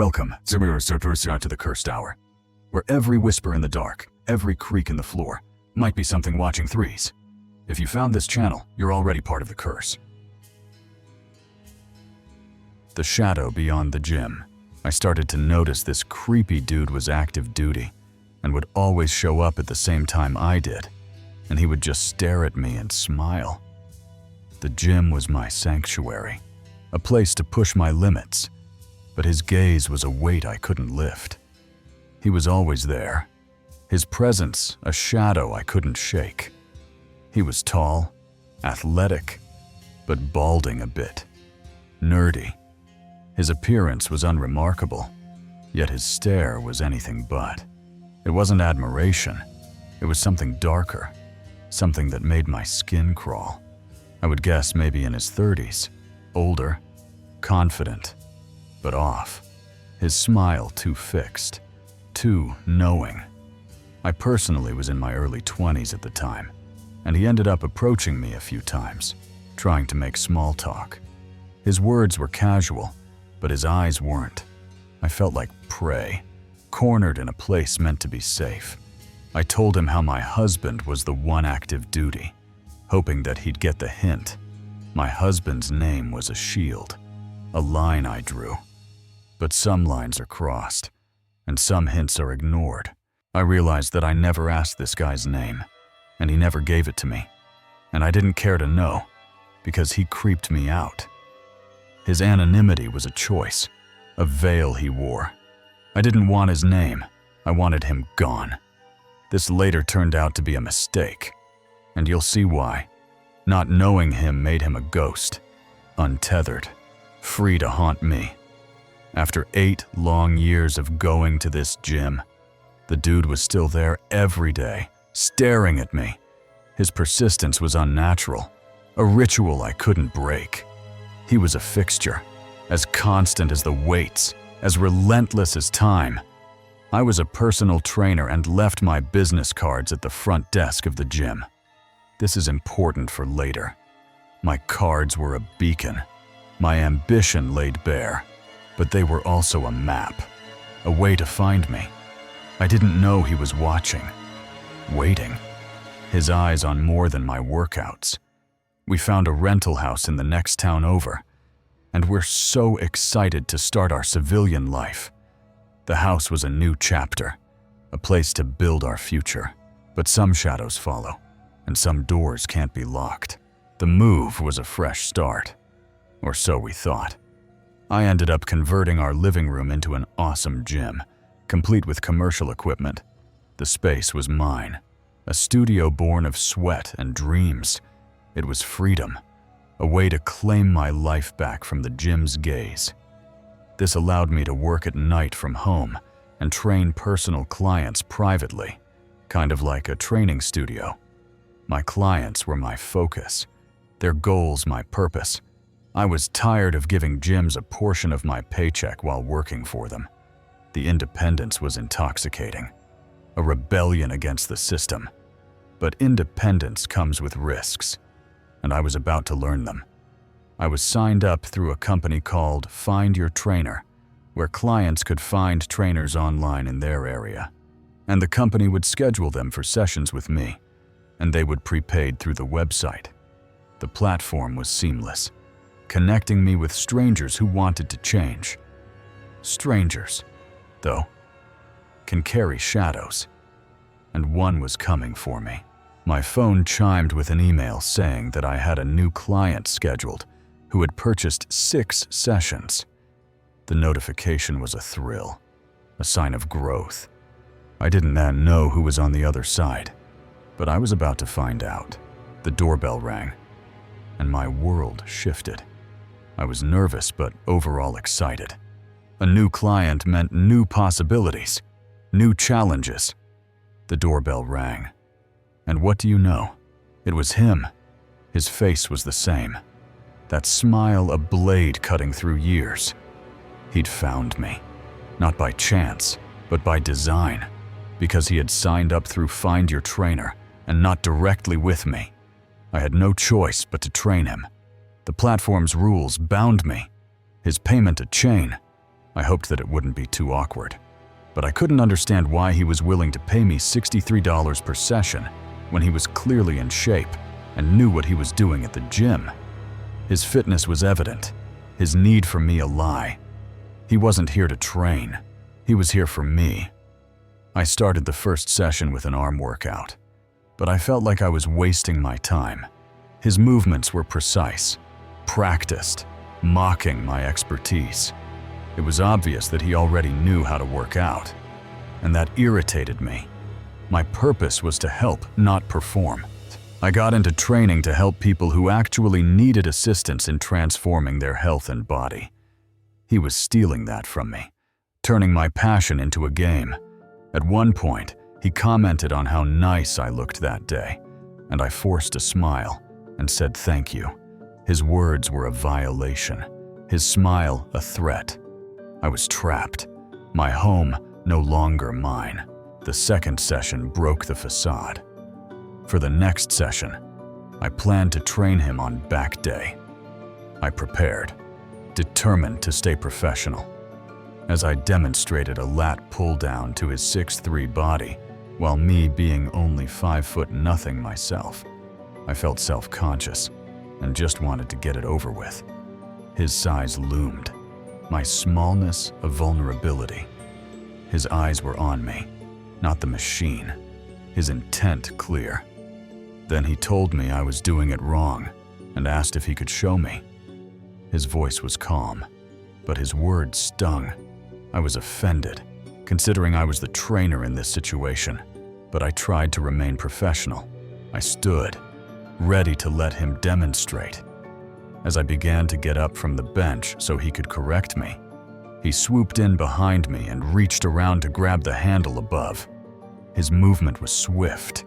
Welcome, to the Cursed Hour, where every whisper in the dark, every creak in the floor, might be something watching threes. If you found this channel, you're already part of the curse. The shadow beyond the gym. I started to notice this creepy dude was active duty and would always show up at the same time I did, and he would just stare at me and smile. The gym was my sanctuary, a place to push my limits, but his gaze was a weight I couldn't lift. He was always there, his presence a shadow I couldn't shake. He was tall, athletic, but balding a bit, nerdy. His appearance was unremarkable, yet his stare was anything but. It wasn't admiration, it was something darker, something that made my skin crawl. I would guess maybe in his 30s, older, confident, but off. His smile too fixed, too knowing. I personally was in my early 20s at the time, and he ended up approaching me a few times, trying to make small talk. His words were casual, but his eyes weren't. I felt like prey, cornered in a place meant to be safe. I told him how my husband was the one active duty, hoping that he'd get the hint. My husband's name was a shield, a line I drew. But some lines are crossed, and some hints are ignored. I realized that I never asked this guy's name, and he never gave it to me. And I didn't care to know, because he creeped me out. His anonymity was a choice, a veil he wore. I didn't want his name, I wanted him gone. This later turned out to be a mistake, and you'll see why. Not knowing him made him a ghost, untethered, free to haunt me. After 8 long years of going to this gym, the dude was still there every day, staring at me. His persistence was unnatural, a ritual I couldn't break. He was a fixture, as constant as the weights, as relentless as time. I was a personal trainer and left my business cards at the front desk of the gym. This is important for later. My cards were a beacon, my ambition laid bare, but they were also a map, a way to find me. I didn't know he was watching, waiting, his eyes on more than my workouts. We found a rental house in the next town over, and we're so excited to start our civilian life. The house was a new chapter, a place to build our future. But some shadows follow, and some doors can't be locked. The move was a fresh start, or so we thought. I ended up converting our living room into an awesome gym, complete with commercial equipment. The space was mine, a studio born of sweat and dreams. It was freedom, a way to claim my life back from the gym's gaze. This allowed me to work at night from home and train personal clients privately, kind of like a training studio. My clients were my focus, their goals my purpose. I was tired of giving gyms a portion of my paycheck while working for them. The independence was intoxicating, a rebellion against the system. But independence comes with risks, and I was about to learn them. I was signed up through a company called Find Your Trainer, where clients could find trainers online in their area, and the company would schedule them for sessions with me, and they would prepaid through the website. The platform was seamless, connecting me with strangers who wanted to change. Strangers, though, can carry shadows, and one was coming for me. My phone chimed with an email saying that I had a new client scheduled who had purchased 6 sessions. The notification was a thrill, a sign of growth. I didn't then know who was on the other side, but I was about to find out. The doorbell rang, and my world shifted. I was nervous but overall excited. A new client meant new possibilities, new challenges. The doorbell rang, and what do you know? It was him. His face was the same. That smile a blade cutting through years. He'd found me, not by chance, but by design, because he had signed up through Find Your Trainer and not directly with me. I had no choice but to train him. The platform's rules bound me, his payment a chain. I hoped that it wouldn't be too awkward, but I couldn't understand why he was willing to pay me $63 per session when he was clearly in shape and knew what he was doing at the gym. His fitness was evident, his need for me a lie. He wasn't here to train, he was here for me. I started the first session with an arm workout, but I felt like I was wasting my time. His movements were precise, practiced, mocking my expertise. It was obvious that he already knew how to work out, and that irritated me. My purpose was to help, not perform. I got into training to help people who actually needed assistance in transforming their health and body. He was stealing that from me, turning my passion into a game. At one point, he commented on how nice I looked that day, and I forced a smile and said thank you. His words were a violation, his smile a threat. I was trapped, my home no longer mine. The second session broke the facade. For the next session, I planned to train him on back day. I prepared, determined to stay professional. As I demonstrated a lat pull down to his 6'3" body, while me being only 5'0" myself, I felt self-conscious and just wanted to get it over with. His size loomed, my smallness a vulnerability. His eyes were on me, not the machine, his intent clear. Then he told me I was doing it wrong and asked if he could show me. His voice was calm, but his words stung. I was offended, considering I was the trainer in this situation, but I tried to remain professional. I stood, ready to let him demonstrate. As I began to get up from the bench so he could correct me, he swooped in behind me and reached around to grab the handle above. His movement was swift,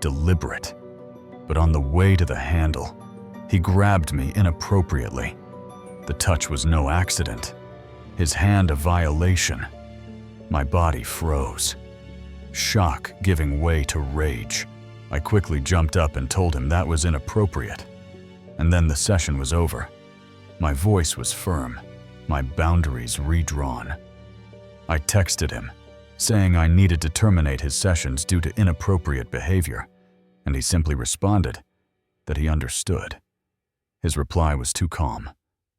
deliberate, but on the way to the handle, he grabbed me inappropriately. The touch was no accident, his hand a violation. My body froze, shock giving way to rage. I quickly jumped up and told him that was inappropriate. And then the session was over. My voice was firm, my boundaries redrawn. I texted him, saying I needed to terminate his sessions due to inappropriate behavior, and he simply responded that he understood. His reply was too calm,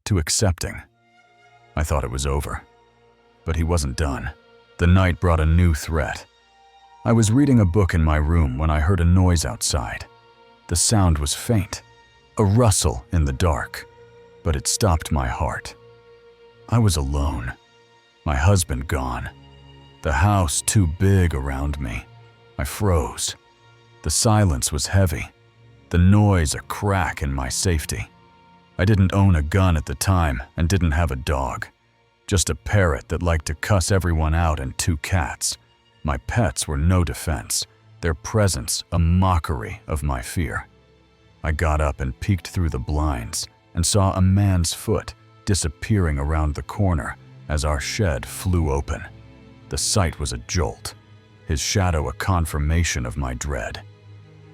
too accepting. I thought it was over, but he wasn't done. The night brought a new threat. I was reading a book in my room when I heard a noise outside. The sound was faint, a rustle in the dark, but it stopped my heart. I was alone, my husband gone, the house too big around me. I froze. The silence was heavy, the noise a crack in my safety. I didn't own a gun at the time and didn't have a dog, just a parrot that liked to cuss everyone out and 2 cats. My pets were no defense, their presence a mockery of my fear. I got up and peeked through the blinds and saw a man's foot disappearing around the corner as our shed flew open. The sight was a jolt, his shadow a confirmation of my dread.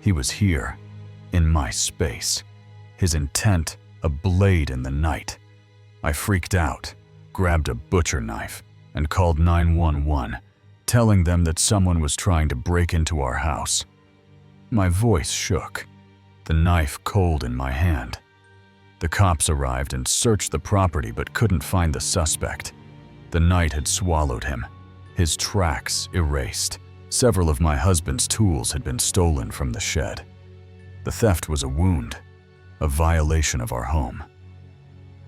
He was here, in my space, his intent a blade in the night. I freaked out, grabbed a butcher knife, and called 911, telling them that someone was trying to break into our house. My voice shook, the knife cold in my hand. The cops arrived and searched the property but couldn't find the suspect. The night had swallowed him, his tracks erased. Several of my husband's tools had been stolen from the shed. The theft was a wound, a violation of our home.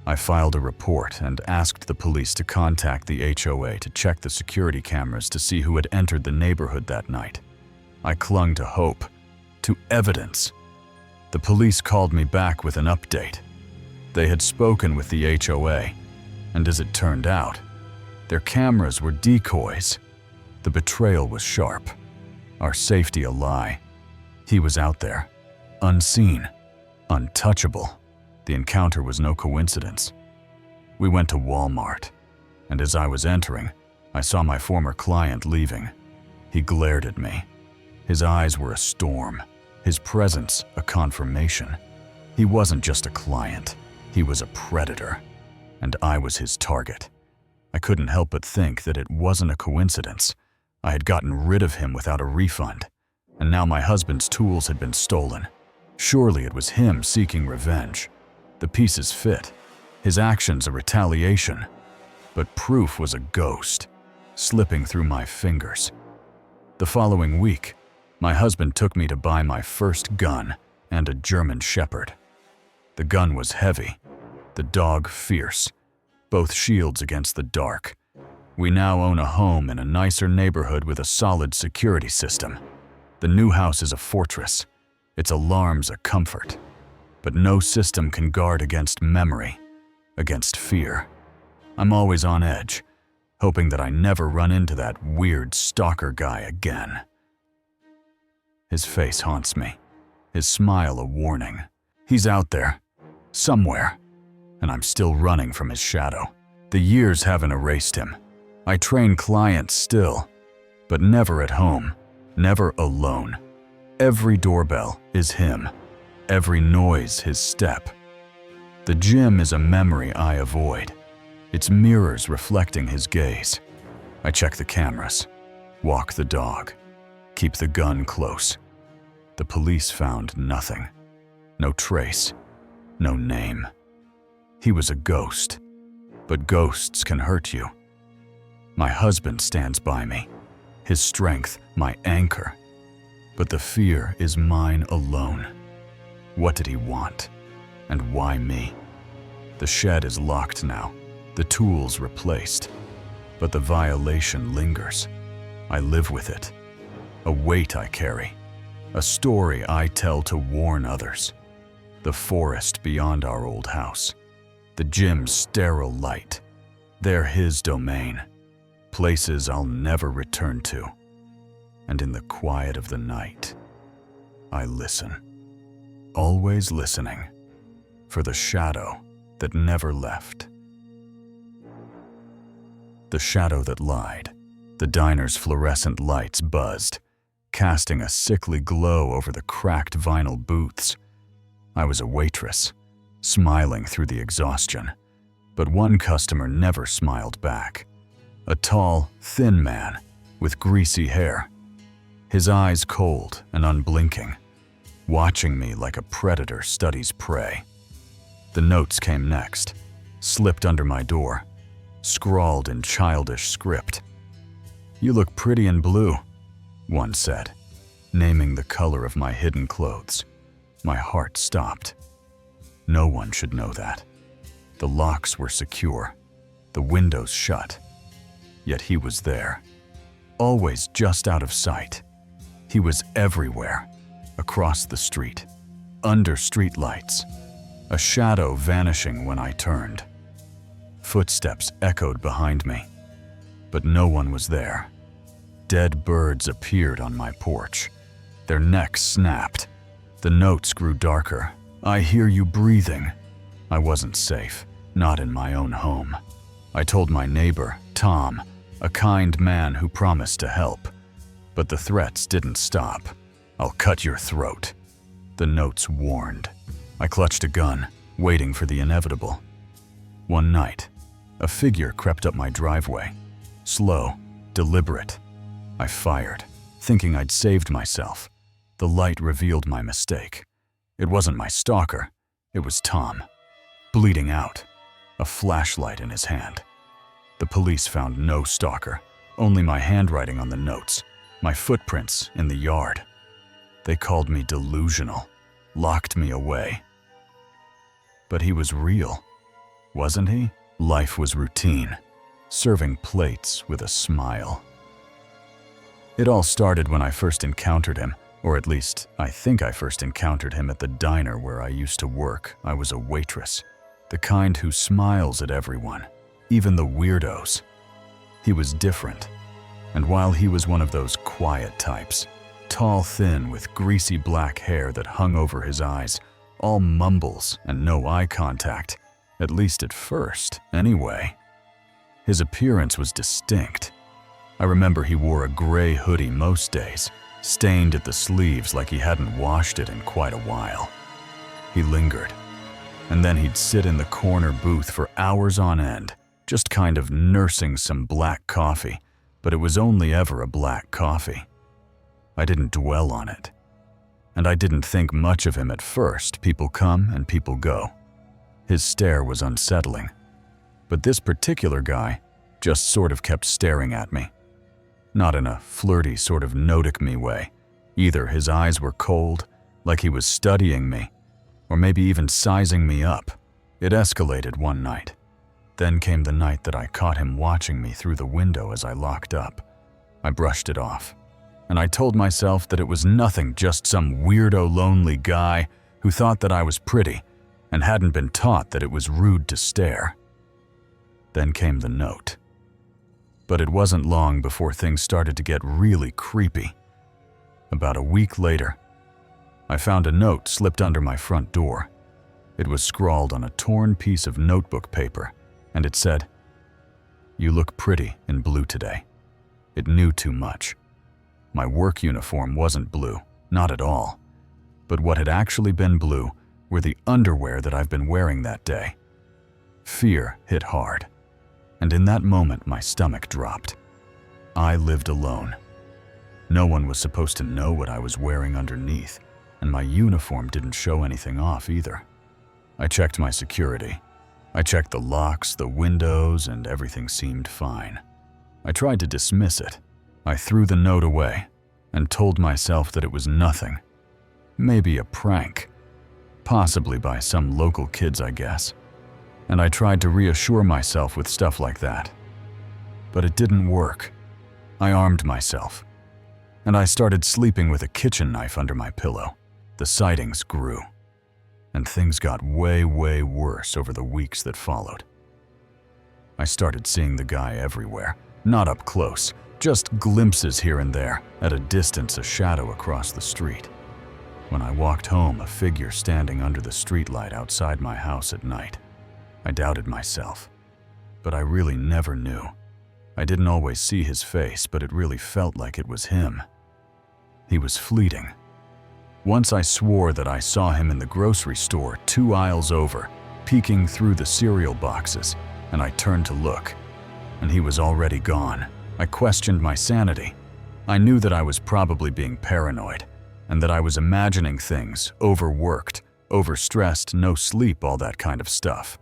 I filed a report and asked the police to contact the HOA to check the security cameras to see who had entered the neighborhood that night. I clung to hope, to evidence. The police called me back with an update. They had spoken with the HOA, and as it turned out, their cameras were decoys. The betrayal was sharp, our safety a lie. He was out there, unseen, untouchable. The encounter was no coincidence. We went to Walmart, and as I was entering, I saw my former client leaving. He glared at me. His eyes were a storm, his presence a confirmation. He wasn't just a client, he was a predator, and I was his target. I couldn't help but think that it wasn't a coincidence. I had gotten rid of him without a refund, and now my husband's tools had been stolen. Surely it was him seeking revenge. The pieces fit, his actions a retaliation, but proof was a ghost, slipping through my fingers. The following week, my husband took me to buy my first gun and a German Shepherd. The gun was heavy, the dog fierce, both shields against the dark. We now own a home in a nicer neighborhood with a solid security system. The new house is a fortress, its alarms a comfort. But no system can guard against memory, against fear. I'm always on edge, hoping that I never run into that weird stalker guy again. His face haunts me, his smile a warning. He's out there, somewhere, and I'm still running from his shadow. The years haven't erased him. I train clients still, but never at home, never alone. Every doorbell is him, every noise his step. The gym is a memory I avoid, its mirrors reflecting his gaze. I check the cameras, walk the dog, keep the gun close. The police found nothing, no trace, no name. He was a ghost, but ghosts can hurt you. My husband stands by me, his strength my anchor, but the fear is mine alone. What did he want, and why me? The shed is locked now, the tools replaced, but the violation lingers. I live with it, a weight I carry, a story I tell to warn others. The forest beyond our old house, the gym's sterile light, they're his domain, places I'll never return to. And in the quiet of the night, I listen, always listening, for the shadow that never left. The shadow that lied. The diner's fluorescent lights buzzed, casting a sickly glow over the cracked vinyl booths. I was a waitress, smiling through the exhaustion, but one customer never smiled back. A tall, thin man with greasy hair, his eyes cold and unblinking, watching me like a predator studies prey. The notes came next, slipped under my door, scrawled in childish script. "You look pretty in blue," one said, naming the color of my hidden clothes. My heart stopped. No one should know that. The locks were secure, the windows shut. Yet he was there, always just out of sight. He was everywhere, across the street, under streetlights, a shadow vanishing when I turned. Footsteps echoed behind me, but no one was there. Dead birds appeared on my porch. Their necks snapped. The notes grew darker. "I hear you breathing." I wasn't safe, not in my own home. I told my neighbor, Tom, a kind man who promised to help. But the threats didn't stop. "I'll cut your throat," the notes warned. I clutched a gun, waiting for the inevitable. One night, a figure crept up my driveway. Slow, deliberate. I fired, thinking I'd saved myself. The light revealed my mistake. It wasn't my stalker, it was Tom, bleeding out, a flashlight in his hand. The police found no stalker, only my handwriting on the notes, my footprints in the yard. They called me delusional, locked me away. But he was real, wasn't he? Life was routine, serving plates with a smile. It all started when I first encountered him, or at least I think I first encountered him at the diner where I used to work. I was a waitress, the kind who smiles at everyone, even the weirdos. He was different, and while he was one of those quiet types, tall, thin, with greasy black hair that hung over his eyes, all mumbles and no eye contact, at least at first, anyway. His appearance was distinct. I remember he wore a gray hoodie most days, stained at the sleeves like he hadn't washed it in quite a while. He lingered, and then he'd sit in the corner booth for hours on end, just kind of nursing some black coffee, but it was only ever a black coffee. I didn't dwell on it. And I didn't think much of him at first. People come and people go. His stare was unsettling. But this particular guy just sort of kept staring at me. Not in a flirty sort of notice me way. Either his eyes were cold, like he was studying me, or maybe even sizing me up. It escalated one night. Then came the night that I caught him watching me through the window as I locked up. I brushed it off, and I told myself that it was nothing, just some weirdo lonely guy who thought that I was pretty and hadn't been taught that it was rude to stare. Then came the note. But it wasn't long before things started to get really creepy. About a week later, I found a note slipped under my front door. It was scrawled on a torn piece of notebook paper, and it said, "You look pretty in blue today." It knew too much. My work uniform wasn't blue, not at all. But what had actually been blue were the underwear that I've been wearing that day. Fear hit hard, and in that moment my stomach dropped. I lived alone. No one was supposed to know what I was wearing underneath, and my uniform didn't show anything off either. I checked my security. I checked the locks, the windows, and everything seemed fine. I tried to dismiss it. I threw the note away and told myself that it was nothing. Maybe a prank. Possibly by some local kids, I guess. And I tried to reassure myself with stuff like that. But it didn't work. I armed myself, and I started sleeping with a kitchen knife under my pillow. The sightings grew, and things got way worse over the weeks that followed. I started seeing the guy everywhere, not up close, just glimpses here and there, at a distance, a shadow across the street. When I walked home, a figure standing under the streetlight outside my house at night. I doubted myself, but I really never knew. I didn't always see his face, but it really felt like it was him. He was fleeting. Once I swore that I saw him in the grocery store 2 aisles over, peeking through the cereal boxes, and I turned to look, and he was already gone. I questioned my sanity. I knew that I was probably being paranoid, and that I was imagining things, overworked, overstressed, no sleep, all that kind of stuff.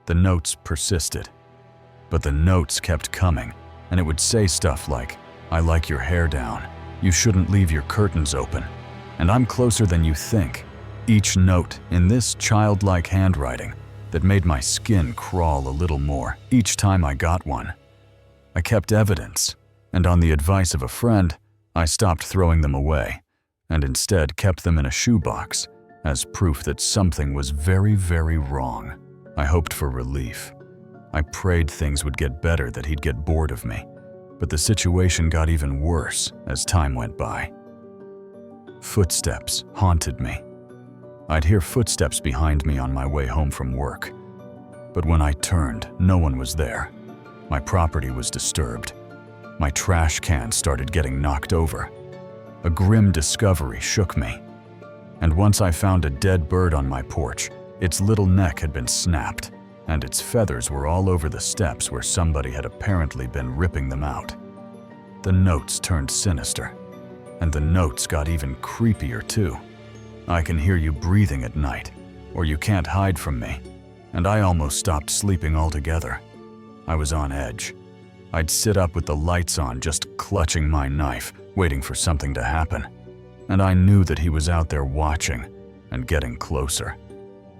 The notes persisted. But the notes kept coming, and it would say stuff like, "I like your hair down. You shouldn't leave your curtains open. And I'm closer than you think." Each note in this childlike handwriting that made my skin crawl a little more each time I got one. I kept evidence, and on the advice of a friend, I stopped throwing them away, and instead kept them in a shoebox as proof that something was very wrong. I hoped for relief. I prayed things would get better, that he'd get bored of me, but the situation got even worse as time went by. Footsteps haunted me. I'd hear footsteps behind me on my way home from work, but when I turned, no one was there. My property was disturbed. My trash can started getting knocked over. A grim discovery shook me. And once I found a dead bird on my porch, its little neck had been snapped, and its feathers were all over the steps where somebody had apparently been ripping them out. The notes turned sinister, and the notes got even creepier too. "I can hear you breathing at night, or you can't hide from me," and I almost stopped sleeping altogether. I was on edge. I'd sit up with the lights on, just clutching my knife, waiting for something to happen. And I knew that he was out there watching and getting closer,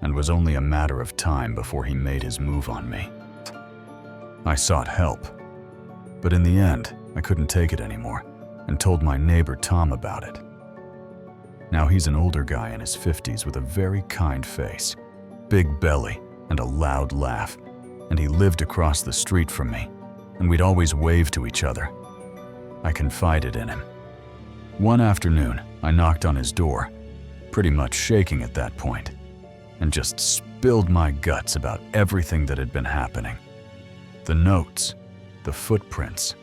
and was only a matter of time before he made his move on me. I sought help, but in the end, I couldn't take it anymore and told my neighbor Tom about it. Now he's an older guy in his 50s with a very kind face, big belly, and a loud laugh, and he lived across the street from me, and we'd always wave to each other. I confided in him. One afternoon, I knocked on his door, pretty much shaking at that point, and just spilled my guts about everything that had been happening. The notes, the footprints,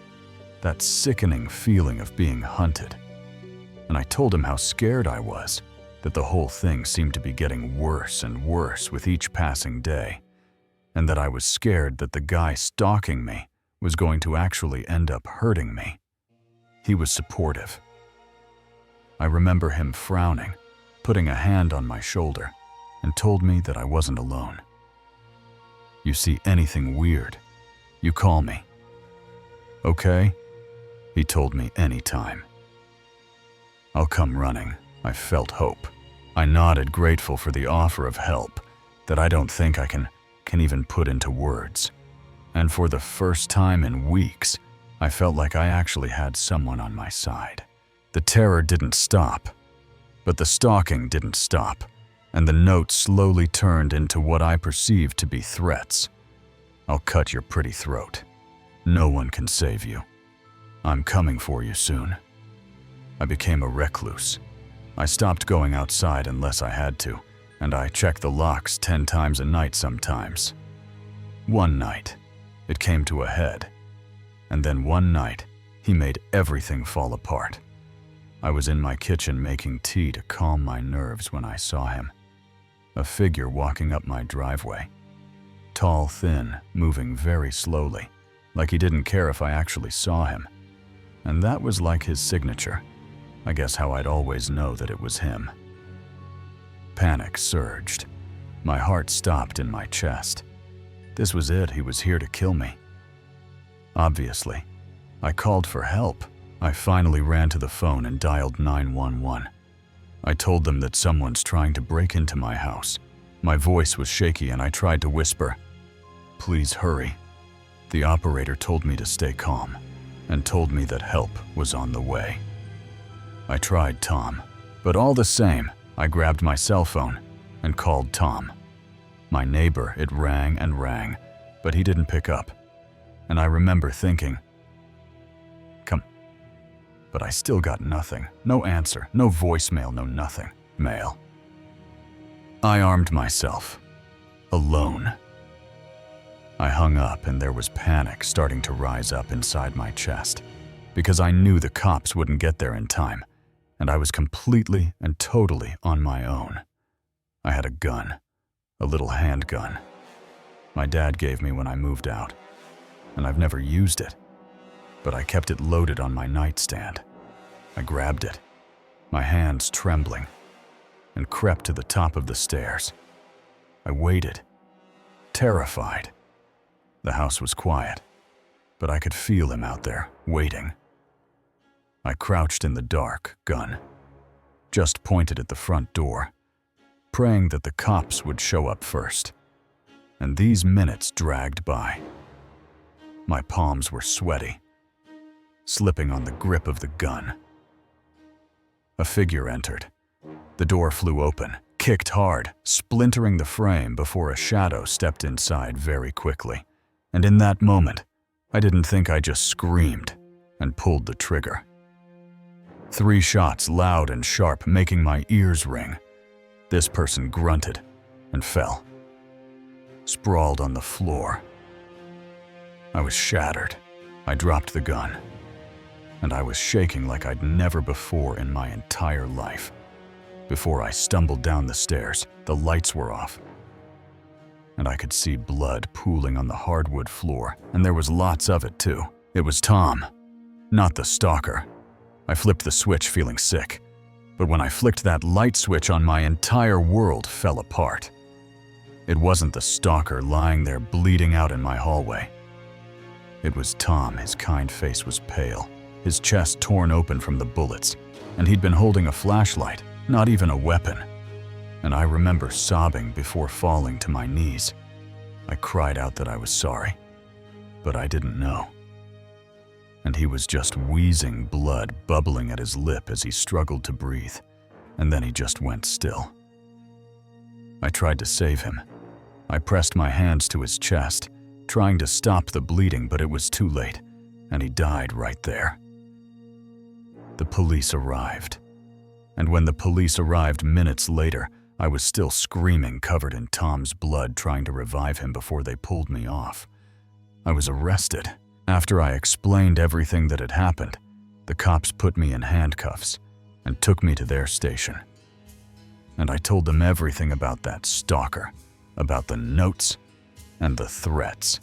that sickening feeling of being hunted. And I told him how scared I was, that the whole thing seemed to be getting worse and worse with each passing day. and that I was scared that the guy stalking me was going to actually end up hurting me. He was supportive. I remember him frowning, putting a hand on my shoulder, and told me that I wasn't alone. "You see anything weird, you call me. Okay?" He told me anytime. "I'll come running." I felt hope. I nodded, grateful for the offer of help that I don't think I can even put into words. And for the first time in weeks, I felt like I actually had someone on my side. The terror didn't stop, but the stalking didn't stop, and the notes slowly turned into what I perceived to be threats. "I'll cut your pretty throat. No one can save you. I'm coming for you soon." I became a recluse. I stopped going outside unless I had to, and I checked the locks 10 times a night sometimes. One night, it came to a head, and then one night, he made everything fall apart. I was in my kitchen making tea to calm my nerves when I saw him. A figure walking up my driveway. Tall, thin, moving very slowly, like he didn't care if I actually saw him. And that was like his signature. I guess how I'd always know that it was him. Panic surged. My heart stopped in my chest. This was it, he was here to kill me. Obviously, I called for help. I finally ran to the phone and dialed 911. I told them that someone's trying to break into my house. My voice was shaky and I tried to whisper, "Please hurry." The operator told me to stay calm and told me that help was on the way. I tried Tom, but all the same, I grabbed my cell phone and called Tom. My neighbor, it rang and rang, but he didn't pick up. And I remember thinking, come. But I still got nothing. No answer, no voicemail, no nothing. Mail. I armed myself. Alone. I hung up and there was panic starting to rise up inside my chest because I knew the cops wouldn't get there in time, and I was completely and totally on my own. I had a gun, a little handgun. My dad gave me when I moved out, and I've never used it, but I kept it loaded on my nightstand. I grabbed it, my hands trembling, and crept to the top of the stairs. I waited, terrified. The house was quiet, but I could feel him out there, waiting. I crouched in the dark, gun, just pointed at the front door, praying that the cops would show up first. And these minutes dragged by. My palms were sweaty, slipping on the grip of the gun. A figure entered. The door flew open, kicked hard, splintering the frame before a shadow stepped inside very quickly. And in that moment, I didn't think I just screamed and pulled the trigger. 3 shots, loud and sharp, making my ears ring. This person grunted and fell, sprawled on the floor. I was shattered. I dropped the gun, and I was shaking like I'd never before in my entire life. Before I stumbled down the stairs, the lights were off, and I could see blood pooling on the hardwood floor, and there was lots of it too. It was Tom, not the stalker. I flipped the switch feeling sick, but when I flicked that light switch on, my entire world fell apart. It wasn't the stalker lying there bleeding out in my hallway. It was Tom. His kind face was pale, his chest torn open from the bullets, and he'd been holding a flashlight, not even a weapon. And I remember sobbing before falling to my knees. I cried out that I was sorry, but I didn't know. And he was just wheezing, blood bubbling at his lip as he struggled to breathe, and then he just went still. I tried to save him. I pressed my hands to his chest, trying to stop the bleeding, but it was too late, and he died right there. The police arrived, and when the police arrived minutes later, I was still screaming, covered in Tom's blood, trying to revive him before they pulled me off. I was arrested. After I explained everything that had happened, the cops put me in handcuffs and took me to their station. And I told them everything about that stalker, about the notes, and the threats.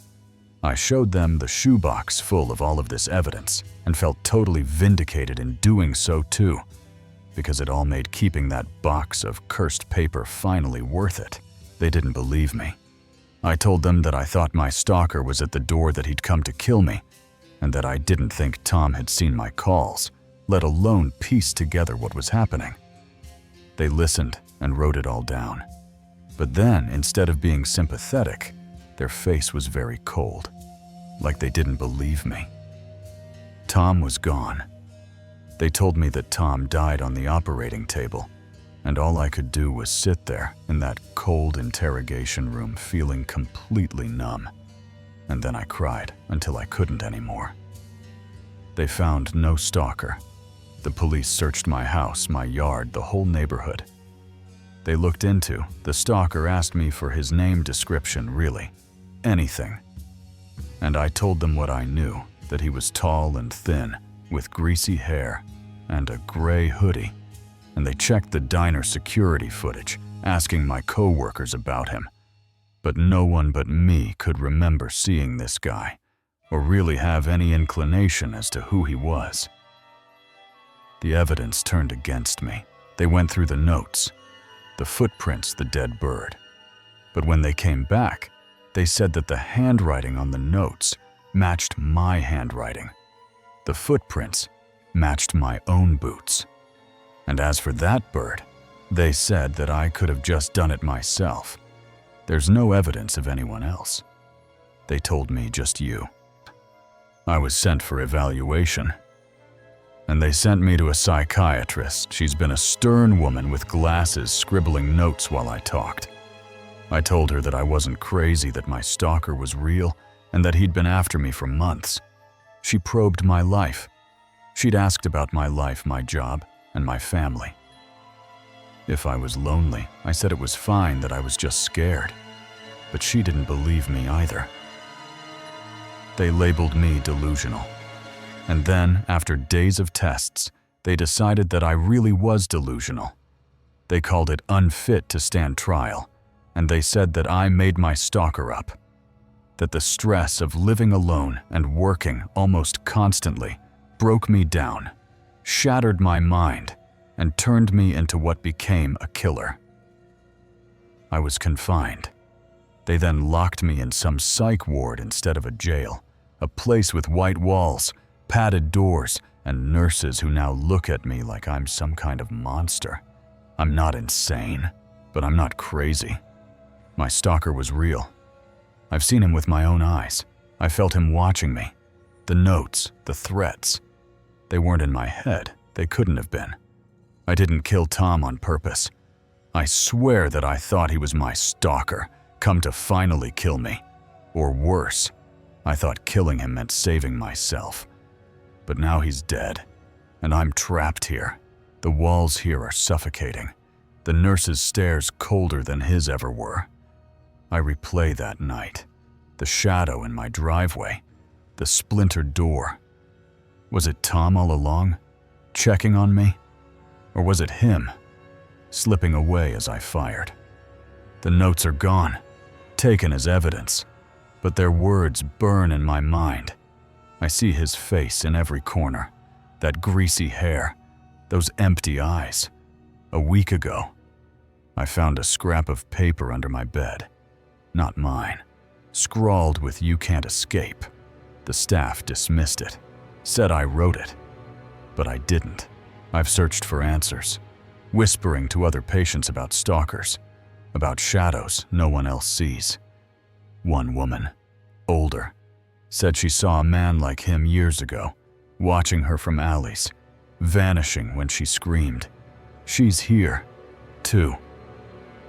I showed them the shoebox full of all of this evidence and felt totally vindicated in doing so too, because it all made keeping that box of cursed paper finally worth it. They didn't believe me. I told them that I thought my stalker was at the door, that he'd come to kill me, and that I didn't think Tom had seen my calls, let alone piece together what was happening. They listened and wrote it all down. But then, instead of being sympathetic, their face was very cold, like they didn't believe me. Tom was gone. They told me that Tom died on the operating table, and all I could do was sit there in that cold interrogation room feeling completely numb. And then I cried until I couldn't anymore. They found no stalker. The police searched my house, my yard, the whole neighborhood. They looked into, the stalker asked me for his name, description, really, anything. And I told them what I knew, that he was tall and thin, with greasy hair and a gray hoodie. And they checked the diner security footage, asking my co-workers about him. But no one but me could remember seeing this guy, or really have any inclination as to who he was. The evidence turned against me. They went through the notes, the footprints, the dead bird. But when they came back, they said that the handwriting on the notes matched my handwriting. The footprints matched my own boots. And as for that bird, they said that I could have just done it myself. There's no evidence of anyone else. They told me just you. I was sent for evaluation. And they sent me to a psychiatrist. She's been a stern woman with glasses scribbling notes while I talked. I told her that I wasn't crazy, that my stalker was real, and that he'd been after me for months. She probed my life. She'd asked about my life, my job, and my family. If I was lonely, I said it was fine, that I was just scared. But she didn't believe me either. They labeled me delusional. And then, after days of tests, they decided that I really was delusional. They called it unfit to stand trial, and they said that I made my stalker up. That the stress of living alone and working almost constantly broke me down, shattered my mind, and turned me into what became a killer. I was confined. They then locked me in some psych ward instead of a jail, a place with white walls, padded doors, and nurses who now look at me like I'm some kind of monster. I'm not insane, but I'm not crazy. My stalker was real. I've seen him with my own eyes. I felt him watching me. The notes, the threats. They weren't in my head. They couldn't have been. I didn't kill Tom on purpose. I swear that I thought he was my stalker, come to finally kill me. Or worse, I thought killing him meant saving myself. But now he's dead, and I'm trapped here. The walls here are suffocating. The nurse's stares colder than his ever were. I replay that night. The shadow in my driveway. The splintered door. Was it Tom all along, checking on me? Or was it him, slipping away as I fired? The notes are gone, taken as evidence, but their words burn in my mind. I see his face in every corner, that greasy hair, those empty eyes. A week ago, I found a scrap of paper under my bed. Not mine. Scrawled with "You can't escape." The staff dismissed it, said I wrote it. But I didn't. I've searched for answers, whispering to other patients about stalkers, about shadows no one else sees. One woman, older, said she saw a man like him years ago, watching her from alleys, vanishing when she screamed. She's here, too.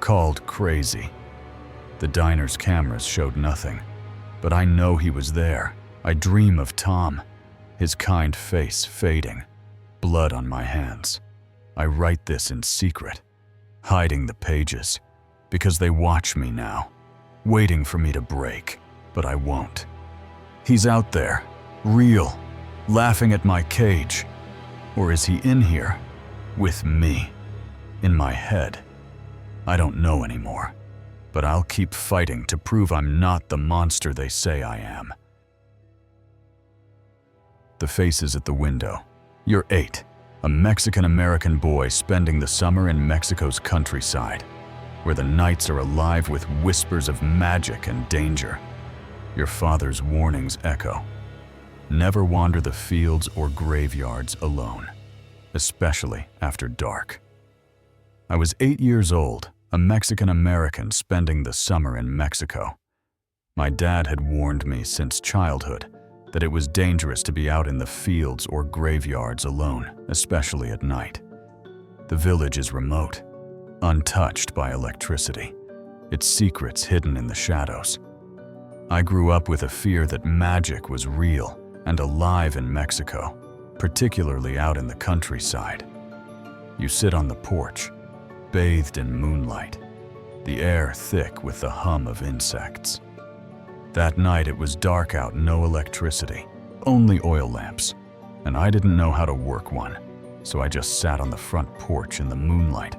Called crazy. The diner's cameras showed nothing, but I know he was there. I dream of Tom, his kind face fading, blood on my hands. I write this in secret, hiding the pages, because they watch me now, waiting for me to break, but I won't. He's out there, real, laughing at my cage. Or is he in here, with me, in my head? I don't know anymore. but I'll keep fighting to prove I'm not the monster they say I am. The faces at the window. You're 8, a Mexican-American boy spending the summer in Mexico's countryside, where the nights are alive with whispers of magic and danger. Your father's warnings echo. Never wander the fields or graveyards alone, especially after dark. I was 8 years old, a Mexican-American spending the summer in Mexico. My dad had warned me since childhood that it was dangerous to be out in the fields or graveyards alone, especially at night. The village is remote, untouched by electricity, its secrets hidden in the shadows. I grew up with a fear that magic was real and alive in Mexico, particularly out in the countryside. You sit on the porch, bathed in moonlight, the air thick with the hum of insects. That night it was dark out, no electricity, only oil lamps, and I didn't know how to work one, so I just sat on the front porch in the moonlight,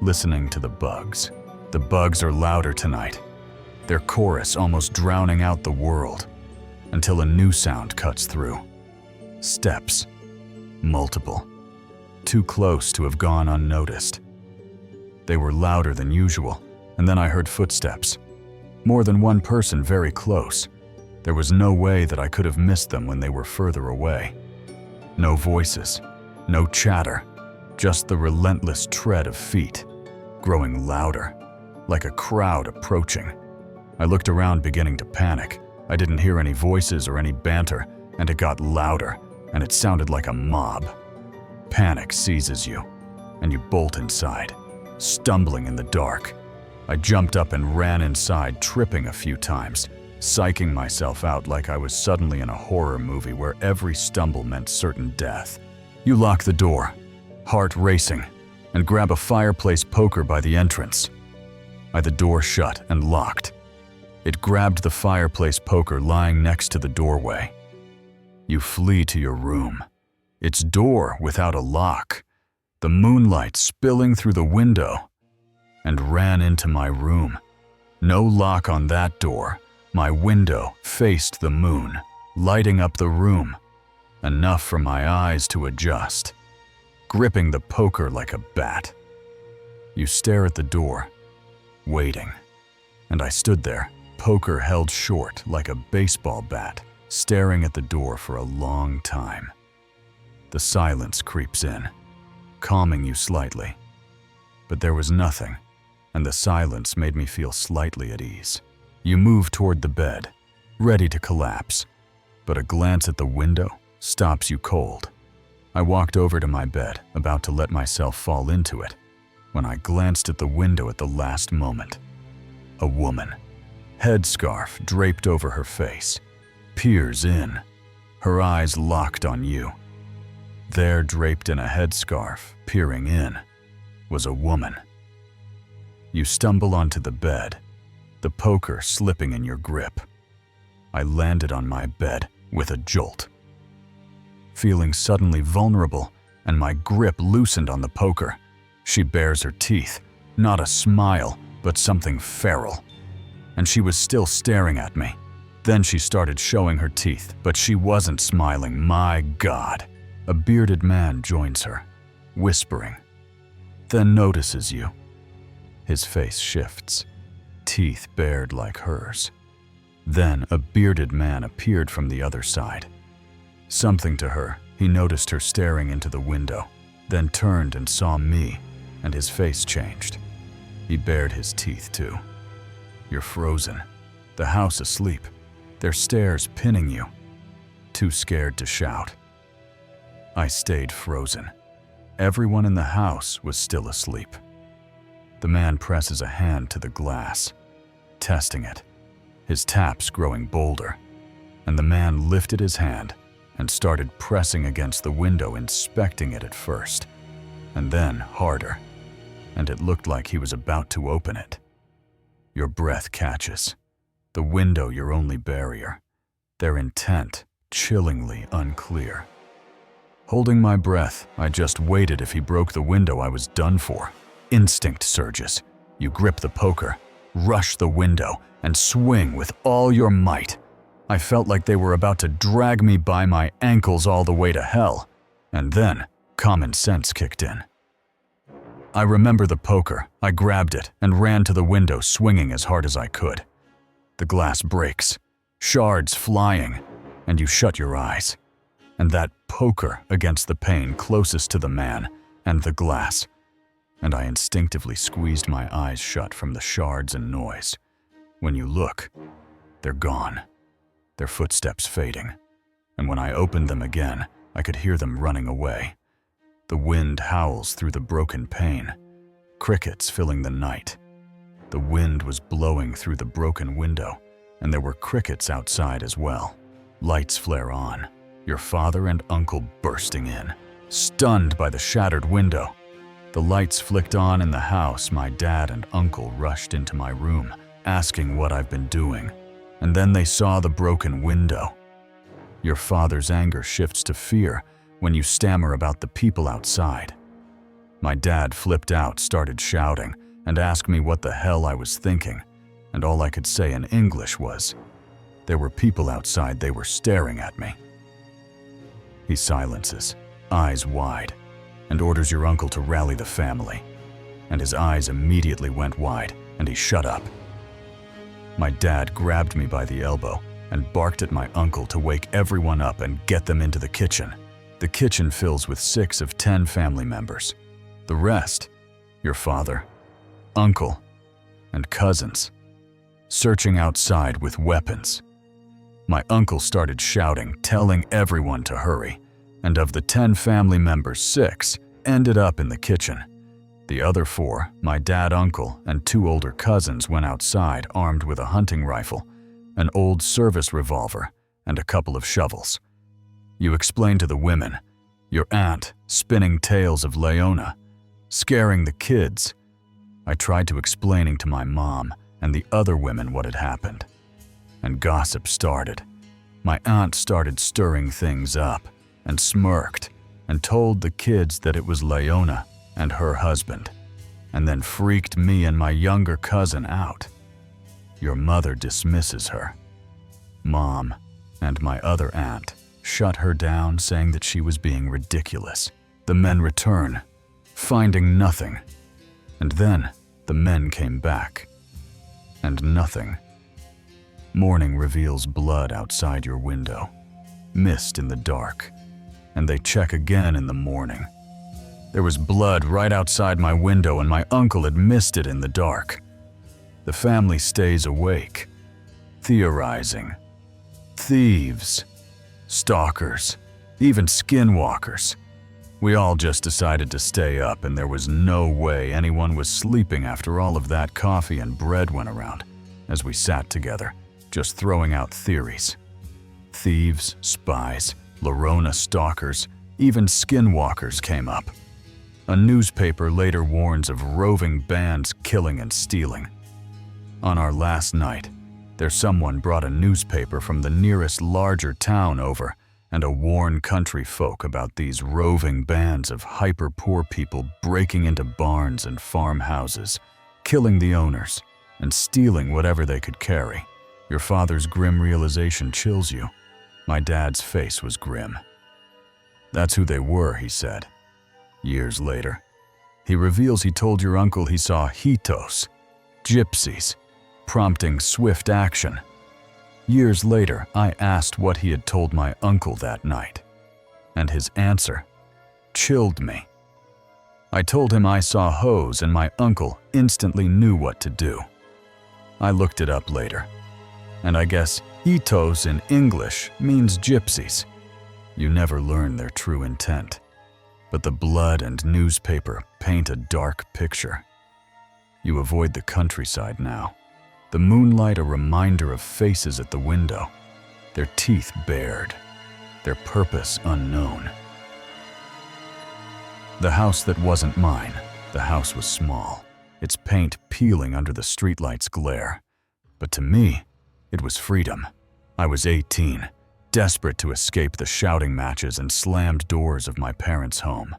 listening to the bugs. The bugs are louder tonight, their chorus almost drowning out the world, until a new sound cuts through. Steps. Multiple. Too close to have gone unnoticed. They were louder than usual, and then I heard footsteps. More than one person very close. There was no way that I could have missed them when they were further away. No voices, no chatter, just the relentless tread of feet, growing louder, like a crowd approaching. I looked around beginning to panic. I didn't hear any voices or any banter, and it got louder, and it sounded like a mob. Panic seizes you, and you bolt inside, stumbling in the dark. I jumped up and ran inside, tripping a few times, psyching myself out like I was suddenly in a horror movie where every stumble meant certain death. You lock the door, heart racing, and grab a fireplace poker by the entrance. The door shut and locked. It grabbed the fireplace poker lying next to the doorway. You flee to your room, its door without a lock, the moonlight spilling through the window, and ran into my room. No lock on that door. My window faced the moon, lighting up the room, enough for my eyes to adjust, gripping the poker like a bat. You stare at the door, waiting, and I stood there, poker held short like a baseball bat, staring at the door for a long time. The silence creeps in, calming you slightly, but there was nothing, and the silence made me feel slightly at ease. You move toward the bed, ready to collapse, but a glance at the window stops you cold. I walked over to my bed, about to let myself fall into it, when I glanced at the window at the last moment. A woman, headscarf draped over her face, peers in, her eyes locked on you. There, draped in a headscarf, peering in, was a woman. You stumble onto the bed, the poker slipping in your grip. I landed on my bed with a jolt, feeling suddenly vulnerable, and my grip loosened on the poker. She bares her teeth, not a smile, but something feral, and she was still staring at me. Then she started showing her teeth, but she wasn't smiling. My God. A bearded man joins her, whispering, then notices you. His face shifts, teeth bared like hers. Then a bearded man appeared from the other side. Something to her, he noticed her staring into the window, then turned and saw me, and his face changed. He bared his teeth too. You're frozen, the house asleep, their stares pinning you, too scared to shout. I stayed frozen. Everyone in the house was still asleep. The man presses a hand to the glass, testing it, his taps growing bolder, and the man lifted his hand and started pressing against the window, inspecting it at first, and then harder, and it looked like he was about to open it. Your breath catches. The window your only barrier. Their intent chillingly unclear. Holding my breath, I just waited. If he broke the window, I was done for. Instinct surges. You grip the poker, rush the window, and swing with all your might. I felt like they were about to drag me by my ankles all the way to hell. And then, common sense kicked in. I remember the poker. I grabbed it and ran to the window, swinging as hard as I could. The glass breaks, shards flying, and you shut your eyes. And that poker against the pane closest to the man and the glass. And I instinctively squeezed my eyes shut from the shards and noise. When you look, they're gone, their footsteps fading. And when I opened them again, I could hear them running away. The wind howls through the broken pane, crickets filling the night. The wind was blowing through the broken window, and there were crickets outside as well. Lights flare on, your father and uncle bursting in, stunned by the shattered window. The lights flicked on in the house. My dad and uncle rushed into my room, asking what I've been doing, and then they saw the broken window. Your father's anger shifts to fear when you stammer about the people outside. My dad flipped out, started shouting, and asked me what the hell I was thinking, and all I could say in English was, "There were people outside, they were staring at me." He silences, eyes wide, and orders your uncle to rally the family, and his eyes immediately went wide, and he shut up. My dad grabbed me by the elbow and barked at my uncle to wake everyone up and get them into the kitchen. The kitchen fills with 6 of 10 family members. The rest, your father, uncle, and cousins, searching outside with weapons. My uncle started shouting, telling everyone to hurry, and of the 10 family members, 6 ended up in the kitchen. The other 4, my dad, uncle, and 2 older cousins, went outside armed with a hunting rifle, an old service revolver, and a couple of shovels. You explained to the women, your aunt spinning tales of Leona, scaring the kids. I tried to explaining to my mom and the other women what had happened. And gossip started. My aunt started stirring things up and smirked and told the kids that it was Leona and her husband, and then freaked me and my younger cousin out. Your mother dismisses her. Mom and my other aunt shut her down, saying that she was being ridiculous. The men return, finding nothing. And then the men came back, and nothing. Morning reveals blood outside your window, mist in the dark, and they check again in the morning. There was blood right outside my window, and my uncle had missed it in the dark. The family stays awake, theorizing. Thieves, stalkers, even skinwalkers. We all just decided to stay up, and there was no way anyone was sleeping after all of that coffee and bread went around, as we sat together, just throwing out theories. Thieves, spies, Lerona stalkers, even skinwalkers came up. A newspaper later warns of roving bands killing and stealing. On our last night, someone brought a newspaper from the nearest larger town over and a warn country folk about these roving bands of hyper-poor people breaking into barns and farmhouses, killing the owners, and stealing whatever they could carry. Your father's grim realization chills you. My dad's face was grim. That's who they were, he said. Years later, he reveals he told your uncle he saw hitos, gypsies, prompting swift action. Years later, I asked what he had told my uncle that night, and his answer chilled me. I told him I saw hoes, and my uncle instantly knew what to do. I looked it up later, and I guess hitos in English means gypsies. You never learn their true intent, but the blood and newspaper paint a dark picture. You avoid the countryside now, the moonlight a reminder of faces at the window, their teeth bared, their purpose unknown. The house that wasn't mine, the house was small, its paint peeling under the streetlight's glare. But to me, it was freedom. I was 18, desperate to escape the shouting matches and slammed doors of my parents' home.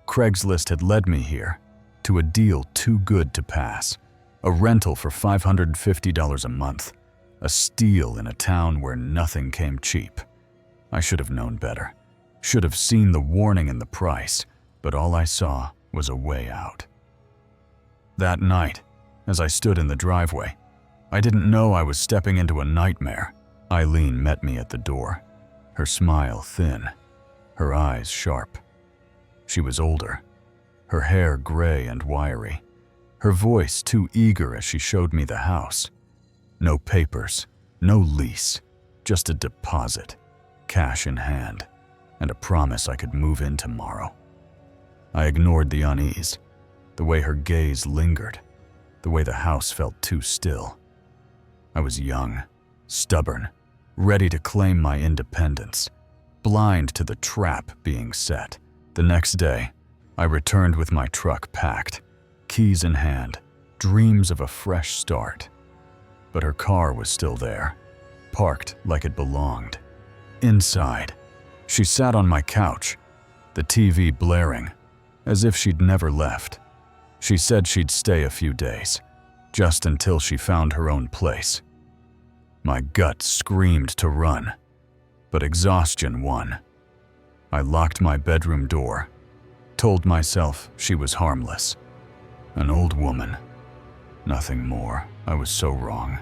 Craigslist had led me here, to a deal too good to pass. a rental for $550 a month, a steal in a town where nothing came cheap. I should have known better, should have seen the warning in the price, but all I saw was a way out. That night, as I stood in the driveway, I didn't know I was stepping into a nightmare. Eileen met me at the door, her smile thin, her eyes sharp. She was older, her hair gray and wiry, her voice too eager as she showed me the house. No papers, no lease, just a deposit, cash in hand, and a promise I could move in tomorrow. I ignored the unease, the way her gaze lingered, the way the house felt too still. I was young, stubborn, ready to claim my independence, blind to the trap being set. The next day, I returned with my truck packed, keys in hand, dreams of a fresh start. But her car was still there, parked like it belonged. Inside, she sat on my couch, the TV blaring, as if she'd never left. She said she'd stay a few days, just until she found her own place. My gut screamed to run, but exhaustion won. I locked my bedroom door, told myself she was harmless. An old woman. Nothing more. I was so wrong.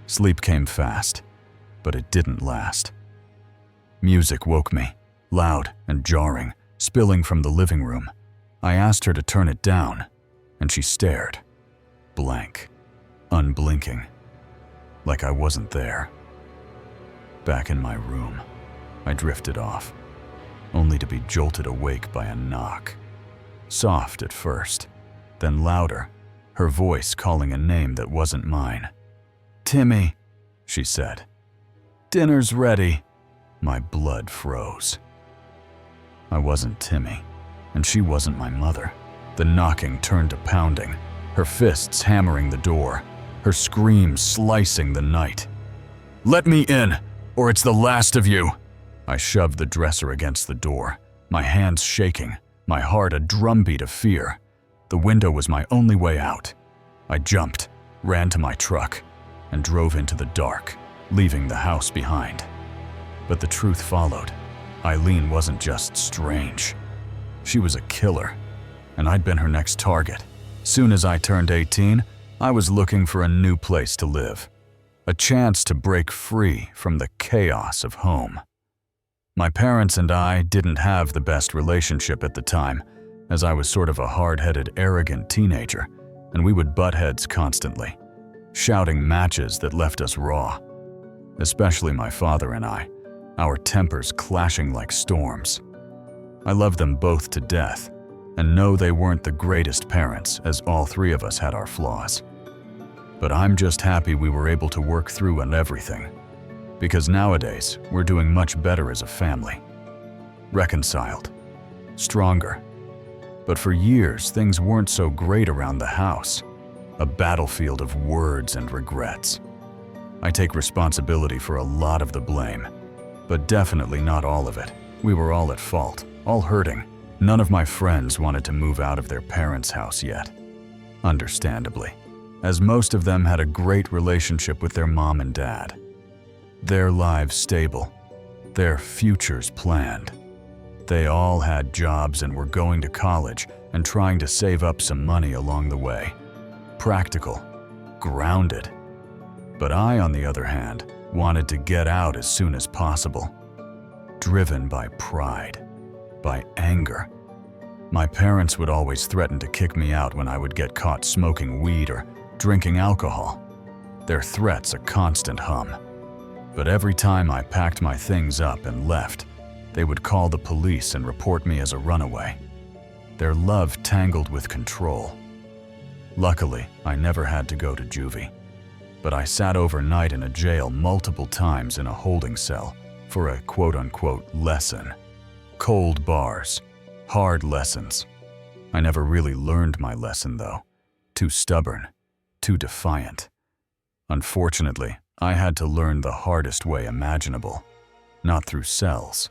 Sleep came fast, but it didn't last. Music woke me, loud and jarring, spilling from the living room. I asked her to turn it down, and she stared, blank, unblinking, like I wasn't there. Back in my room, I drifted off, only to be jolted awake by a knock. Soft at first, then louder, her voice calling a name that wasn't mine. "Timmy," she said. "Dinner's ready." My blood froze. I wasn't Timmy, and she wasn't my mother. The knocking turned to pounding, her fists hammering the door, her screams slicing the night. "Let me in, or it's the last of you!" I shoved the dresser against the door, my hands shaking, my heart a drumbeat of fear. The window was my only way out. I jumped, ran to my truck, and drove into the dark, leaving the house behind. But the truth followed. Eileen wasn't just strange. She was a killer, and I'd been her next target. Soon as I turned 18, I was looking for a new place to live, a chance to break free from the chaos of home. My parents and I didn't have the best relationship at the time, as I was sort of a hard-headed, arrogant teenager, and we would butt heads constantly, shouting matches that left us raw. Especially my father and I, our tempers clashing like storms. I love them both to death, and know they weren't the greatest parents, as all three of us had our flaws. But I'm just happy we were able to work through on everything, because nowadays we're doing much better as a family. Reconciled, stronger. But for years, things weren't so great around the house, a battlefield of words and regrets. I take responsibility for a lot of the blame, but definitely not all of it. We were all at fault, all hurting. None of my friends wanted to move out of their parents' house yet. Understandably, as most of them had a great relationship with their mom and dad. Their lives stable, their futures planned. They all had jobs and were going to college and trying to save up some money along the way. Practical, grounded. But I, on the other hand, wanted to get out as soon as possible. Driven by pride, by anger. My parents would always threaten to kick me out when I would get caught smoking weed or drinking alcohol. Their threats a constant hum. But every time I packed my things up and left, they would call the police and report me as a runaway. Their love tangled with control. Luckily, I never had to go to juvie, but I sat overnight in a jail multiple times in a holding cell for a quote-unquote lesson. Cold bars, hard lessons. I never really learned my lesson though. Too stubborn, too defiant. Unfortunately, I had to learn the hardest way imaginable, not through cells,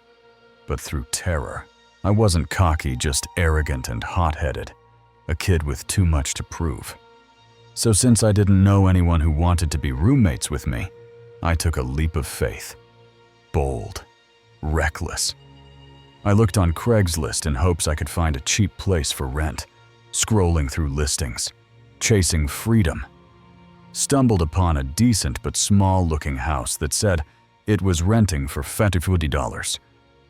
but through terror. I wasn't cocky, just arrogant and hot-headed, a kid with too much to prove. So since I didn't know anyone who wanted to be roommates with me, I took a leap of faith. Bold. Reckless. I looked on Craigslist in hopes I could find a cheap place for rent, scrolling through listings, chasing freedom. Stumbled upon a decent but small-looking house that said it was renting for $50,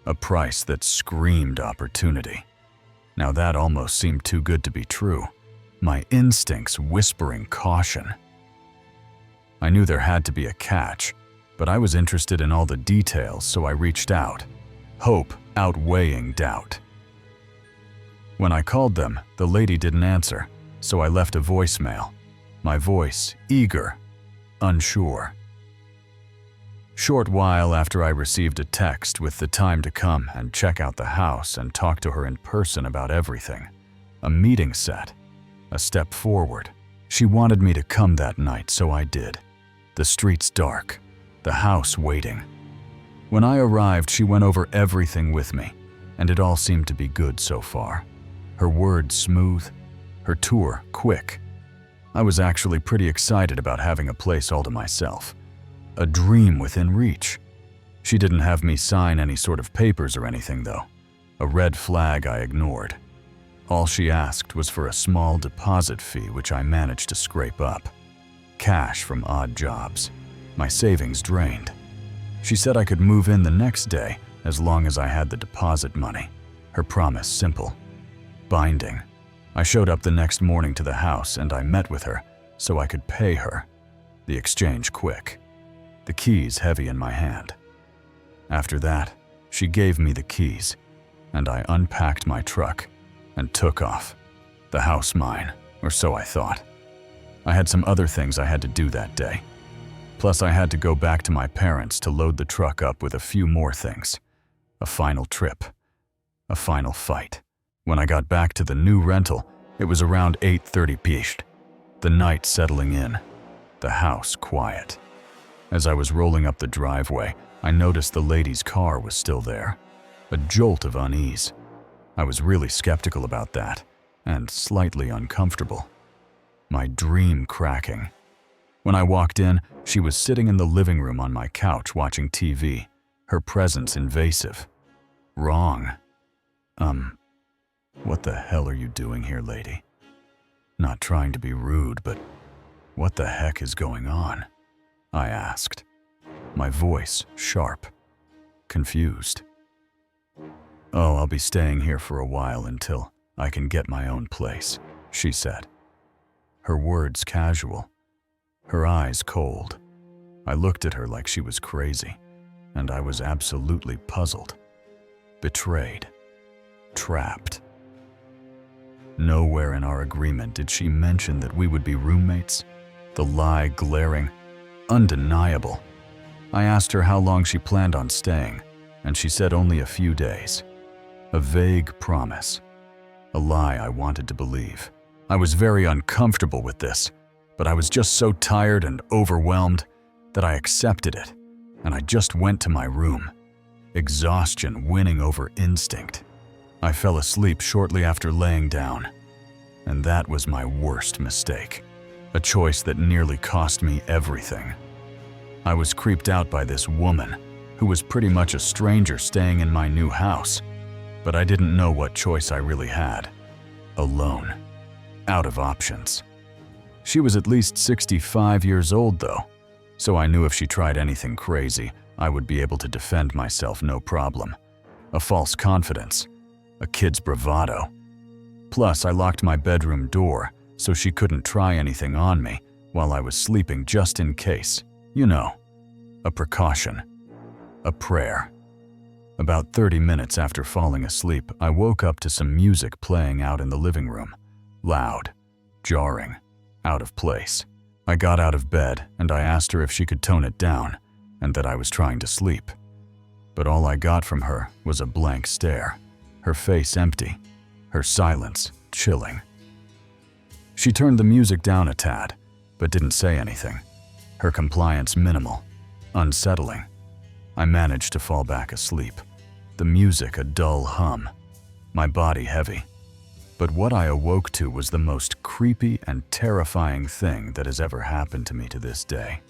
a price that screamed opportunity. Now that almost seemed too good to be true, my instincts whispering caution. I knew there had to be a catch, but I was interested in all the details, so I reached out, hope outweighing doubt. When I called them, the lady didn't answer, so I left a voicemail, my voice eager, unsure. Short while after I received a text with the time to come and check out the house and talk to her in person about everything. A meeting set, a step forward. She wanted me to come that night, so I did. The streets dark, the house waiting. When I arrived, she went over everything with me, and it all seemed to be good so far. Her words smooth, her tour quick. I was actually pretty excited about having a place all to myself. A dream within reach. She didn't have me sign any sort of papers or anything, though. A red flag I ignored. All she asked was for a small deposit fee, which I managed to scrape up. Cash from odd jobs. My savings drained. She said I could move in the next day as long as I had the deposit money. Her promise simple. Binding. I showed up the next morning to the house and I met with her so I could pay her. The exchange quick. The keys heavy in my hand. After that, she gave me the keys, and I unpacked my truck and took off. The house mine, or so I thought. I had some other things I had to do that day. Plus, I had to go back to my parents to load the truck up with a few more things. A final trip. A final fight. When I got back to the new rental, it was around 8:30 p.m. The night settling in. The house quiet. As I was rolling up the driveway, I noticed the lady's car was still there. A jolt of unease. I was really skeptical about that, and slightly uncomfortable. My dream cracking. When I walked in, she was sitting in the living room on my couch watching TV, her presence invasive. Wrong. What the hell are you doing here, lady? Not trying to be rude, but what the heck is going on? I asked, my voice sharp, confused. Oh, I'll be staying here for a while until I can get my own place, she said. Her words casual, her eyes cold. I looked at her like she was crazy, and I was absolutely puzzled. Betrayed. Trapped. Nowhere in our agreement did she mention that we would be roommates, the lie glaring, undeniable. I asked her how long she planned on staying, and she said only a few days. A vague promise. A lie I wanted to believe. I was very uncomfortable with this, but I was just so tired and overwhelmed that I accepted it, and I just went to my room. Exhaustion winning over instinct. I fell asleep shortly after laying down, and that was my worst mistake. A choice that nearly cost me everything. I was creeped out by this woman, who was pretty much a stranger staying in my new house, but I didn't know what choice I really had. Alone. Out of options. She was at least 65 years old though, so I knew if she tried anything crazy, I would be able to defend myself no problem. A false confidence. A kid's bravado. Plus, I locked my bedroom door so she couldn't try anything on me while I was sleeping just in case. You know, a precaution. A prayer. About 30 minutes after falling asleep, I woke up to some music playing out in the living room. Loud, jarring, out of place. I got out of bed and I asked her if she could tone it down and that I was trying to sleep. But all I got from her was a blank stare. Her face empty, her silence chilling. She turned the music down a tad, but didn't say anything. Her compliance minimal, unsettling. I managed to fall back asleep. The music a dull hum, my body heavy. But what I awoke to was the most creepy and terrifying thing that has ever happened to me to this day.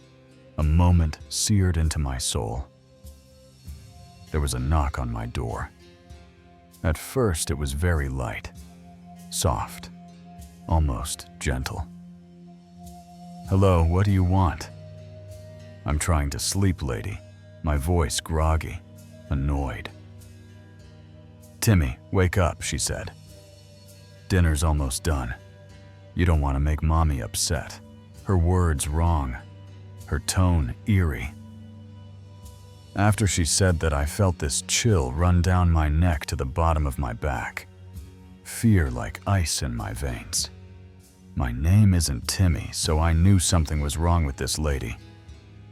A moment seared into my soul. There was a knock on my door. At first, it was very light, soft, almost gentle. "Hello, what do you want?" "I'm trying to sleep, lady," my voice groggy, annoyed. "Timmy, wake up," she said. "Dinner's almost done. You don't want to make mommy upset." Her words wrong, her tone eerie. After she said that, I felt this chill run down my neck to the bottom of my back. Fear like ice in my veins. My name isn't Timmy, so I knew something was wrong with this lady.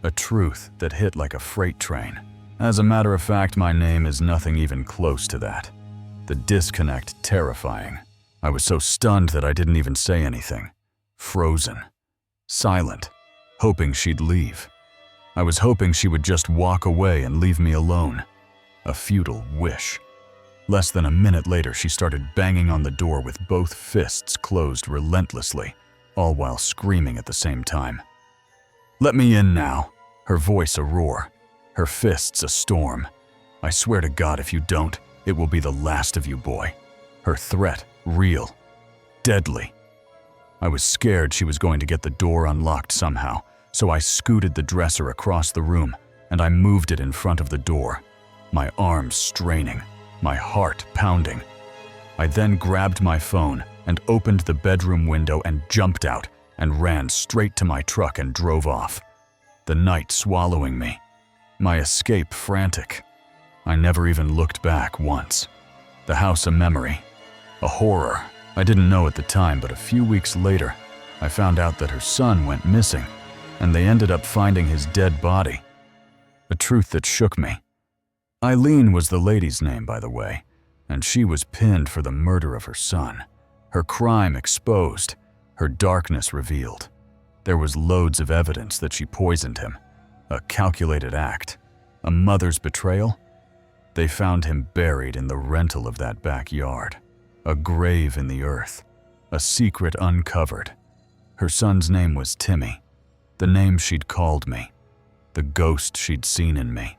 A truth that hit like a freight train. As a matter of fact, my name is nothing even close to that. The disconnect terrifying. I was so stunned that I didn't even say anything. Frozen. Silent. Hoping she'd leave. I was hoping she would just walk away and leave me alone. A futile wish. Less than a minute later, she started banging on the door with both fists closed relentlessly, all while screaming at the same time. "Let me in now." Her voice a roar, her fists a storm. "I swear to God, if you don't, it will be the last of you, boy." Her threat real, deadly. I was scared she was going to get the door unlocked somehow, so I scooted the dresser across the room and I moved it in front of the door, my arms straining, my heart pounding. I then grabbed my phone and opened the bedroom window and jumped out and ran straight to my truck and drove off. The night swallowing me, my escape frantic. I never even looked back once. The house a memory, a horror. I didn't know at the time, but a few weeks later, I found out that her son went missing, and they ended up finding his dead body. A truth that shook me. Eileen was the lady's name, by the way, and she was pinned for the murder of her son. Her crime exposed, her darkness revealed. There was loads of evidence that she poisoned him. A calculated act. A mother's betrayal? They found him buried in the rental of that backyard. A grave in the earth. A secret uncovered. Her son's name was Timmy. The name she'd called me. The ghost she'd seen in me.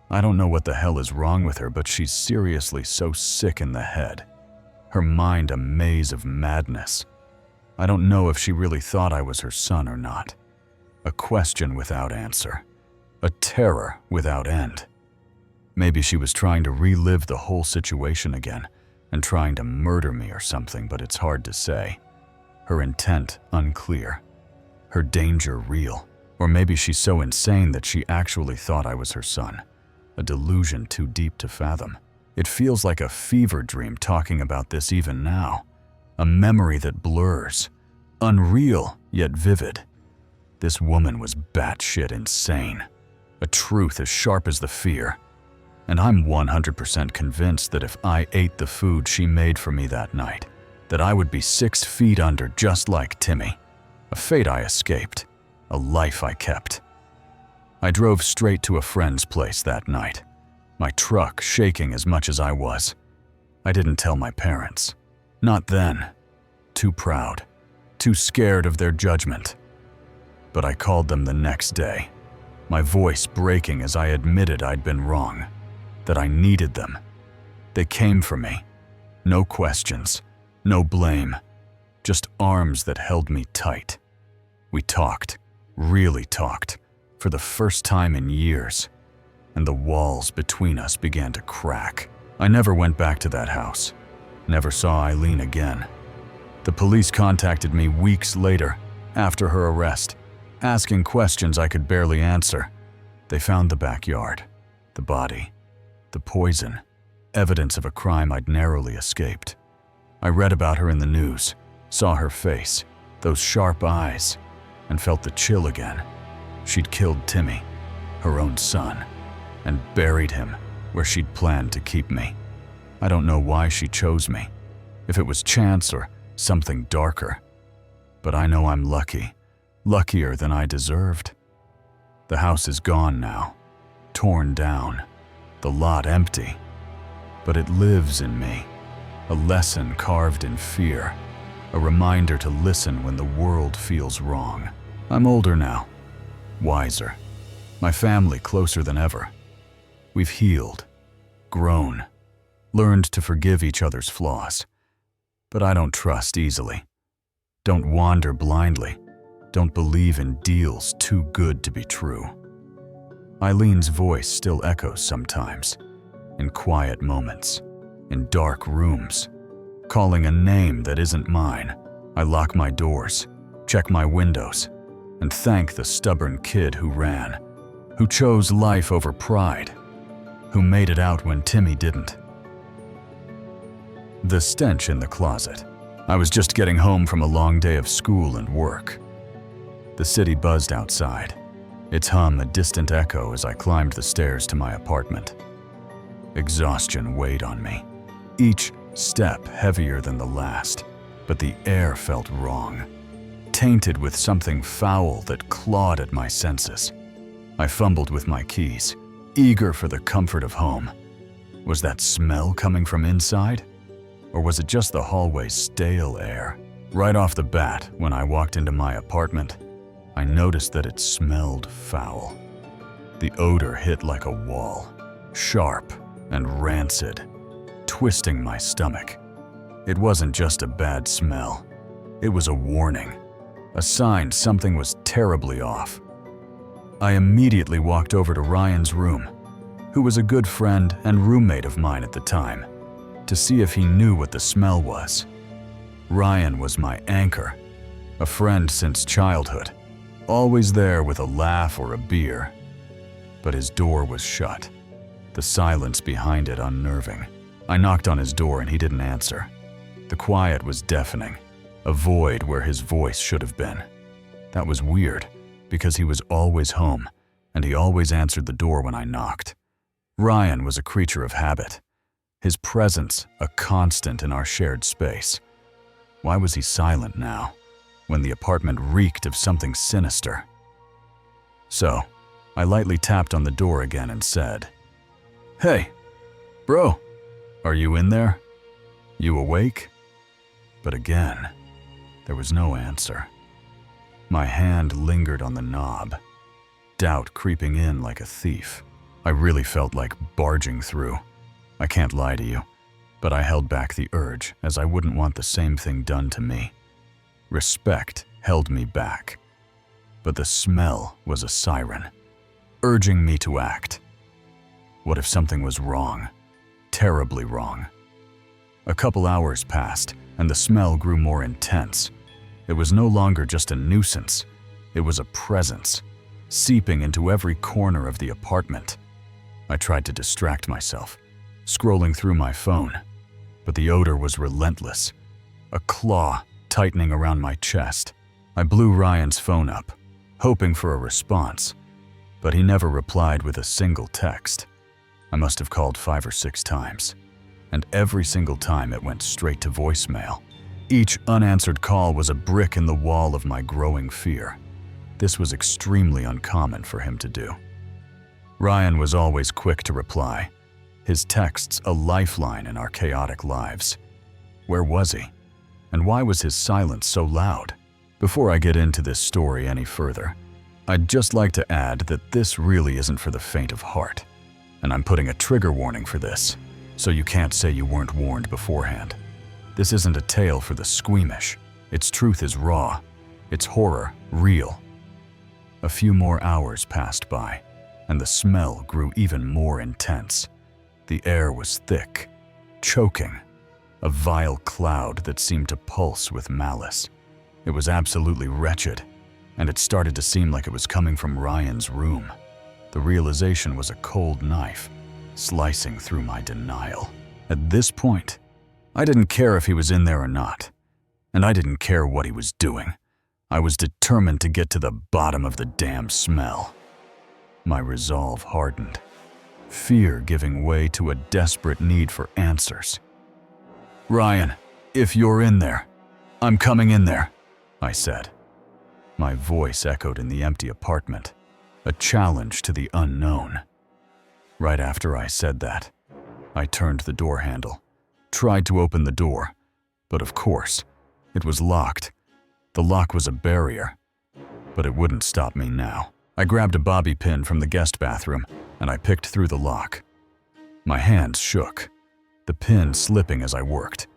I don't know what the hell is wrong with her, but she's seriously so sick in the head. Her mind a maze of madness. I don't know if she really thought I was her son or not. A question without answer. A terror without end. Maybe she was trying to relive the whole situation again and trying to murder me or something, but it's hard to say. Her intent unclear. Her danger real. Or maybe she's so insane that she actually thought I was her son. A delusion too deep to fathom. It feels like a fever dream talking about this even now. A memory that blurs. Unreal, yet vivid. This woman was batshit insane. A truth as sharp as the fear. And I'm 100% convinced that if I ate the food she made for me that night, that I would be 6 feet under just like Timmy. A fate I escaped. A life I kept. I drove straight to a friend's place that night, my truck shaking as much as I was. I didn't tell my parents. Not then. Too proud. Too scared of their judgment. But I called them the next day, my voice breaking as I admitted I'd been wrong, that I needed them. They came for me. No questions, no blame, just arms that held me tight. We talked, really talked, for the first time in years, and the walls between us began to crack. I never went back to that house, never saw Eileen again. The police contacted me weeks later, after her arrest, asking questions I could barely answer. They found the backyard, the body, the poison, evidence of a crime I'd narrowly escaped. I read about her in the news, saw her face, those sharp eyes, and felt the chill again. She'd killed Timmy, her own son, and buried him where she'd planned to keep me. I don't know why she chose me, if it was chance or something darker, but I know I'm lucky, luckier than I deserved. The house is gone now, torn down, the lot empty, but it lives in me, a lesson carved in fear, a reminder to listen when the world feels wrong. I'm older now, wiser, my family closer than ever. We've healed, grown, learned to forgive each other's flaws. But I don't trust easily. Don't wander blindly. Don't believe in deals too good to be true. Eileen's voice still echoes sometimes, in quiet moments, in dark rooms, calling a name that isn't mine. I lock my doors, check my windows, and thank the stubborn kid who ran, who chose life over pride, who made it out when Timmy didn't. The stench in the closet. I was just getting home from a long day of school and work. The city buzzed outside, its hum a distant echo as I climbed the stairs to my apartment. Exhaustion weighed on me, each step heavier than the last, but the air felt wrong, tainted with something foul that clawed at my senses. I fumbled with my keys, eager for the comfort of home. Was that smell coming from inside? Or was it just the hallway's stale air? Right off the bat, when I walked into my apartment, I noticed that it smelled foul. The odor hit like a wall, sharp and rancid, twisting my stomach. It wasn't just a bad smell. It was a warning, a sign something was terribly off. I immediately walked over to Ryan's room, who was a good friend and roommate of mine at the time, to see if he knew what the smell was. Ryan was my anchor, a friend since childhood, always there with a laugh or a beer. But his door was shut, the silence behind it unnerving. I knocked on his door and he didn't answer. The quiet was deafening, a void where his voice should have been. That was weird, because he was always home, and he always answered the door when I knocked. Ryan was a creature of habit, his presence a constant in our shared space. Why was he silent now, when the apartment reeked of something sinister? So, I lightly tapped on the door again and said, "Hey, bro, are you in there? You awake?" But again, there was no answer. My hand lingered on the knob, doubt creeping in like a thief. I really felt like barging through. I can't lie to you, but I held back the urge as I wouldn't want the same thing done to me. Respect held me back, but the smell was a siren, urging me to act. What if something was wrong, terribly wrong? A couple hours passed, and the smell grew more intense. It was no longer just a nuisance, it was a presence, seeping into every corner of the apartment. I tried to distract myself, scrolling through my phone, but the odor was relentless, a claw tightening around my chest. I blew Ryan's phone up, hoping for a response, but he never replied with a single text. I must have called 5 or 6 times, and every single time it went straight to voicemail. Each unanswered call was a brick in the wall of my growing fear. This was extremely uncommon for him to do. Ryan was always quick to reply, his texts a lifeline in our chaotic lives. Where was he? And why was his silence so loud? Before I get into this story any further, I'd just like to add that this really isn't for the faint of heart, and I'm putting a trigger warning for this, so you can't say you weren't warned beforehand. This isn't a tale for the squeamish. Its truth is raw, its horror real. A few more hours passed by, and the smell grew even more intense. The air was thick, choking, a vile cloud that seemed to pulse with malice. It was absolutely wretched, and it started to seem like it was coming from Ryan's room. The realization was a cold knife, slicing through my denial. At this point, I didn't care if he was in there or not, and I didn't care what he was doing. I was determined to get to the bottom of the damn smell. My resolve hardened, fear giving way to a desperate need for answers. "Ryan, if you're in there, I'm coming in there," I said. My voice echoed in the empty apartment, a challenge to the unknown. Right after I said that, I turned the door handle, tried to open the door, but of course, it was locked. The lock was a barrier, but it wouldn't stop me now. I grabbed a bobby pin from the guest bathroom and I picked through the lock. My hands shook, the pin slipping as I worked.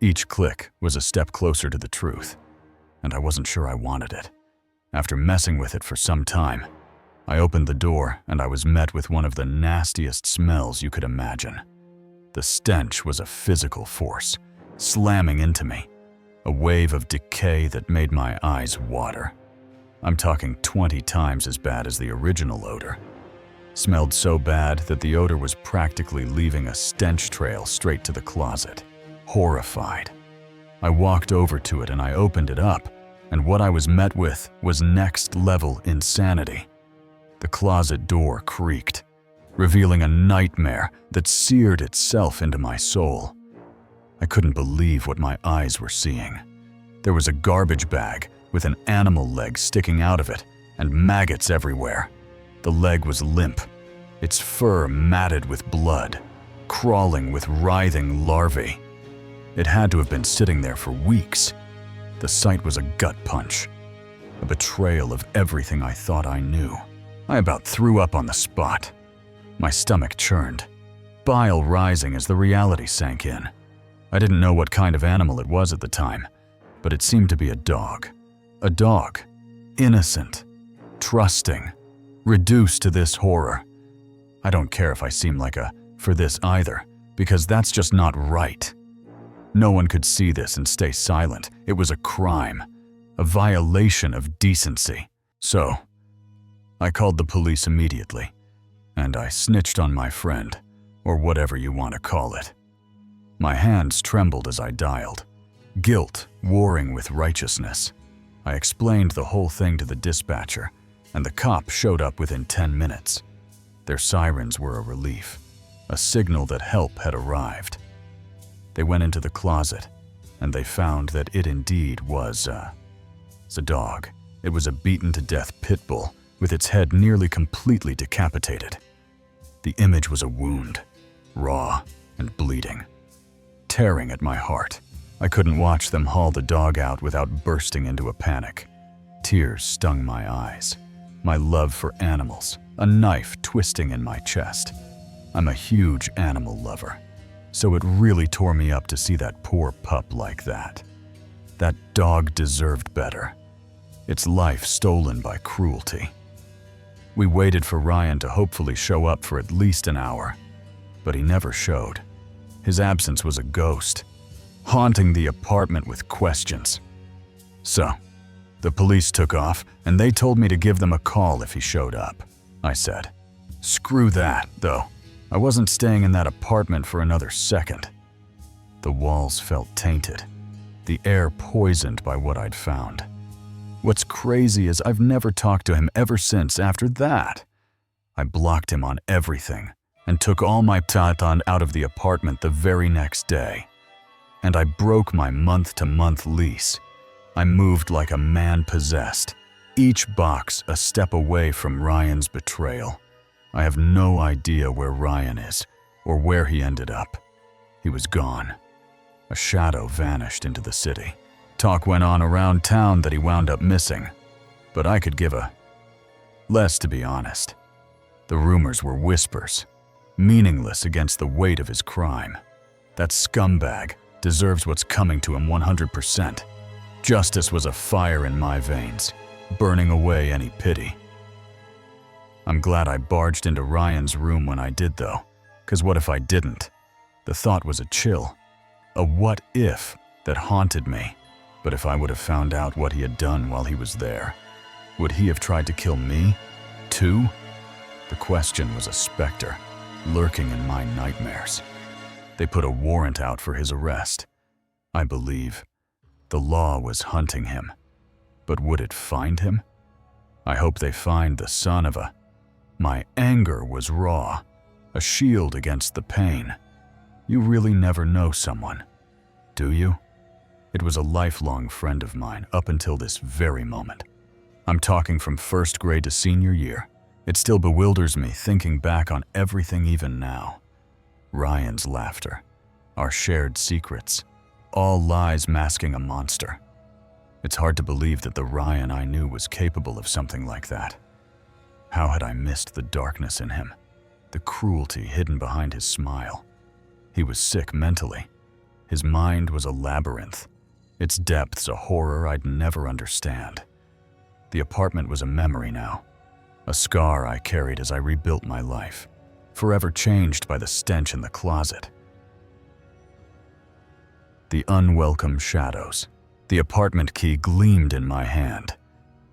Each click was a step closer to the truth, and I wasn't sure I wanted it. After messing with it for some time, I opened the door and I was met with one of the nastiest smells you could imagine. The stench was a physical force, slamming into me, a wave of decay that made my eyes water. I'm talking 20 times as bad as the original odor. Smelled so bad that the odor was practically leaving a stench trail straight to the closet. Horrified, I walked over to it and I opened it up, and what I was met with was next-level insanity. The closet door creaked, revealing a nightmare that seared itself into my soul. I couldn't believe what my eyes were seeing. There was a garbage bag with an animal leg sticking out of it and maggots everywhere. The leg was limp, its fur matted with blood, crawling with writhing larvae. It had to have been sitting there for weeks. The sight was a gut punch, a betrayal of everything I thought I knew. I about threw up on the spot. My stomach churned, bile rising as the reality sank in. I didn't know what kind of animal it was at the time, but it seemed to be a dog. A dog, innocent, trusting, reduced to this horror. I don't care if I seem like a for this either, because that's just not right. No one could see this and stay silent. It was a crime, a violation of decency. So, I called the police immediately, and I snitched on my friend, or whatever you want to call it. My hands trembled as I dialed, guilt warring with righteousness. I explained the whole thing to the dispatcher, and the cop showed up within 10 minutes. Their sirens were a relief, a signal that help had arrived. They went into the closet, and they found that it indeed was a dog. It was a beaten-to-death pit bull, with its head nearly completely decapitated. The image was a wound, raw and bleeding, tearing at my heart. I couldn't watch them haul the dog out without bursting into a panic. Tears stung my eyes. My love for animals, a knife twisting in my chest. I'm a huge animal lover, so it really tore me up to see that poor pup like that. That dog deserved better. Its life stolen by cruelty. We waited for Ryan to hopefully show up for at least an hour, but he never showed. His absence was a ghost, haunting the apartment with questions. So, the police took off, and they told me to give them a call if he showed up. I said, "Screw that, though. I wasn't staying in that apartment for another second." The walls felt tainted, the air poisoned by what I'd found. What's crazy is I've never talked to him ever since after that. I blocked him on everything and took all my tatan out of the apartment the very next day. And I broke my month-to-month lease. I moved like a man possessed, each box a step away from Ryan's betrayal. I have no idea where Ryan is or where he ended up. He was gone. A shadow vanished into the city. Talk went on around town that he wound up missing, but I could give a less, to be honest. The rumors were whispers, meaningless against the weight of his crime. That scumbag deserves what's coming to him 100%. Justice was a fire in my veins, burning away any pity. I'm glad I barged into Ryan's room when I did though, 'cause what if I didn't? The thought was a chill, a what if that haunted me. But if I would have found out what he had done while he was there, would he have tried to kill me, too? The question was a specter, lurking in my nightmares. They put a warrant out for his arrest. I believe the law was hunting him. But would it find him? I hope they find the son of a... My anger was raw, a shield against the pain. You really never know someone, do you? It was a lifelong friend of mine up until this very moment. I'm talking from first grade to senior year. It still bewilders me thinking back on everything even now. Ryan's laughter, our shared secrets, all lies masking a monster. It's hard to believe that the Ryan I knew was capable of something like that. How had I missed the darkness in him, the cruelty hidden behind his smile? He was sick mentally. His mind was a labyrinth, its depths a horror I'd never understand. The apartment was a memory now, a scar I carried as I rebuilt my life, forever changed by the stench in the closet. The unwelcome shadows. The apartment key gleamed in my hand,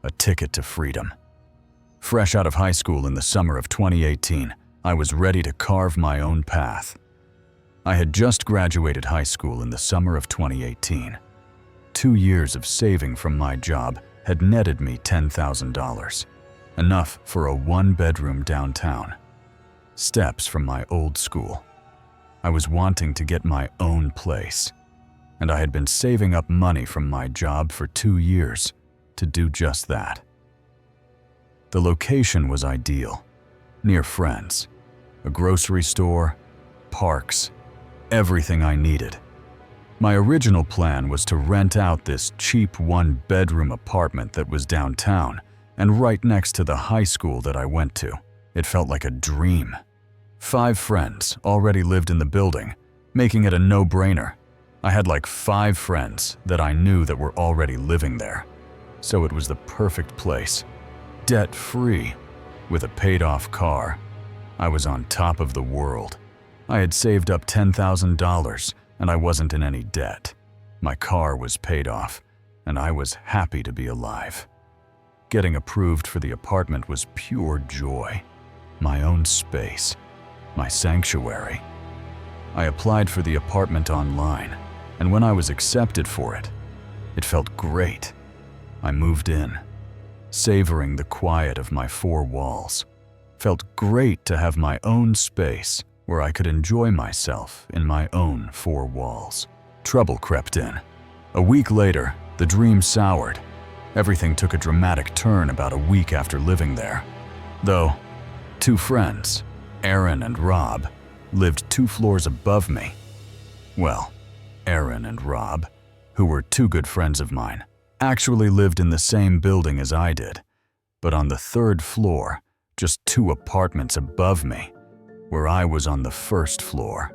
a ticket to freedom. Fresh out of high school in the summer of 2018, I was ready to carve my own path. I had just graduated high school in the summer of 2018. 2 years of saving from my job had netted me $10,000, enough for a one-bedroom downtown. Steps from my old school. I was wanting to get my own place, and I had been saving up money from my job for 2 years to do just that. The location was ideal, near friends, a grocery store, parks, everything I needed. My original plan was to rent out this cheap one-bedroom apartment that was downtown and right next to the high school that I went to. It felt like a dream. 5 friends already lived in the building, making it a no-brainer. I had like 5 friends that I knew that were already living there, so it was the perfect place. Debt-free, with a paid-off car. I was on top of the world. I had saved up $10,000 and I wasn't in any debt. My car was paid off and I was happy to be alive. Getting approved for the apartment was pure joy. My own space, my sanctuary. I applied for the apartment online, and when I was accepted for it, it felt great. I moved in, savoring the quiet of my 4 walls. Felt great to have my own space where I could enjoy myself in my own 4 walls. Trouble crept in. A week later, the dream soured. Everything took a dramatic turn about a week after living there. Though, 2 friends, Aaron and Rob, lived 2 floors above me. Well, Aaron and Rob, who were 2 good friends of mine, actually lived in the same building as I did, but on the 3rd floor, just 2 apartments above me, where I was on the 1st floor.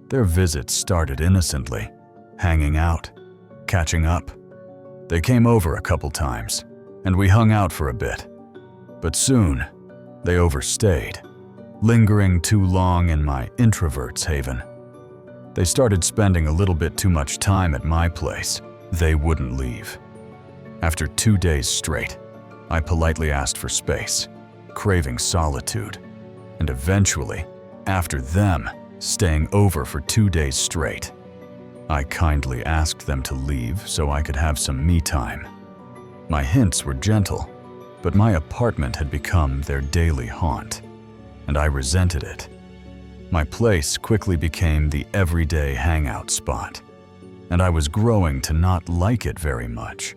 Their visits started innocently, hanging out, catching up. They came over a couple times, and we hung out for a bit. But soon, they overstayed, lingering too long in my introvert's haven. They started spending a little bit too much time at my place. They wouldn't leave. After 2 days straight, I politely asked for space, craving solitude, and eventually, after them staying over for 2 days straight, I kindly asked them to leave so I could have some me time. My hints were gentle, but my apartment had become their daily haunt, and I resented it. My place quickly became the everyday hangout spot, and I was growing to not like it very much,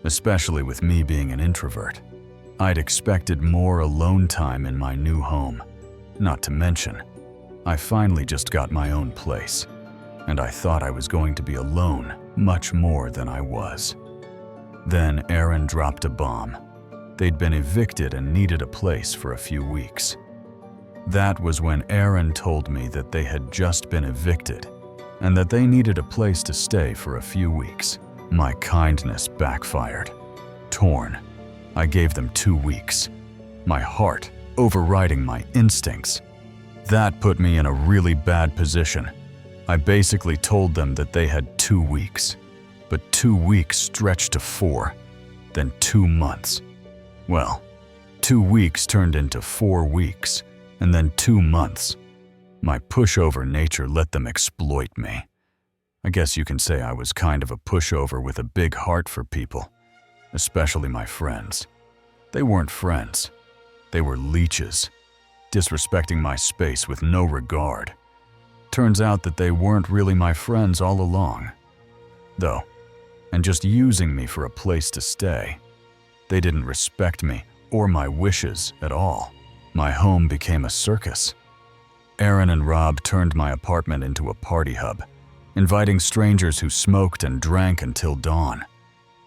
especially with me being an introvert. I'd expected more alone time in my new home. Not to mention, I finally just got my own place, and I thought I was going to be alone much more than I was. Then Aaron dropped a bomb. They'd been evicted and needed a place for a few weeks. That was when Aaron told me that they had just been evicted and that they needed a place to stay for a few weeks. My kindness backfired. Torn, I gave them 2 weeks, my heart overriding my instincts. That put me in a really bad position. I basically told them that they had 2 weeks, but 2 weeks stretched to 4, then 2 months. Well, 2 weeks turned into 4 weeks, and then 2 months. My pushover nature let them exploit me. I guess you can say I was kind of a pushover with a big heart for people, especially my friends. They weren't friends. They were leeches, disrespecting my space with no regard. Turns out that they weren't really my friends all along, though, and just using me for a place to stay. They didn't respect me or my wishes at all. My home became a circus. Aaron and Rob turned my apartment into a party hub, inviting strangers who smoked and drank until dawn.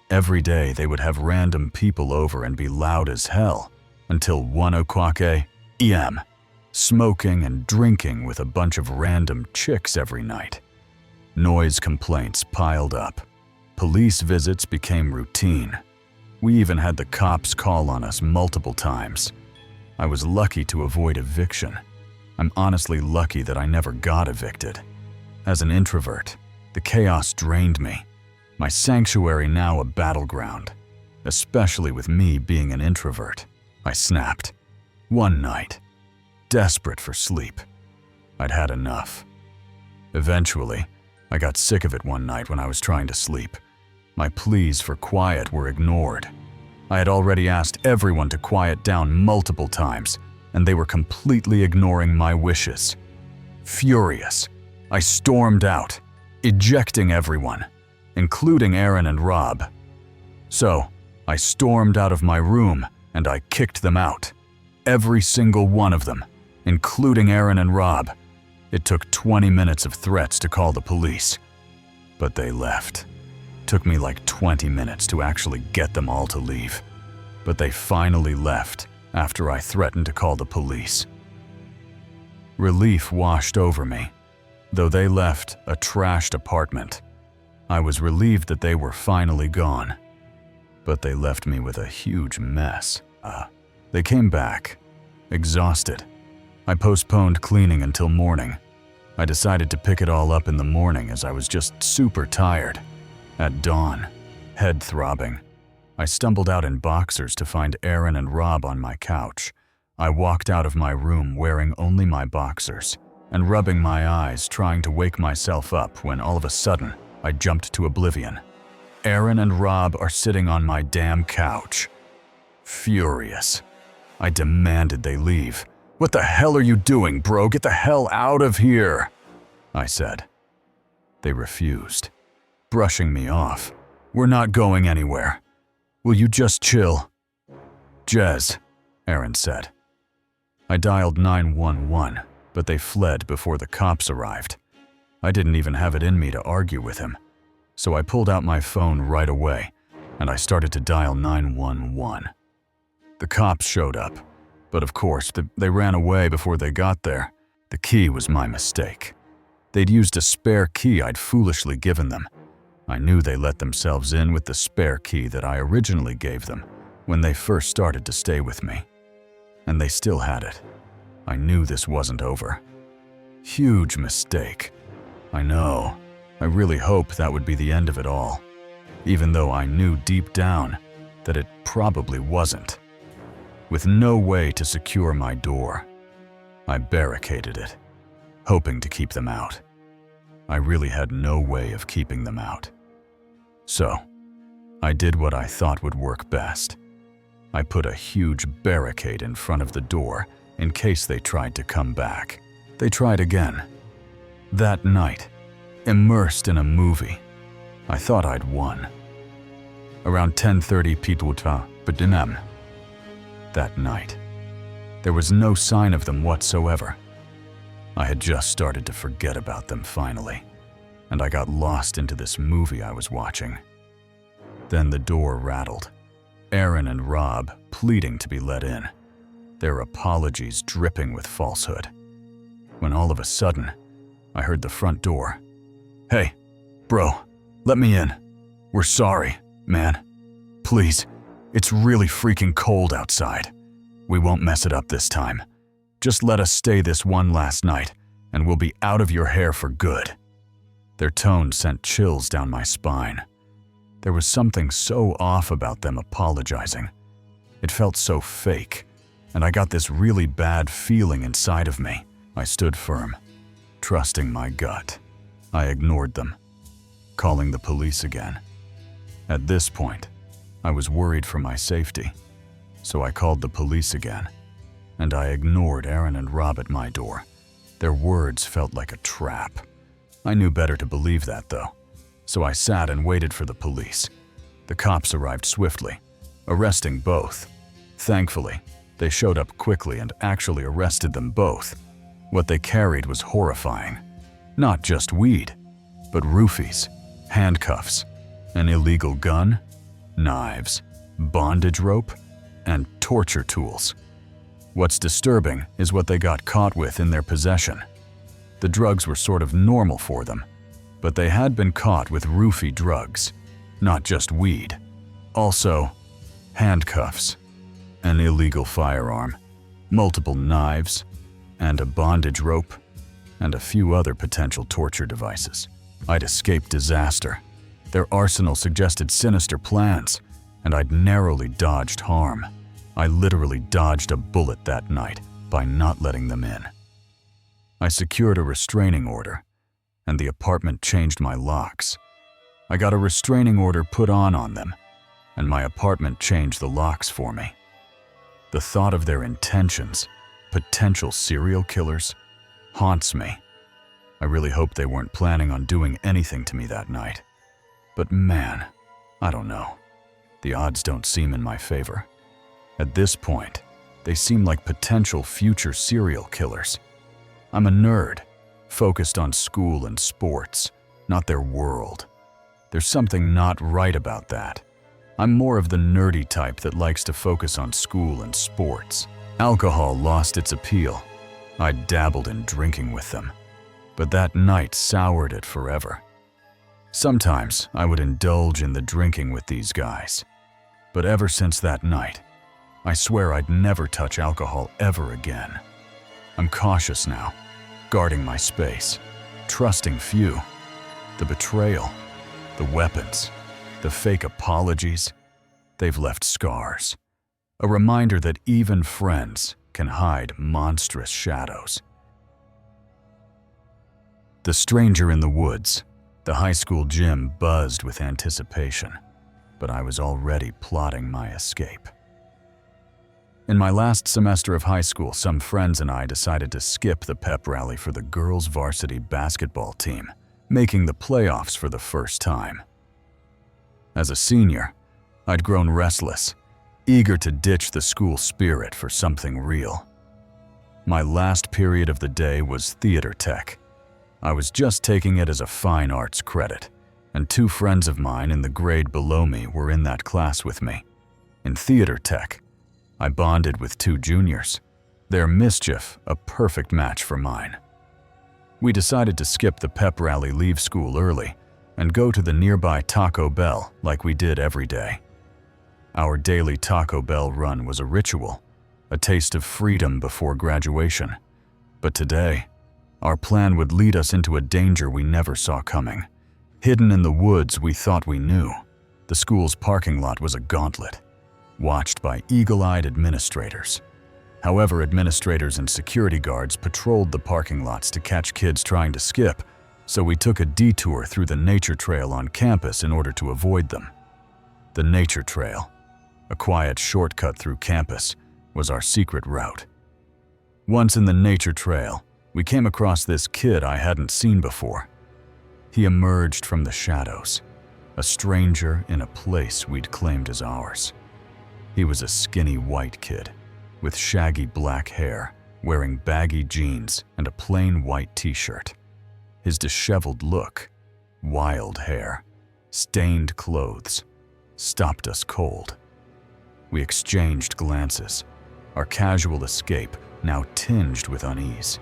Every day they would have random people over and be loud as hell until 1 o'clock a.m., smoking and drinking with a bunch of random chicks every night. Noise complaints piled up. Police visits became routine. We even had the cops call on us multiple times. I was lucky to avoid eviction. I'm honestly lucky that I never got evicted. As an introvert, the chaos drained me. My sanctuary now a battleground, especially with me being an introvert. I snapped. One night, desperate for sleep. I'd had enough. Eventually, I got sick of it one night when I was trying to sleep. My pleas for quiet were ignored. I had already asked everyone to quiet down multiple times, and they were completely ignoring my wishes. Furious, I stormed out, ejecting everyone, including Aaron and Rob. So, I stormed out of my room and I kicked them out. Every single one of them, including Aaron and Rob. It took 20 minutes of threats to call the police. But they left. Took me like 20 minutes to actually get them all to leave. But they finally left after I threatened to call the police. Relief washed over me. Though they left a trashed apartment, I was relieved that they were finally gone. But they left me with a huge mess. They came back, exhausted. I postponed cleaning until morning. I decided to pick it all up in the morning as I was just super tired. At dawn, head throbbing, I stumbled out in boxers to find Aaron and Rob on my couch. I walked out of my room wearing only my boxers and rubbing my eyes, trying to wake myself up when all of a sudden I jumped to oblivion. Aaron and Rob are sitting on my damn couch. Furious, I demanded they leave. "What the hell are you doing, bro? Get the hell out of here," I said. They refused, brushing me off. "We're not going anywhere. Will you just chill?" "Jez," Aaron said. I dialed 911, but they fled before the cops arrived. I didn't even have it in me to argue with him, so I pulled out my phone right away, and I started to dial 911. The cops showed up, but of course, they ran away before they got there. The key was my mistake. They'd used a spare key I'd foolishly given them. I knew they let themselves in with the spare key that I originally gave them when they first started to stay with me. And they still had it. I knew this wasn't over. Huge mistake. I know. I really hoped that would be the end of it all, even though I knew deep down that it probably wasn't. With no way to secure my door, I barricaded it, hoping to keep them out. I really had no way of keeping them out. So, I did what I thought would work best. I put a huge barricade in front of the door in case they tried to come back. They tried again. That night, immersed in a movie, I thought I'd won. Around 10:30 p.m. that night, there was no sign of them whatsoever. I had just started to forget about them finally, and I got lost into this movie I was watching. Then the door rattled. Aaron and Rob pleading to be let in, their apologies dripping with falsehood. When all of a sudden, I heard the front door. "Hey, bro, let me in. We're sorry, man. Please, it's really freaking cold outside. We won't mess it up this time. Just let us stay this one last night, and we'll be out of your hair for good." Their tone sent chills down my spine. There was something so off about them apologizing. It felt so fake, and I got this really bad feeling inside of me. I stood firm, trusting my gut. I ignored them, calling the police again. At this point, I was worried for my safety, so I called the police again, and I ignored Aaron and Rob at my door. Their words felt like a trap. I knew better to believe that, though, so I sat and waited for the police. The cops arrived swiftly, arresting both. Thankfully, they showed up quickly and actually arrested them both. What they carried was horrifying. Not just weed, but roofies, handcuffs, an illegal gun, knives, bondage rope, and torture tools. What's disturbing is what they got caught with in their possession. The drugs were sort of normal for them, but they had been caught with roofie drugs, not just weed. Also, handcuffs, an illegal firearm, multiple knives, and a bondage rope, and a few other potential torture devices. I'd escaped disaster. Their arsenal suggested sinister plans, and I'd narrowly dodged harm. I literally dodged a bullet that night by not letting them in. I secured a restraining order, and the apartment changed my locks. I got a restraining order put on them, and my apartment changed the locks for me. The thought of their intentions, potential serial killers, haunts me. I really hope they weren't planning on doing anything to me that night. But man, I don't know. The odds don't seem in my favor. At this point, they seem like potential future serial killers. I'm a nerd, focused on school and sports, not their world. There's something not right about that. I'm more of the nerdy type that likes to focus on school and sports. Alcohol lost its appeal. I dabbled in drinking with them, but that night soured it forever. Sometimes I would indulge in the drinking with these guys, but ever since that night, I swear I'd never touch alcohol ever again. I'm cautious now, guarding my space, trusting few. The betrayal, the weapons, the fake apologies, they've left scars. A reminder that even friends can hide monstrous shadows. The stranger in the woods. The high school gym buzzed with anticipation, but I was already plotting my escape. In my last semester of high school, some friends and I decided to skip the pep rally for the girls' varsity basketball team, making the playoffs for the first time. As a senior, I'd grown restless, eager to ditch the school spirit for something real. My last period of the day was theater tech. I was just taking it as a fine arts credit, and two friends of mine in the grade below me were in that class with me. In theater tech, I bonded with two juniors, their mischief a perfect match for mine. We decided to skip the pep rally, leave school early, and go to the nearby Taco Bell like we did every day. Our daily Taco Bell run was a ritual, a taste of freedom before graduation. But today, our plan would lead us into a danger we never saw coming. Hidden in the woods we thought we knew, the school's parking lot was a gauntlet, watched by eagle-eyed administrators. However, administrators and security guards patrolled the parking lots to catch kids trying to skip, so we took a detour through the nature trail on campus in order to avoid them. The nature trail, a quiet shortcut through campus, was our secret route. Once in the nature trail, we came across this kid I hadn't seen before. He emerged from the shadows, a stranger in a place we'd claimed as ours. He was a skinny white kid, with shaggy black hair, wearing baggy jeans and a plain white t-shirt. His disheveled look, wild hair, stained clothes, stopped us cold. We exchanged glances, our casual escape now tinged with unease,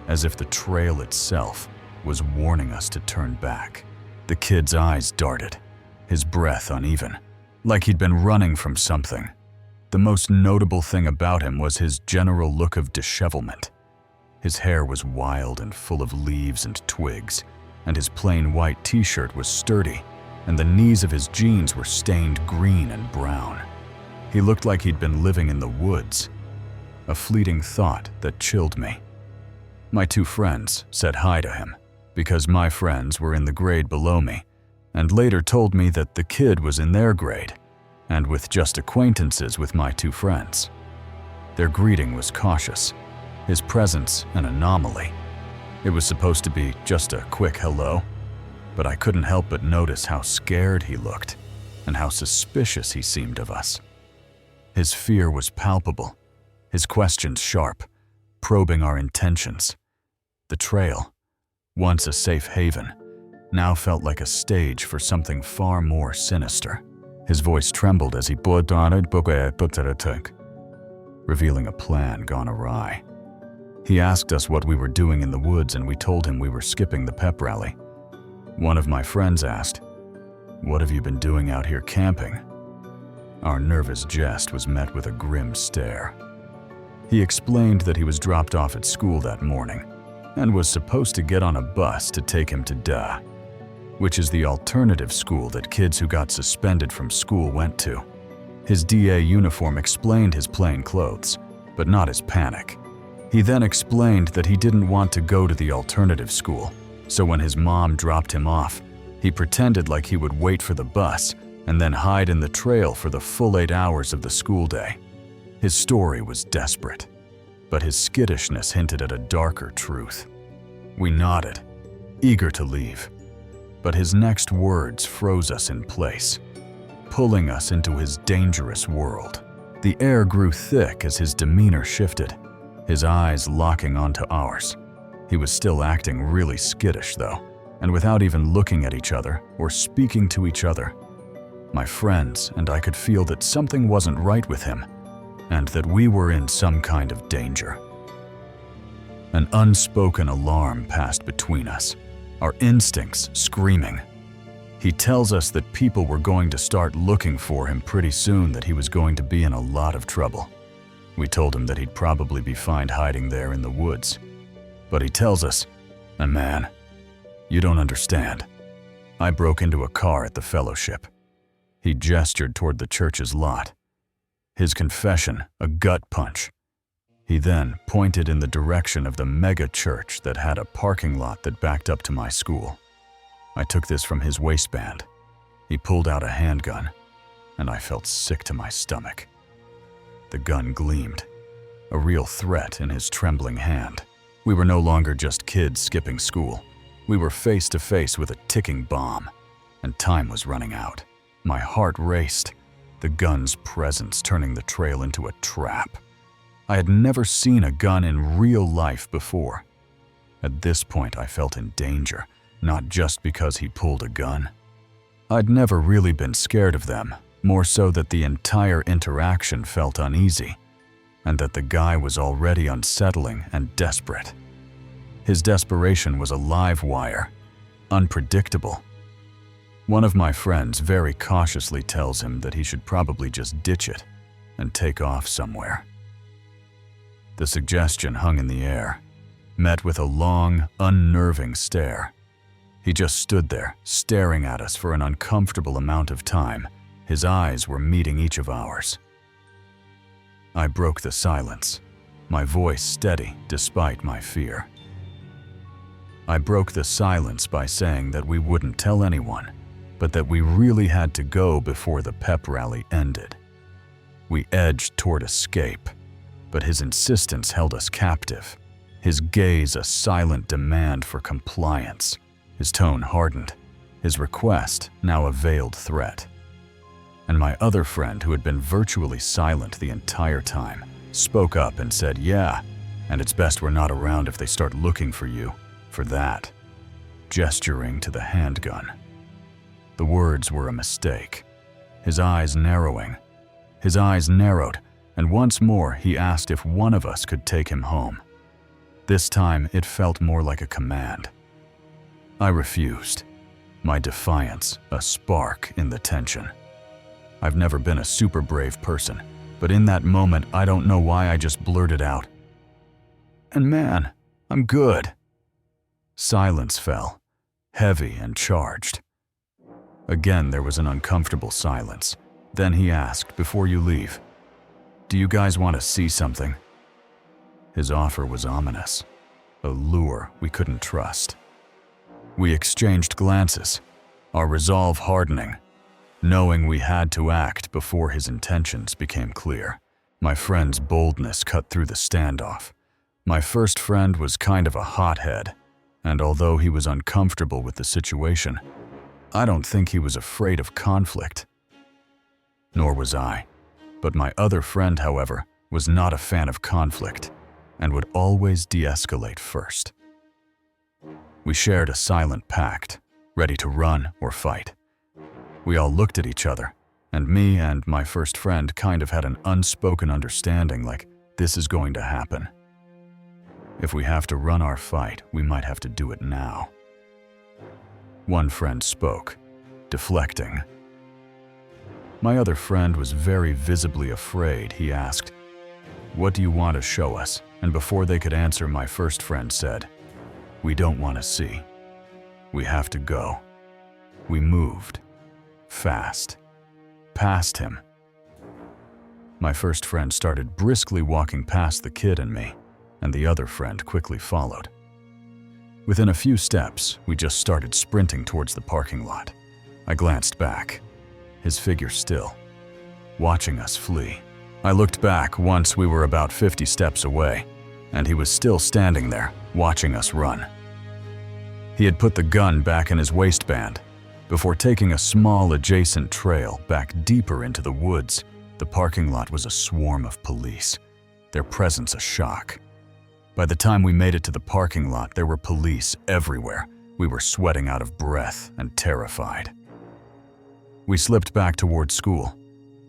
as if the trail itself was warning us to turn back. The kid's eyes darted, his breath uneven, like he'd been running from something. The most notable thing about him was his general look of dishevelment. His hair was wild and full of leaves and twigs, and his plain white t-shirt was sturdy, and the knees of his jeans were stained green and brown. He looked like he'd been living in the woods, a fleeting thought that chilled me. My two friends said hi to him, because my friends were in the grade below me, and later told me that the kid was in their grade, and with just acquaintances with my two friends. Their greeting was cautious, his presence an anomaly. It was supposed to be just a quick hello, but I couldn't help but notice how scared he looked, and how suspicious he seemed of us. His fear was palpable, his questions sharp, probing our intentions. The trail, once a safe haven, now felt like a stage for something far more sinister. His voice trembled as he revealing a plan gone awry. He asked us what we were doing in the woods, and we told him we were skipping the pep rally. One of my friends asked, "What have you been doing out here camping?" Our nervous jest was met with a grim stare. He explained that he was dropped off at school that morning and was supposed to get on a bus to take him to DA, which is the alternative school that kids who got suspended from school went to. His DA uniform explained his plain clothes, but not his panic. He then explained that he didn't want to go to the alternative school, so when his mom dropped him off, he pretended like he would wait for the bus and then hide in the trail for the full 8 hours of the school day. His story was desperate, but his skittishness hinted at a darker truth. We nodded, eager to leave, but his next words froze us in place, pulling us into his dangerous world. The air grew thick as his demeanor shifted, his eyes locking onto ours. He was still acting really skittish though, and without even looking at each other or speaking to each other. My friends and I could feel that something wasn't right with him, and that we were in some kind of danger. An unspoken alarm passed between us, our instincts screaming. He tells us that people were going to start looking for him pretty soon, that he was going to be in a lot of trouble. We told him that he'd probably be fine hiding there in the woods. But he tells us, "And man, you don't understand. I broke into a car at the fellowship." He gestured toward the church's lot. His confession, a gut punch. He then pointed in the direction of the mega church that had a parking lot that backed up to my school. I took this from his waistband. He pulled out a handgun, and I felt sick to my stomach. The gun gleamed, a real threat in his trembling hand. We were no longer just kids skipping school. We were face to face with a ticking bomb, and time was running out. My heart raced, the gun's presence turning the trail into a trap. I had never seen a gun in real life before. At this point, I felt in danger, not just because he pulled a gun. I'd never really been scared of them, more so that the entire interaction felt uneasy, and that the guy was already unsettling and desperate. His desperation was a live wire, unpredictable. One of my friends very cautiously tells him that he should probably just ditch it and take off somewhere. The suggestion hung in the air, met with a long, unnerving stare. He just stood there, staring at us for an uncomfortable amount of time. His eyes were meeting each of ours. I broke the silence, my voice steady despite my fear. I broke the silence by saying that we wouldn't tell anyone, but that we really had to go before the pep rally ended. We edged toward escape, but his insistence held us captive, his gaze a silent demand for compliance. His tone hardened, his request now a veiled threat. And my other friend, who had been virtually silent the entire time, spoke up and said, "Yeah, and it's best we're not around if they start looking for you, for that," gesturing to the handgun. The words were a mistake. His eyes narrowed, and once more he asked if one of us could take him home. This time it felt more like a command. I refused, my defiance a spark in the tension. I've never been a super brave person, but in that moment I don't know why I just blurted out, "And man, I'm good." Silence fell, heavy and charged. Again there was an uncomfortable silence. Then he asked, "Before you leave, do you guys want to see something?" His offer was ominous, a lure we couldn't trust. We exchanged glances, our resolve hardening, knowing we had to act before his intentions became clear. My friend's boldness cut through the standoff. My first friend was kind of a hothead, and although he was uncomfortable with the situation, I don't think he was afraid of conflict. Nor was I. But my other friend, however, was not a fan of conflict and would always de-escalate first. We shared a silent pact, ready to run or fight. We all looked at each other, and me and my first friend kind of had an unspoken understanding, like this is going to happen. If we have to run our fight, we might have to do it now. One friend spoke, deflecting. My other friend was very visibly afraid. He asked, "What do you want to show us?" And before they could answer, my first friend said, "We don't want to see. We have to go." We moved, fast, past him. My first friend started briskly walking past the kid and me, and the other friend quickly followed. Within a few steps, we just started sprinting towards the parking lot. I glanced back, his figure still, watching us flee. I looked back once we were about 50 steps away, and he was still standing there, watching us run. He had put the gun back in his waistband. Before taking a small adjacent trail back deeper into the woods, the parking lot was a swarm of police, their presence a shock. By the time we made it to the parking lot, there were police everywhere. We were sweating out of breath and terrified. We slipped back towards school,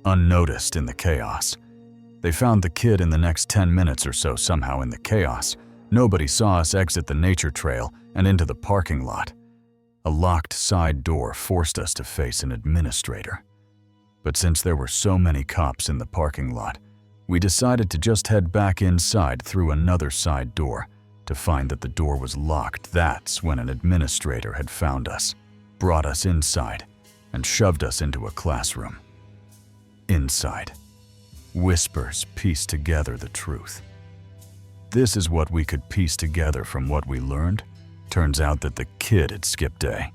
unnoticed in the chaos. They found the kid in the next 10 minutes or so somehow in the chaos. Nobody saw us exit the nature trail and into the parking lot. A locked side door forced us to face an administrator. But since there were so many cops in the parking lot, we decided to just head back inside through another side door to find that the door was locked. That's when an administrator had found us, brought us inside, and shoved us into a classroom. Inside, whispers pieced together the truth. This is what we could piece together from what we learned. Turns out that the kid had skipped day.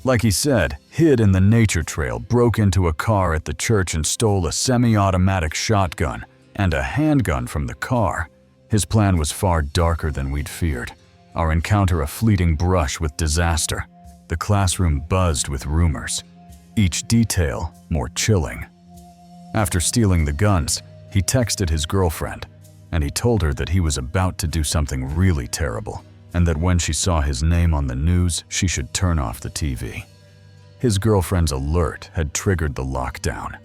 Like he said, hid in the nature trail, broke into a car at the church and stole a semi-automatic shotgun and a handgun from the car. His plan was far darker than we'd feared. Our encounter a fleeting brush with disaster. The classroom buzzed with rumors, each detail more chilling. After stealing the guns, he texted his girlfriend, and he told her that he was about to do something really terrible, and that when she saw his name on the news, she should turn off the TV. His girlfriend's alert had triggered the lockdown.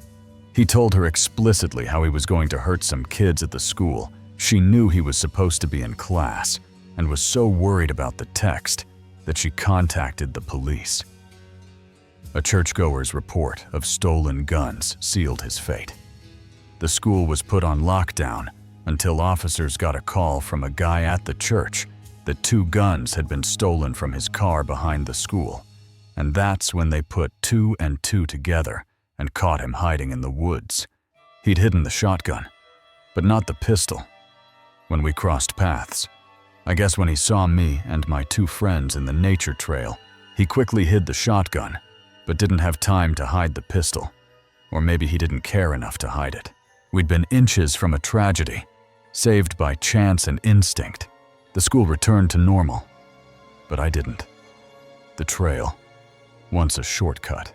He told her explicitly how he was going to hurt some kids at the school. She knew he was supposed to be in class and was so worried about the text that she contacted the police. A churchgoer's report of stolen guns sealed his fate. The school was put on lockdown until officers got a call from a guy at the church that 2 guns had been stolen from his car behind the school, and that's when they put 2 and 2 together and caught him hiding in the woods. He'd hidden the shotgun, but not the pistol. When we crossed paths, I guess when he saw me and my 2 friends in the nature trail, he quickly hid the shotgun, but didn't have time to hide the pistol. Or maybe he didn't care enough to hide it. We'd been inches from a tragedy, saved by chance and instinct. The school returned to normal, but I didn't. The trail, once a shortcut,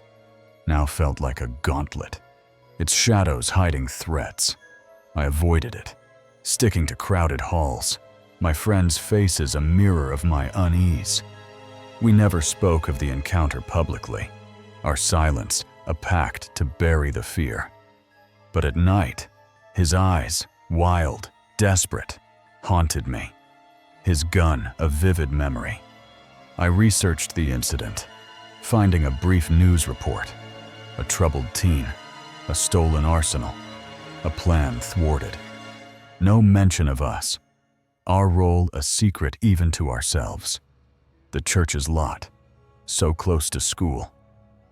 now felt like a gauntlet, its shadows hiding threats. I avoided it, sticking to crowded halls, my friends' faces a mirror of my unease. We never spoke of the encounter publicly, our silence a pact to bury the fear. But at night, his eyes, wild, desperate, haunted me. His gun a vivid memory. I researched the incident, finding a brief news report, a troubled teen, a stolen arsenal, a plan thwarted. No mention of us, our role a secret even to ourselves. The church's lot, so close to school,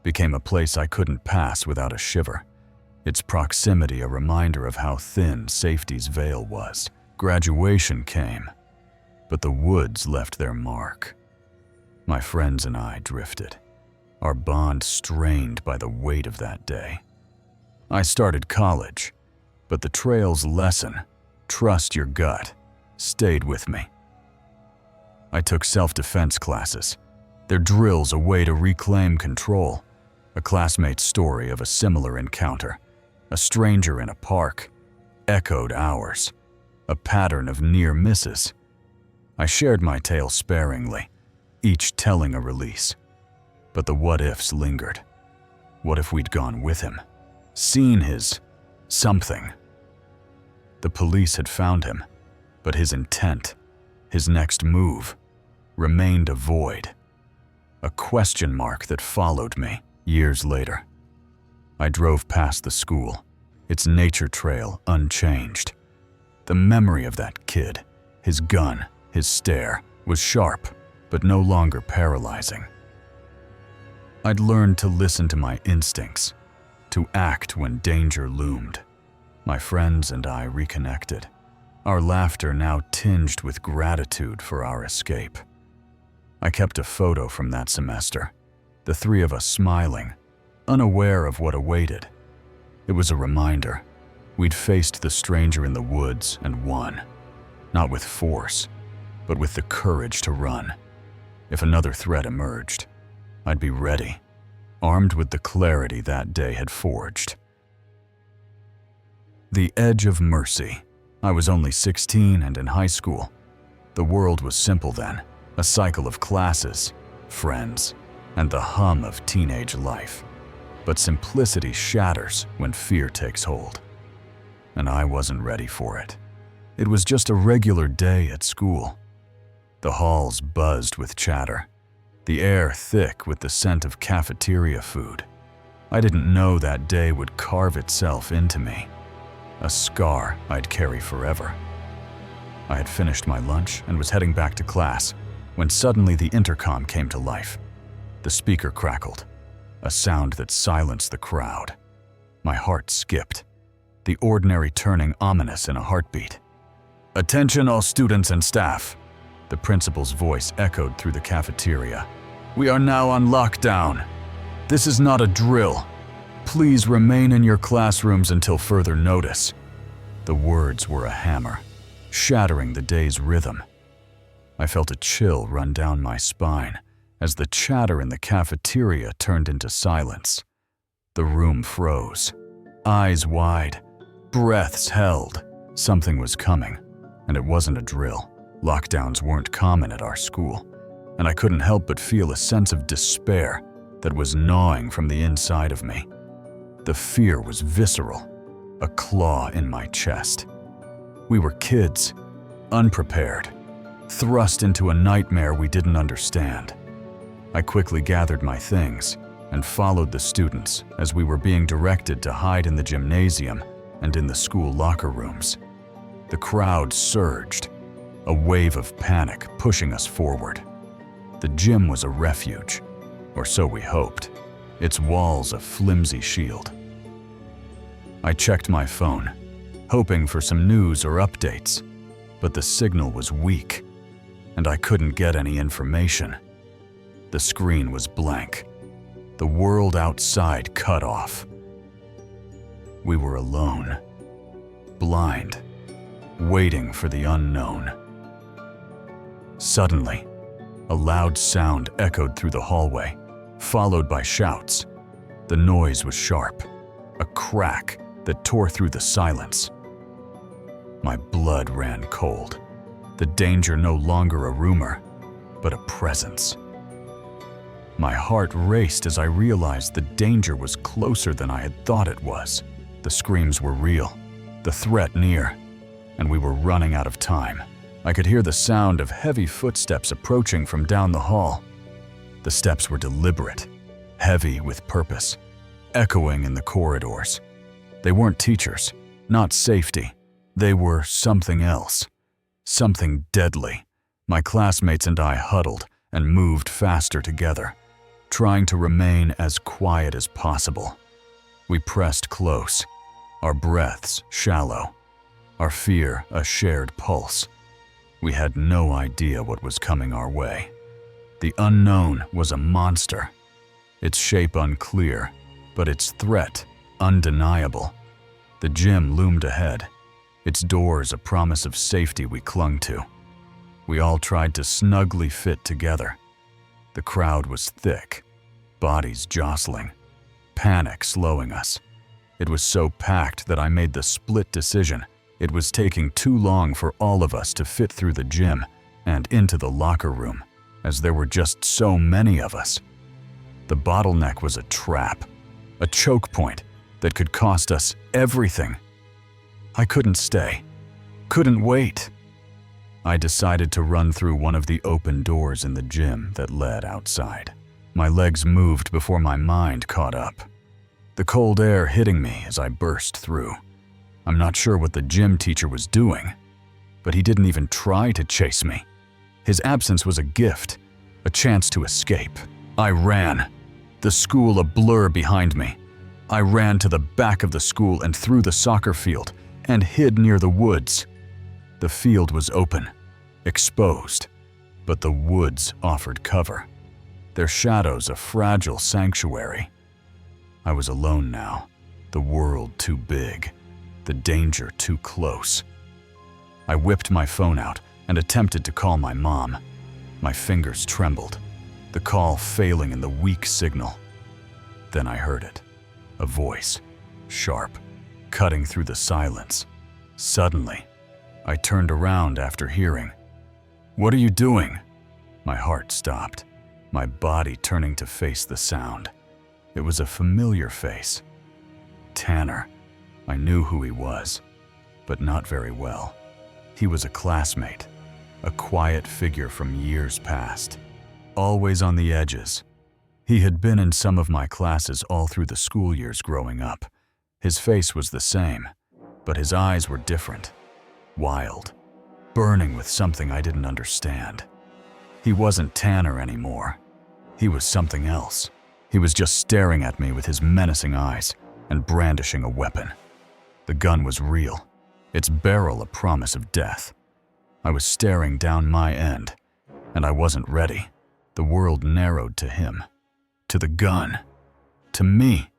became a place I couldn't pass without a shiver, its proximity a reminder of how thin safety's veil was. Graduation came, but the woods left their mark. My friends and I drifted, our bond strained by the weight of that day. I started college, but the trail's lesson, trust your gut, stayed with me. I took self-defense classes, their drills a way to reclaim control, a classmate's story of a similar encounter, a stranger in a park, echoed ours, a pattern of near misses. I shared my tale sparingly, each telling a release. But the what-ifs lingered. What if we'd gone with him? Seen his something? The police had found him, but his intent, his next move, remained a void. A question mark that followed me years later. I drove past the school, its nature trail unchanged. The memory of that kid, his gun, his stare, was sharp, but no longer paralyzing. I'd learned to listen to my instincts, to act when danger loomed. My friends and I reconnected, our laughter now tinged with gratitude for our escape. I kept a photo from that semester, the three of us smiling, unaware of what awaited. It was a reminder. We'd faced the stranger in the woods and won, not with force, but with the courage to run. If another threat emerged, I'd be ready, armed with the clarity that day had forged. The edge of mercy. I was only 16 and in high school. The world was simple then, a cycle of classes, friends, and the hum of teenage life. But simplicity shatters when fear takes hold. And I wasn't ready for it. It was just a regular day at school. The halls buzzed with chatter, the air thick with the scent of cafeteria food. I didn't know that day would carve itself into me, a scar I'd carry forever. I had finished my lunch and was heading back to class when suddenly the intercom came to life. The speaker crackled, a sound that silenced the crowd. My heart skipped, the ordinary turning ominous in a heartbeat. "Attention all students and staff," the principal's voice echoed through the cafeteria. "We are now on lockdown. This is not a drill. Please remain in your classrooms until further notice." The words were a hammer, shattering the day's rhythm. I felt a chill run down my spine as the chatter in the cafeteria turned into silence. The room froze, eyes wide, breaths held. Something was coming, and it wasn't a drill. Lockdowns weren't common at our school, and I couldn't help but feel a sense of despair that was gnawing from the inside of me. The fear was visceral, a claw in my chest. We were kids, unprepared, thrust into a nightmare we didn't understand. I quickly gathered my things and followed the students as we were being directed to hide in the gymnasium and in the school locker rooms. The crowd surged, a wave of panic pushing us forward. The gym was a refuge, or so we hoped, its walls a flimsy shield. I checked my phone, hoping for some news or updates, but the signal was weak, and I couldn't get any information. The screen was blank, the world outside cut off. We were alone, blind, waiting for the unknown. Suddenly, a loud sound echoed through the hallway, followed by shouts. The noise was sharp, a crack that tore through the silence. My blood ran cold, the danger no longer a rumor, but a presence. My heart raced as I realized the danger was closer than I had thought it was. The screams were real, the threat near, and we were running out of time. I could hear the sound of heavy footsteps approaching from down the hall. The steps were deliberate, heavy with purpose, echoing in the corridors. They weren't teachers, not safety. They were something else, something deadly. My classmates and I huddled and moved faster together, trying to remain as quiet as possible. We pressed close, our breaths shallow, our fear a shared pulse. We had no idea what was coming our way. The unknown was a monster, its shape unclear, but its threat undeniable. The gym loomed ahead, its doors a promise of safety we clung to. We all tried to snugly fit together. The crowd was thick, bodies jostling, panic slowing us. It was so packed that I made the split decision. It was taking too long for all of us to fit through the gym and into the locker room, as there were just so many of us. The bottleneck was a trap, a choke point that could cost us everything. I couldn't stay, couldn't wait. I decided to run through one of the open doors in the gym that led outside. My legs moved before my mind caught up, the cold air hitting me as I burst through. I'm not sure what the gym teacher was doing, but he didn't even try to chase me. His absence was a gift, a chance to escape. I ran, the school a blur behind me. I ran to the back of the school and through the soccer field and hid near the woods. The field was open, exposed, but the woods offered cover, their shadows a fragile sanctuary. I was alone now, the world too big, the danger too close. I whipped my phone out and attempted to call my mom. My fingers trembled, the call failing in the weak signal. Then I heard it, a voice, sharp, cutting through the silence. Suddenly, I turned around after hearing, "What are you doing?" My heart stopped, my body turning to face the sound. It was a familiar face. Tanner. I knew who he was, but not very well. He was a classmate, a quiet figure from years past, always on the edges. He had been in some of my classes all through the school years growing up. His face was the same, but his eyes were different, wild, burning with something I didn't understand. He wasn't Tanner anymore. He was something else. He was just staring at me with his menacing eyes and brandishing a weapon. The gun was real, its barrel a promise of death. I was staring down my end, and I wasn't ready. The world narrowed to him, to the gun, to me.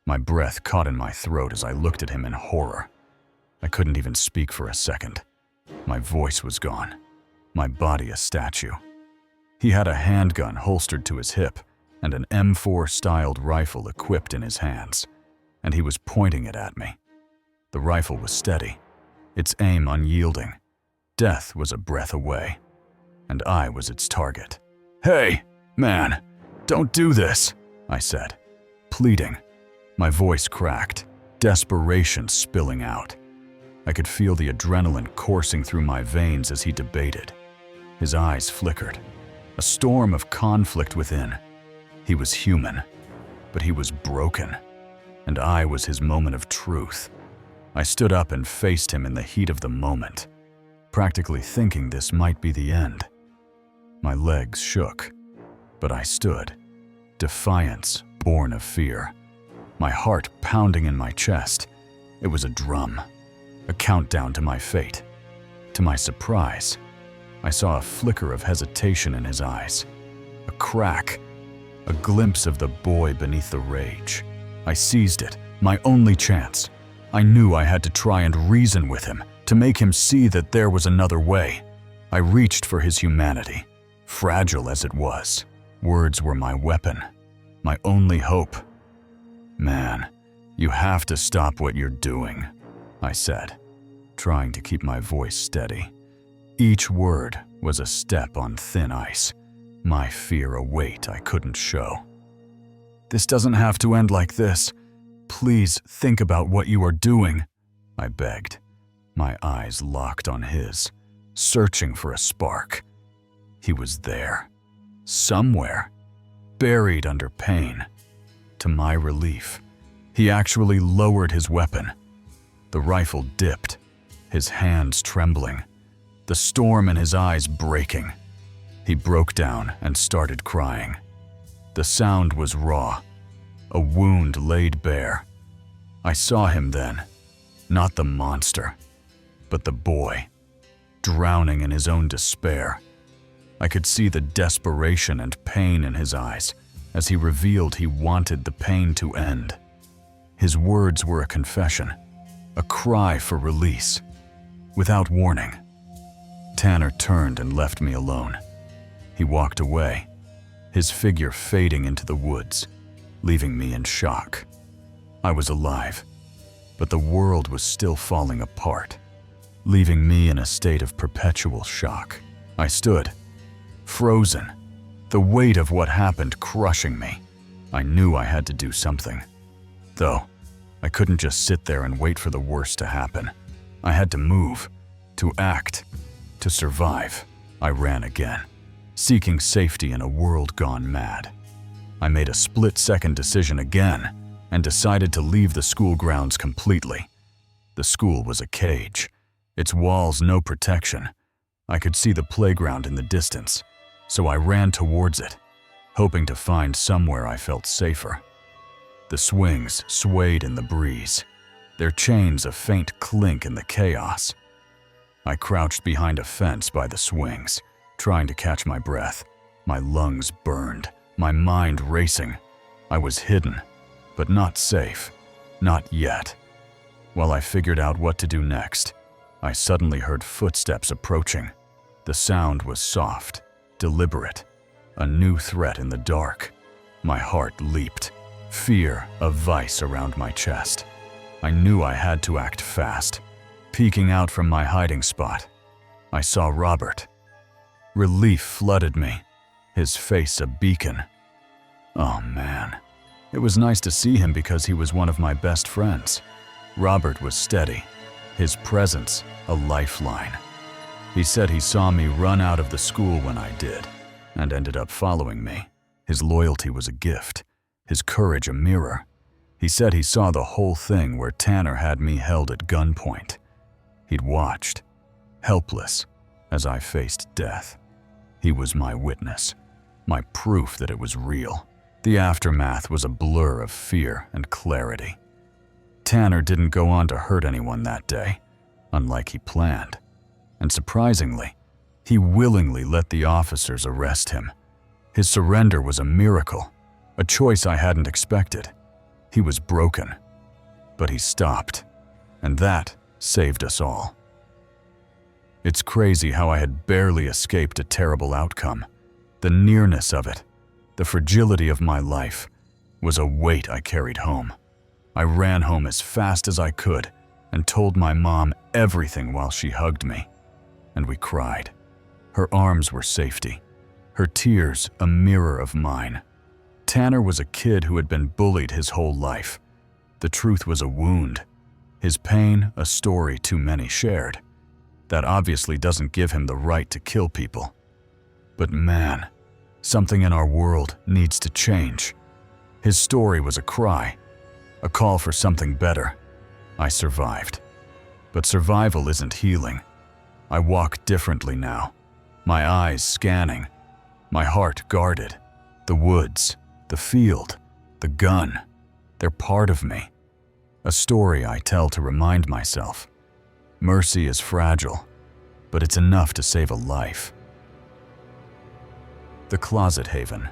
My breath caught in my throat as I looked at him in horror. I couldn't even speak for a second. My voice was gone, my body a statue. He had a handgun holstered to his hip and an M4-styled rifle equipped in his hands, and he was pointing it at me. The rifle was steady, its aim unyielding. Death was a breath away, and I was its target. "Hey, man, don't do this," I said, pleading. My voice cracked, desperation spilling out. I could feel the adrenaline coursing through my veins as he debated. His eyes flickered, a storm of conflict within. He was human, but he was broken, and I was his moment of truth. I stood up and faced him in the heat of the moment, practically thinking this might be the end. My legs shook, but I stood, defiance born of fear, my heart pounding in my chest. It was a drum, a countdown to my fate. To my surprise, I saw a flicker of hesitation in his eyes, a crack, a glimpse of the boy beneath the rage. I seized it, my only chance. I knew I had to try and reason with him, to make him see that there was another way. I reached for his humanity, fragile as it was. Words were my weapon, my only hope. "Man, you have to stop what you're doing," I said, trying to keep my voice steady. Each word was a step on thin ice, my fear a weight I couldn't show. "This doesn't have to end like this. Please think about what you are doing," I begged, my eyes locked on his, searching for a spark. He was there, somewhere, buried under pain. To my relief, he actually lowered his weapon. The rifle dipped, his hands trembling, the storm in his eyes breaking. He broke down and started crying. The sound was raw, a wound laid bare. I saw him then, not the monster, but the boy, drowning in his own despair. I could see the desperation and pain in his eyes as he revealed he wanted the pain to end. His words were a confession, a cry for release. Without warning, Tanner turned and left me alone. He walked away, his figure fading into the woods, leaving me in shock. I was alive, but the world was still falling apart, leaving me in a state of perpetual shock. I stood, frozen, the weight of what happened crushing me. I knew I had to do something. Though, I couldn't just sit there and wait for the worst to happen. I had to move, to act, to survive. I ran again, seeking safety in a world gone mad. I made a split-second decision again and decided to leave the school grounds completely. The school was a cage, its walls no protection. I could see the playground in the distance, so I ran towards it, hoping to find somewhere I felt safer. The swings swayed in the breeze, their chains a faint clink in the chaos. I crouched behind a fence by the swings, trying to catch my breath. My lungs burned, my mind racing. I was hidden, but not safe. Not yet. While I figured out what to do next, I suddenly heard footsteps approaching. The sound was soft, deliberate, a new threat in the dark. My heart leaped, fear a vice around my chest. I knew I had to act fast. Peeking out from my hiding spot, I saw Robert. Relief flooded me, his face a beacon. Oh man, it was nice to see him because he was one of my best friends. Robert was steady, his presence a lifeline. He said he saw me run out of the school when I did, and ended up following me. His loyalty was a gift, his courage a mirror. He said he saw the whole thing where Tanner had me held at gunpoint. He'd watched, helpless, as I faced death. He was my witness, my proof that it was real. The aftermath was a blur of fear and clarity. Tanner didn't go on to hurt anyone that day, unlike he planned. And surprisingly, he willingly let the officers arrest him. His surrender was a miracle, a choice I hadn't expected. He was broken, but he stopped, and that saved us all. It's crazy how I had barely escaped a terrible outcome. The nearness of it, the fragility of my life, was a weight I carried home. I ran home as fast as I could and told my mom everything while she hugged me. And we cried. Her arms were safety, her tears a mirror of mine. Tanner was a kid who had been bullied his whole life. The truth was a wound, his pain a story too many shared. That obviously doesn't give him the right to kill people. But man, something in our world needs to change. His story was a cry, a call for something better. I survived. But survival isn't healing. I walk differently now, my eyes scanning, my heart guarded. The woods, the field, the gun, they're part of me. A story I tell to remind myself. Mercy is fragile, but it's enough to save a life. The closet haven.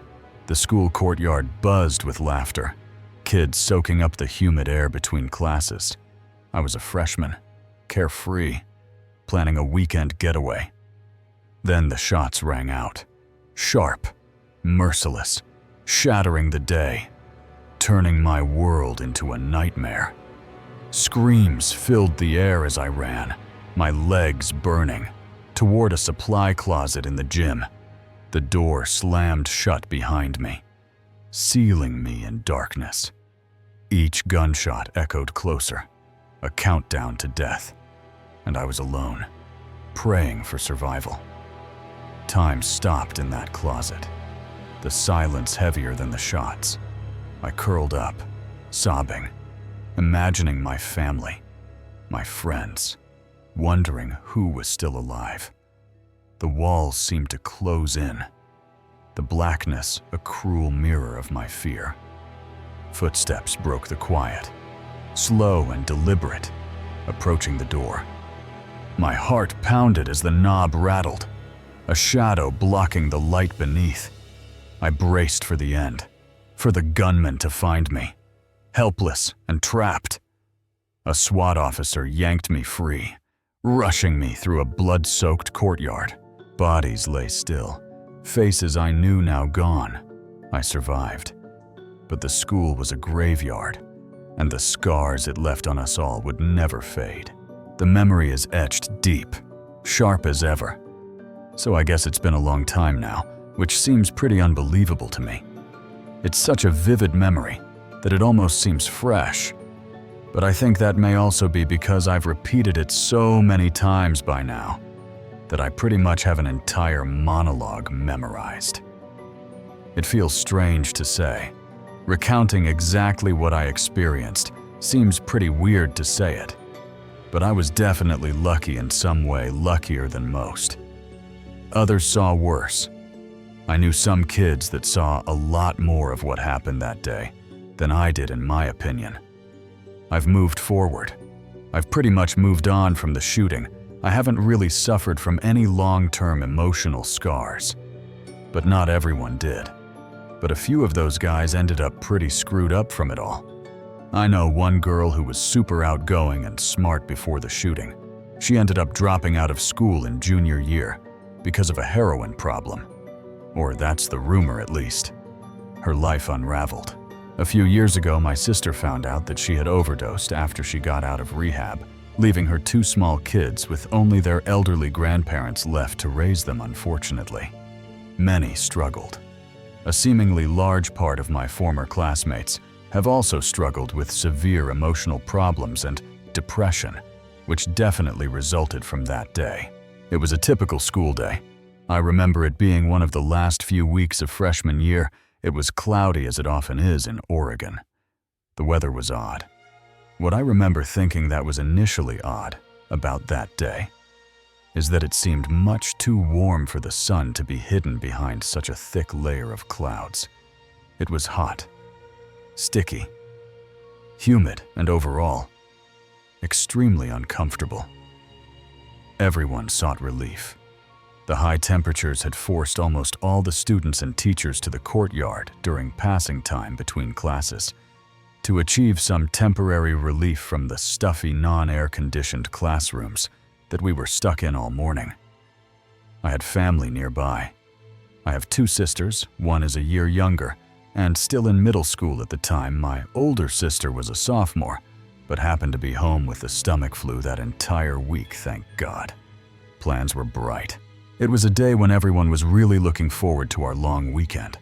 The school courtyard buzzed with laughter, kids soaking up the humid air between classes. I was a freshman, carefree, planning a weekend getaway. Then the shots rang out, sharp, merciless, shattering the day, turning my world into a nightmare. Screams filled the air as I ran, my legs burning, toward a supply closet in the gym. The door slammed shut behind me, sealing me in darkness. Each gunshot echoed closer, a countdown to death, and I was alone, praying for survival. Time stopped in that closet, the silence heavier than the shots. I curled up, sobbing, imagining my family, my friends, wondering who was still alive. The walls seemed to close in, the blackness a cruel mirror of my fear. Footsteps broke the quiet, slow and deliberate, approaching the door. My heart pounded as the knob rattled, a shadow blocking the light beneath. I braced for the end, for the gunman to find me, helpless and trapped. A SWAT officer yanked me free, rushing me through a blood-soaked courtyard. Bodies lay still, faces I knew now gone. I survived, but the school was a graveyard, and the scars it left on us all would never fade. The memory is etched deep, sharp as ever. So I guess it's been a long time now, which seems pretty unbelievable to me. It's such a vivid memory that it almost seems fresh. But I think that may also be because I've repeated it so many times by now that I pretty much have an entire monologue memorized. It feels strange to say. Recounting exactly what I experienced seems pretty weird to say it, but I was definitely lucky in some way, luckier than most. Others saw worse. I knew some kids that saw a lot more of what happened that day than I did, in my opinion. I've moved forward. I've pretty much moved on from the shooting. I haven't really suffered from any long-term emotional scars. But not everyone did. But a few of those guys ended up pretty screwed up from it all. I know one girl who was super outgoing and smart before the shooting. She ended up dropping out of school in junior year because of a heroin problem. Or that's the rumor, at least. Her life unraveled. A few years ago, my sister found out that she had overdosed after she got out of rehab, leaving her 2 small kids with only their elderly grandparents left to raise them, unfortunately. Many struggled. A seemingly large part of my former classmates have also struggled with severe emotional problems and depression, which definitely resulted from that day. It was a typical school day. I remember it being one of the last few weeks of freshman year. It was cloudy, as it often is in Oregon. The weather was odd. What I remember thinking that was initially odd about that day is that it seemed much too warm for the sun to be hidden behind such a thick layer of clouds. It was hot, sticky, humid, and overall, extremely uncomfortable. Everyone sought relief. The high temperatures had forced almost all the students and teachers to the courtyard during passing time between classes to achieve some temporary relief from the stuffy, non-air-conditioned classrooms that we were stuck in all morning. I had family nearby. I have 2 sisters, one is a year younger, and still in middle school at the time. My older sister was a sophomore, but happened to be home with the stomach flu that entire week, thank God. Plans were bright. It was a day when everyone was really looking forward to our long weekend.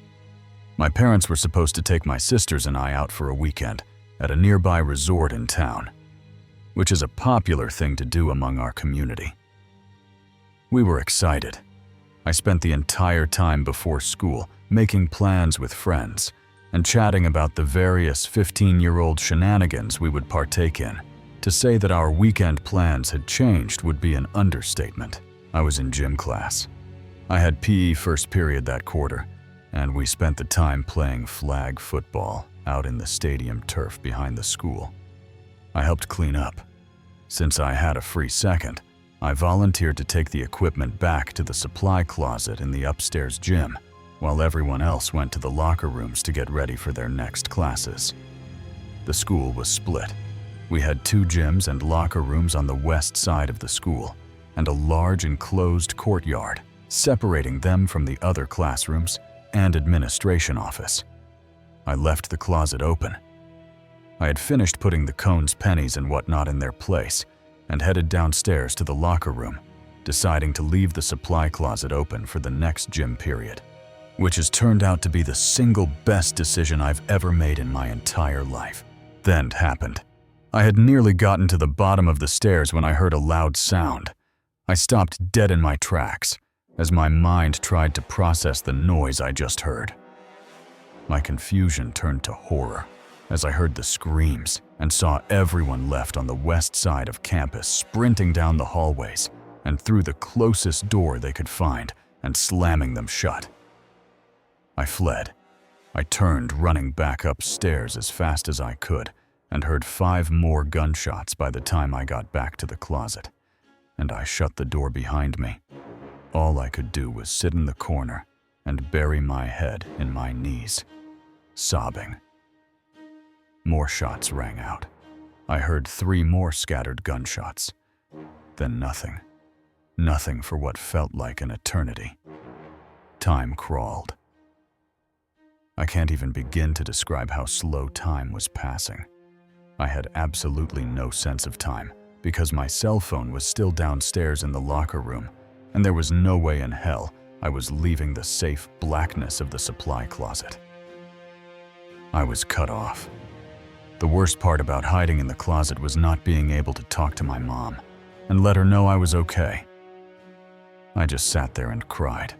My parents were supposed to take my sisters and I out for a weekend at a nearby resort in town, which is a popular thing to do among our community. We were excited. I spent the entire time before school making plans with friends and chatting about the various 15-year-old shenanigans we would partake in. To say that our weekend plans had changed would be an understatement. I was in gym class. I had PE first period that quarter, and we spent the time playing flag football out in the stadium turf behind the school. I helped clean up. Since I had a free second, I volunteered to take the equipment back to the supply closet in the upstairs gym, while everyone else went to the locker rooms to get ready for their next classes. The school was split. We had 2 gyms and locker rooms on the west side of the school, and a large enclosed courtyard separating them from the other classrooms and administration office. I left the closet open. I had finished putting the cones, pennies, and whatnot in their place and headed downstairs to the locker room, deciding to leave the supply closet open for the next gym period, which has turned out to be the single best decision I've ever made in my entire life. Then it happened. I had nearly gotten to the bottom of the stairs when I heard a loud sound. I stopped dead in my tracks as my mind tried to process the noise I just heard. My confusion turned to horror as I heard the screams and saw everyone left on the west side of campus sprinting down the hallways and through the closest door they could find and slamming them shut. I fled. I turned, running back upstairs as fast as I could, and heard 5 more gunshots by the time I got back to the closet, and I shut the door behind me. All I could do was sit in the corner and bury my head in my knees, sobbing. More shots rang out. I heard 3 more scattered gunshots. Then nothing. Nothing for what felt like an eternity. Time crawled. I can't even begin to describe how slow time was passing. I had absolutely no sense of time because my cell phone was still downstairs in the locker room, and there was no way in hell I was leaving the safe blackness of the supply closet. I was cut off. The worst part about hiding in the closet was not being able to talk to my mom and let her know I was okay. I just sat there and cried,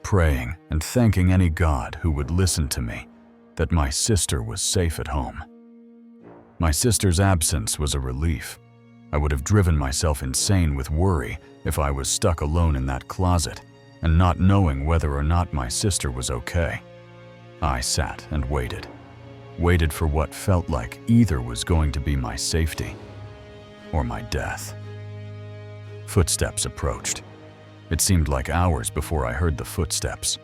praying and thanking any God who would listen to me that my sister was safe at home. My sister's absence was a relief. I would have driven myself insane with worry if I was stuck alone in that closet and not knowing whether or not my sister was okay. I sat and waited for what felt like either was going to be my safety or my death. Footsteps approached. It seemed like hours before I heard the footsteps.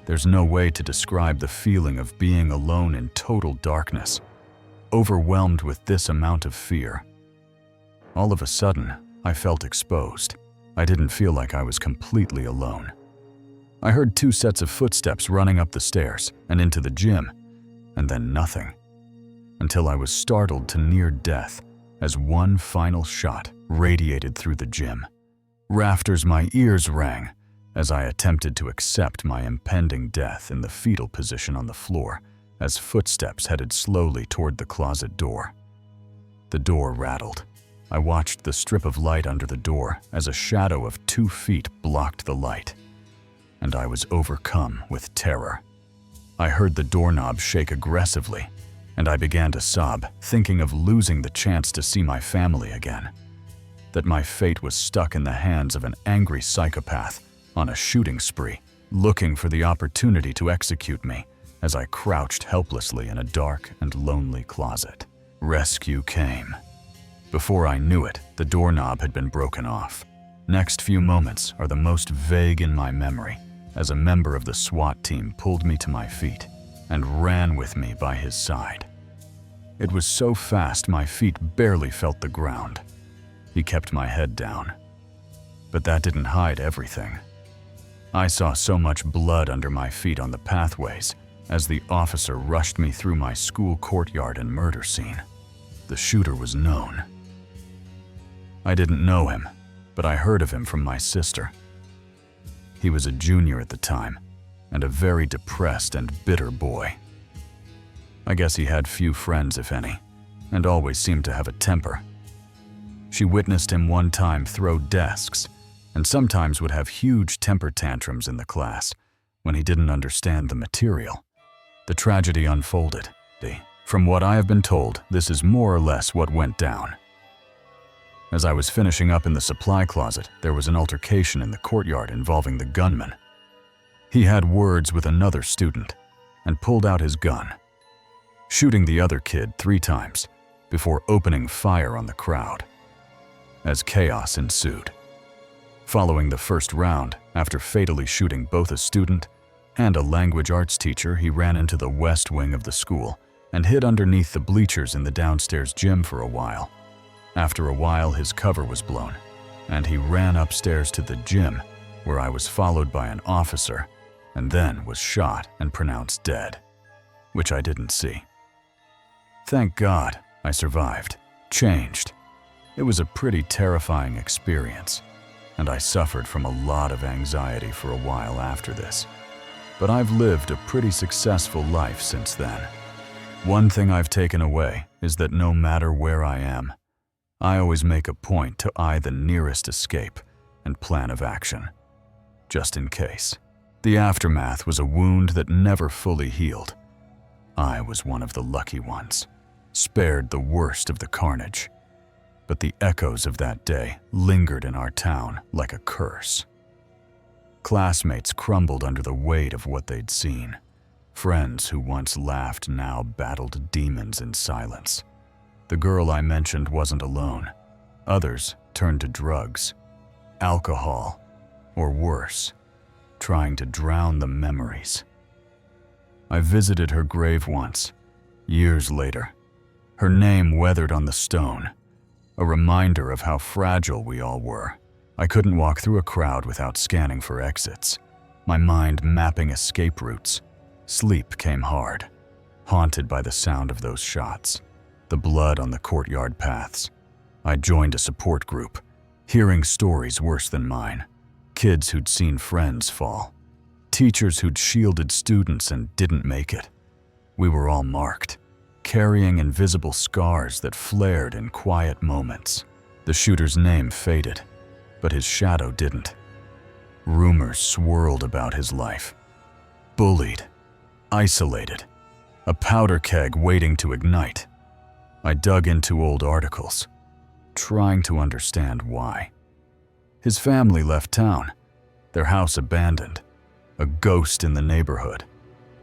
There's no way to describe the feeling of being alone in total darkness, overwhelmed with this amount of fear. All of a sudden, I felt exposed. I didn't feel like I was completely alone. I heard 2 sets of footsteps running up the stairs and into the gym, and then nothing, until I was startled to near death as one final shot radiated through the gym. Rafters my ears rang as I attempted to accept my impending death in the fetal position on the floor as footsteps headed slowly toward the closet door. The door rattled. I watched the strip of light under the door as a shadow of 2 feet blocked the light, and I was overcome with terror. I heard the doorknob shake aggressively, and I began to sob, thinking of losing the chance to see my family again. That my fate was stuck in the hands of an angry psychopath on a shooting spree, looking for the opportunity to execute me as I crouched helplessly in a dark and lonely closet. Rescue came. Before I knew it, the doorknob had been broken off. Next few moments are the most vague in my memory, as a member of the SWAT team pulled me to my feet and ran with me by his side. It was so fast my feet barely felt the ground. He kept my head down. But that didn't hide everything. I saw so much blood under my feet on the pathways as the officer rushed me through my school courtyard and murder scene. The shooter was known. I didn't know him, but I heard of him from my sister. He was a junior at the time, and a very depressed and bitter boy. I guess he had few friends, if any, and always seemed to have a temper. She witnessed him one time throw desks, and sometimes would have huge temper tantrums in the class when he didn't understand the material. The tragedy unfolded. From what I have been told, this is more or less what went down. As I was finishing up in the supply closet, there was an altercation in the courtyard involving the gunman. He had words with another student and pulled out his gun, shooting the other kid 3 times before opening fire on the crowd. As chaos ensued. Following the first round, after fatally shooting both a student and a language arts teacher, he ran into the west wing of the school and hid underneath the bleachers in the downstairs gym for a while. After a while, his cover was blown, and he ran upstairs to the gym, where I was followed by an officer, and then was shot and pronounced dead, which I didn't see. Thank God I survived, changed. It was a pretty terrifying experience, and I suffered from a lot of anxiety for a while after this. But I've lived a pretty successful life since then. One thing I've taken away is that no matter where I am, I always make a point to eye the nearest escape and plan of action, just in case. The aftermath was a wound that never fully healed. I was one of the lucky ones, spared the worst of the carnage. But the echoes of that day lingered in our town like a curse. Classmates crumbled under the weight of what they'd seen. Friends who once laughed now battled demons in silence. The girl I mentioned wasn't alone. Others turned to drugs, alcohol, or worse, trying to drown the memories. I visited her grave once, years later, her name weathered on the stone, a reminder of how fragile we all were. I couldn't walk through a crowd without scanning for exits, my mind mapping escape routes. Sleep came hard, haunted by the sound of those shots, the blood on the courtyard paths. I joined a support group, Hearing stories worse than mine. Kids who'd seen friends fall. Teachers who'd shielded students and didn't make it. We were all marked, carrying invisible scars that flared in quiet moments. The shooter's name faded, but his shadow didn't. Rumors swirled about his life. Bullied, isolated, a powder keg waiting to ignite. I dug into old articles, trying to understand why. His family left town, their house abandoned, a ghost in the neighborhood.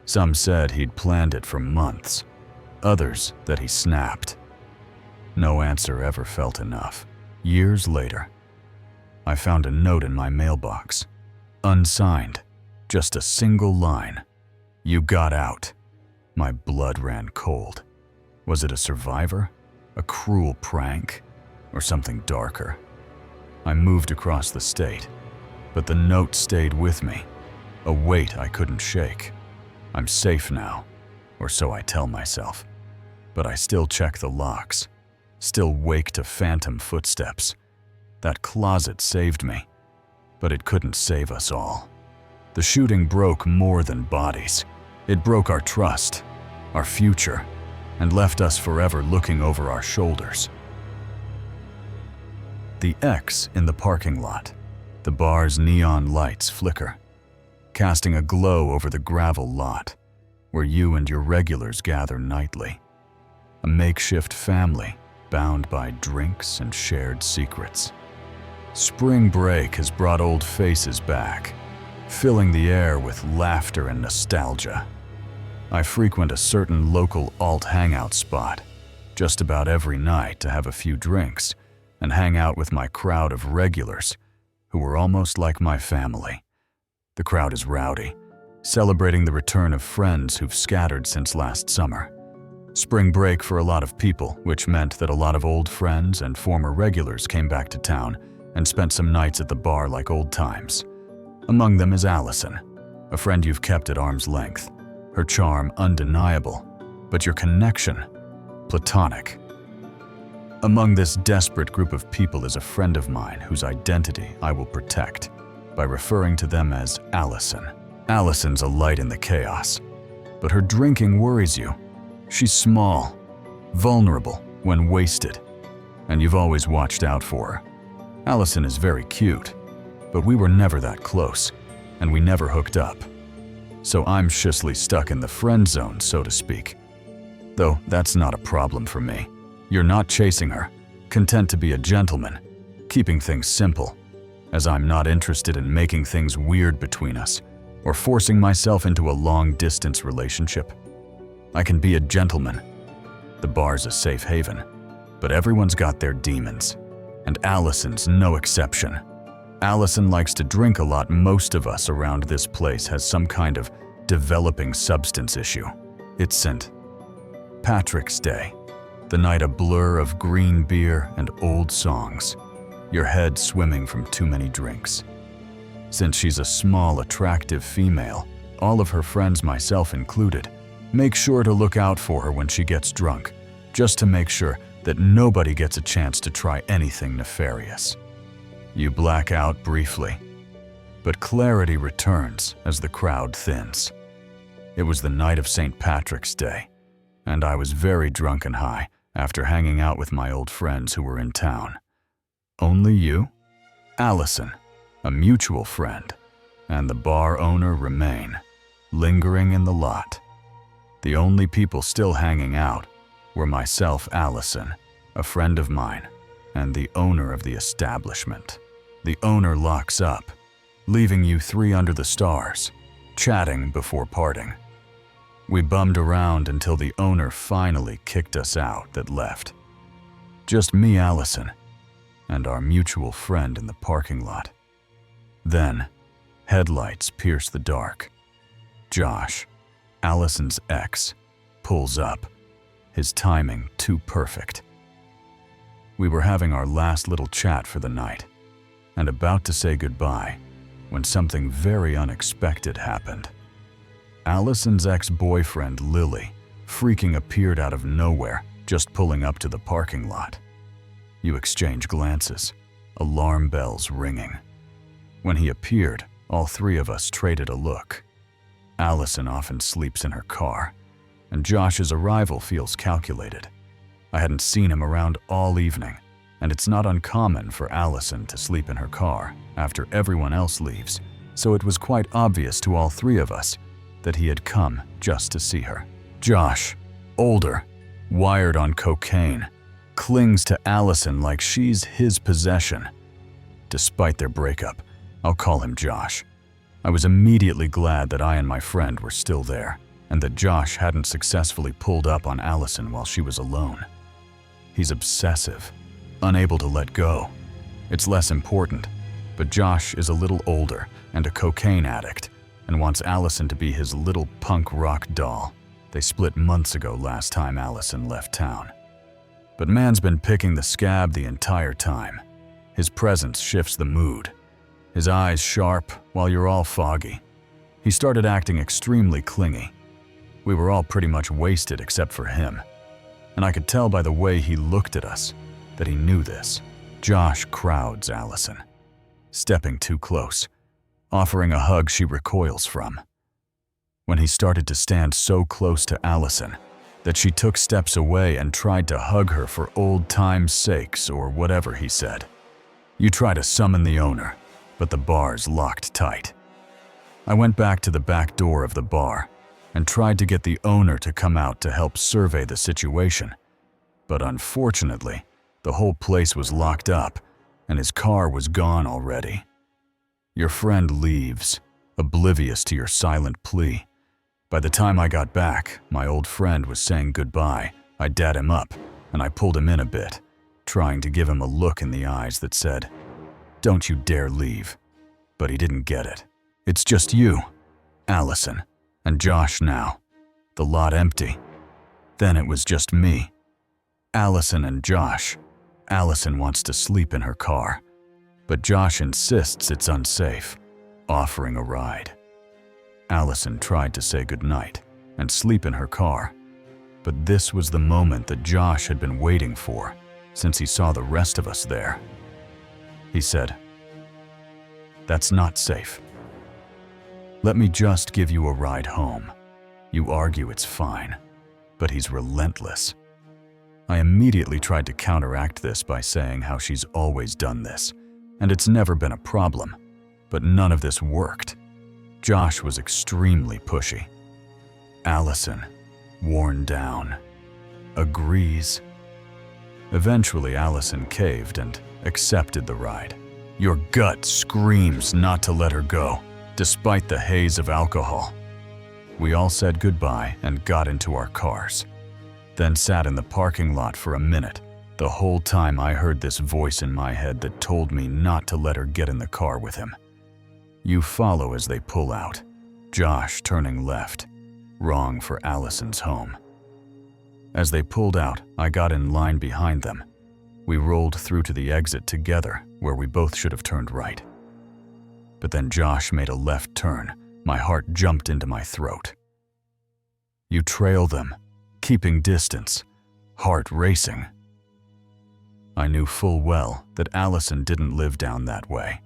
Some said he'd planned it for months, others that he snapped. No answer ever felt enough. Years later, I found a note in my mailbox, unsigned, just a single line. "You got out." My blood ran cold. Was it a survivor, a cruel prank, or something darker? I moved across the state, but the note stayed with me, a weight I couldn't shake. I'm safe now, or so I tell myself, but I still check the locks, still wake to phantom footsteps. That closet saved me, but it couldn't save us all. The shooting broke more than bodies. It broke our trust, our future, and left us forever looking over our shoulders. The X in the parking lot. The bar's neon lights flicker, casting a glow over the gravel lot where you and your regulars gather nightly. A makeshift family bound by drinks and shared secrets. Spring break has brought old faces back, filling the air with laughter and nostalgia. I frequent a certain local alt hangout spot just about every night to have a few drinks and hang out with my crowd of regulars who were almost like my family. The crowd is rowdy, celebrating the return of friends who've scattered since last summer. Spring break for a lot of people, which meant that a lot of old friends and former regulars came back to town and spent some nights at the bar like old times. Among them is Allison, a friend you've kept at arm's length. Her charm undeniable, but your connection platonic. Among this desperate group of people is a friend of mine whose identity I will protect by referring to them as Allison. Allison's a light in the chaos, but her drinking worries you. She's small, vulnerable when wasted, and you've always watched out for her. Allison is very cute, but we were never that close, and we never hooked up. So I'm shishly stuck in the friend zone, so to speak. Though that's not a problem for me. You're not chasing her, content to be a gentleman, keeping things simple, as I'm not interested in making things weird between us or forcing myself into a long-distance relationship. I can be a gentleman. The bar's a safe haven, but everyone's got their demons, and Allison's no exception. Allison likes to drink a lot. Most of us around this place has some kind of developing substance issue. It's St. Patrick's Day, the night a blur of green beer and old songs, your head swimming from too many drinks. Since she's a small, attractive female, all of her friends, myself included, make sure to look out for her when she gets drunk, just to make sure that nobody gets a chance to try anything nefarious. You black out briefly, but clarity returns as the crowd thins. It was the night of St. Patrick's Day, and I was very drunk and high after hanging out with my old friends who were in town. Only you, Allison, a mutual friend, and the bar owner remain, lingering in the lot. The only people still hanging out were myself, Allison, a friend of mine, and the owner of the establishment. The owner locks up, leaving you three under the stars, chatting before parting. We bummed around until the owner finally kicked us out that left. Just me, Allison, and our mutual friend in the parking lot. Then, headlights pierce the dark. Josh, Allison's ex, pulls up, his timing too perfect. We were having our last little chat for the night, and about to say goodbye when something very unexpected happened. Allison's ex-boyfriend, Lily, freaking appeared out of nowhere, just pulling up to the parking lot. You exchange glances, alarm bells ringing. When he appeared, all three of us traded a look. Allison often sleeps in her car, and Josh's arrival feels calculated. I hadn't seen him around all evening, and it's not uncommon for Allison to sleep in her car after everyone else leaves, so it was quite obvious to all three of us that he had come just to see her. Josh, older, wired on cocaine, clings to Allison like she's his possession. Despite their breakup, I'll call him Josh. I was immediately glad that I and my friend were still there, and that Josh hadn't successfully pulled up on Allison while she was alone. He's obsessive, unable to let go. It's less important, but Josh is a little older and a cocaine addict and wants Allison to be his little punk rock doll. They split months ago last time Allison left town. But man's been picking the scab the entire time. His presence shifts the mood. His eyes sharp while you're all foggy. He started acting extremely clingy. We were all pretty much wasted except for him. And I could tell by the way he looked at us that he knew this. Josh crowds Allison, stepping too close, offering a hug she recoils from. When he started to stand so close to Allison that she took steps away and tried to hug her for old time's sakes or whatever he said. You try to summon the owner, but the bar's locked tight. I went back to the back door of the bar and tried to get the owner to come out to help survey the situation. But unfortunately, the whole place was locked up and his car was gone already. Your friend leaves, oblivious to your silent plea. By the time I got back, my old friend was saying goodbye. I dapped him up and I pulled him in a bit, trying to give him a look in the eyes that said, "Don't you dare leave." But he didn't get it. It's just you, Allison, and Josh now. The lot empty. Then it was just me. Allison and Josh. Allison wants to sleep in her car, but Josh insists it's unsafe, offering a ride. Allison tried to say goodnight and sleep in her car, but this was the moment that Josh had been waiting for since he saw the rest of us there. He said, "That's not safe. Let me just give you a ride home." You argue it's fine, but he's relentless. I immediately tried to counteract this by saying how she's always done this, and it's never been a problem, but none of this worked. Josh was extremely pushy. Allison, worn down, agrees. Eventually, Allison caved and accepted the ride. Your gut screams not to let her go, despite the haze of alcohol. We all said goodbye and got into our cars, then sat in the parking lot for a minute. The whole time I heard this voice in my head that told me not to let her get in the car with him. You follow as they pull out, Josh turning left, wrong for Allison's home. As they pulled out, I got in line behind them. We rolled through to the exit together, where we both should have turned right. But then Josh made a left turn. My heart jumped into my throat. You trail them, keeping distance, heart racing. I knew full well that Allison didn't live down that way.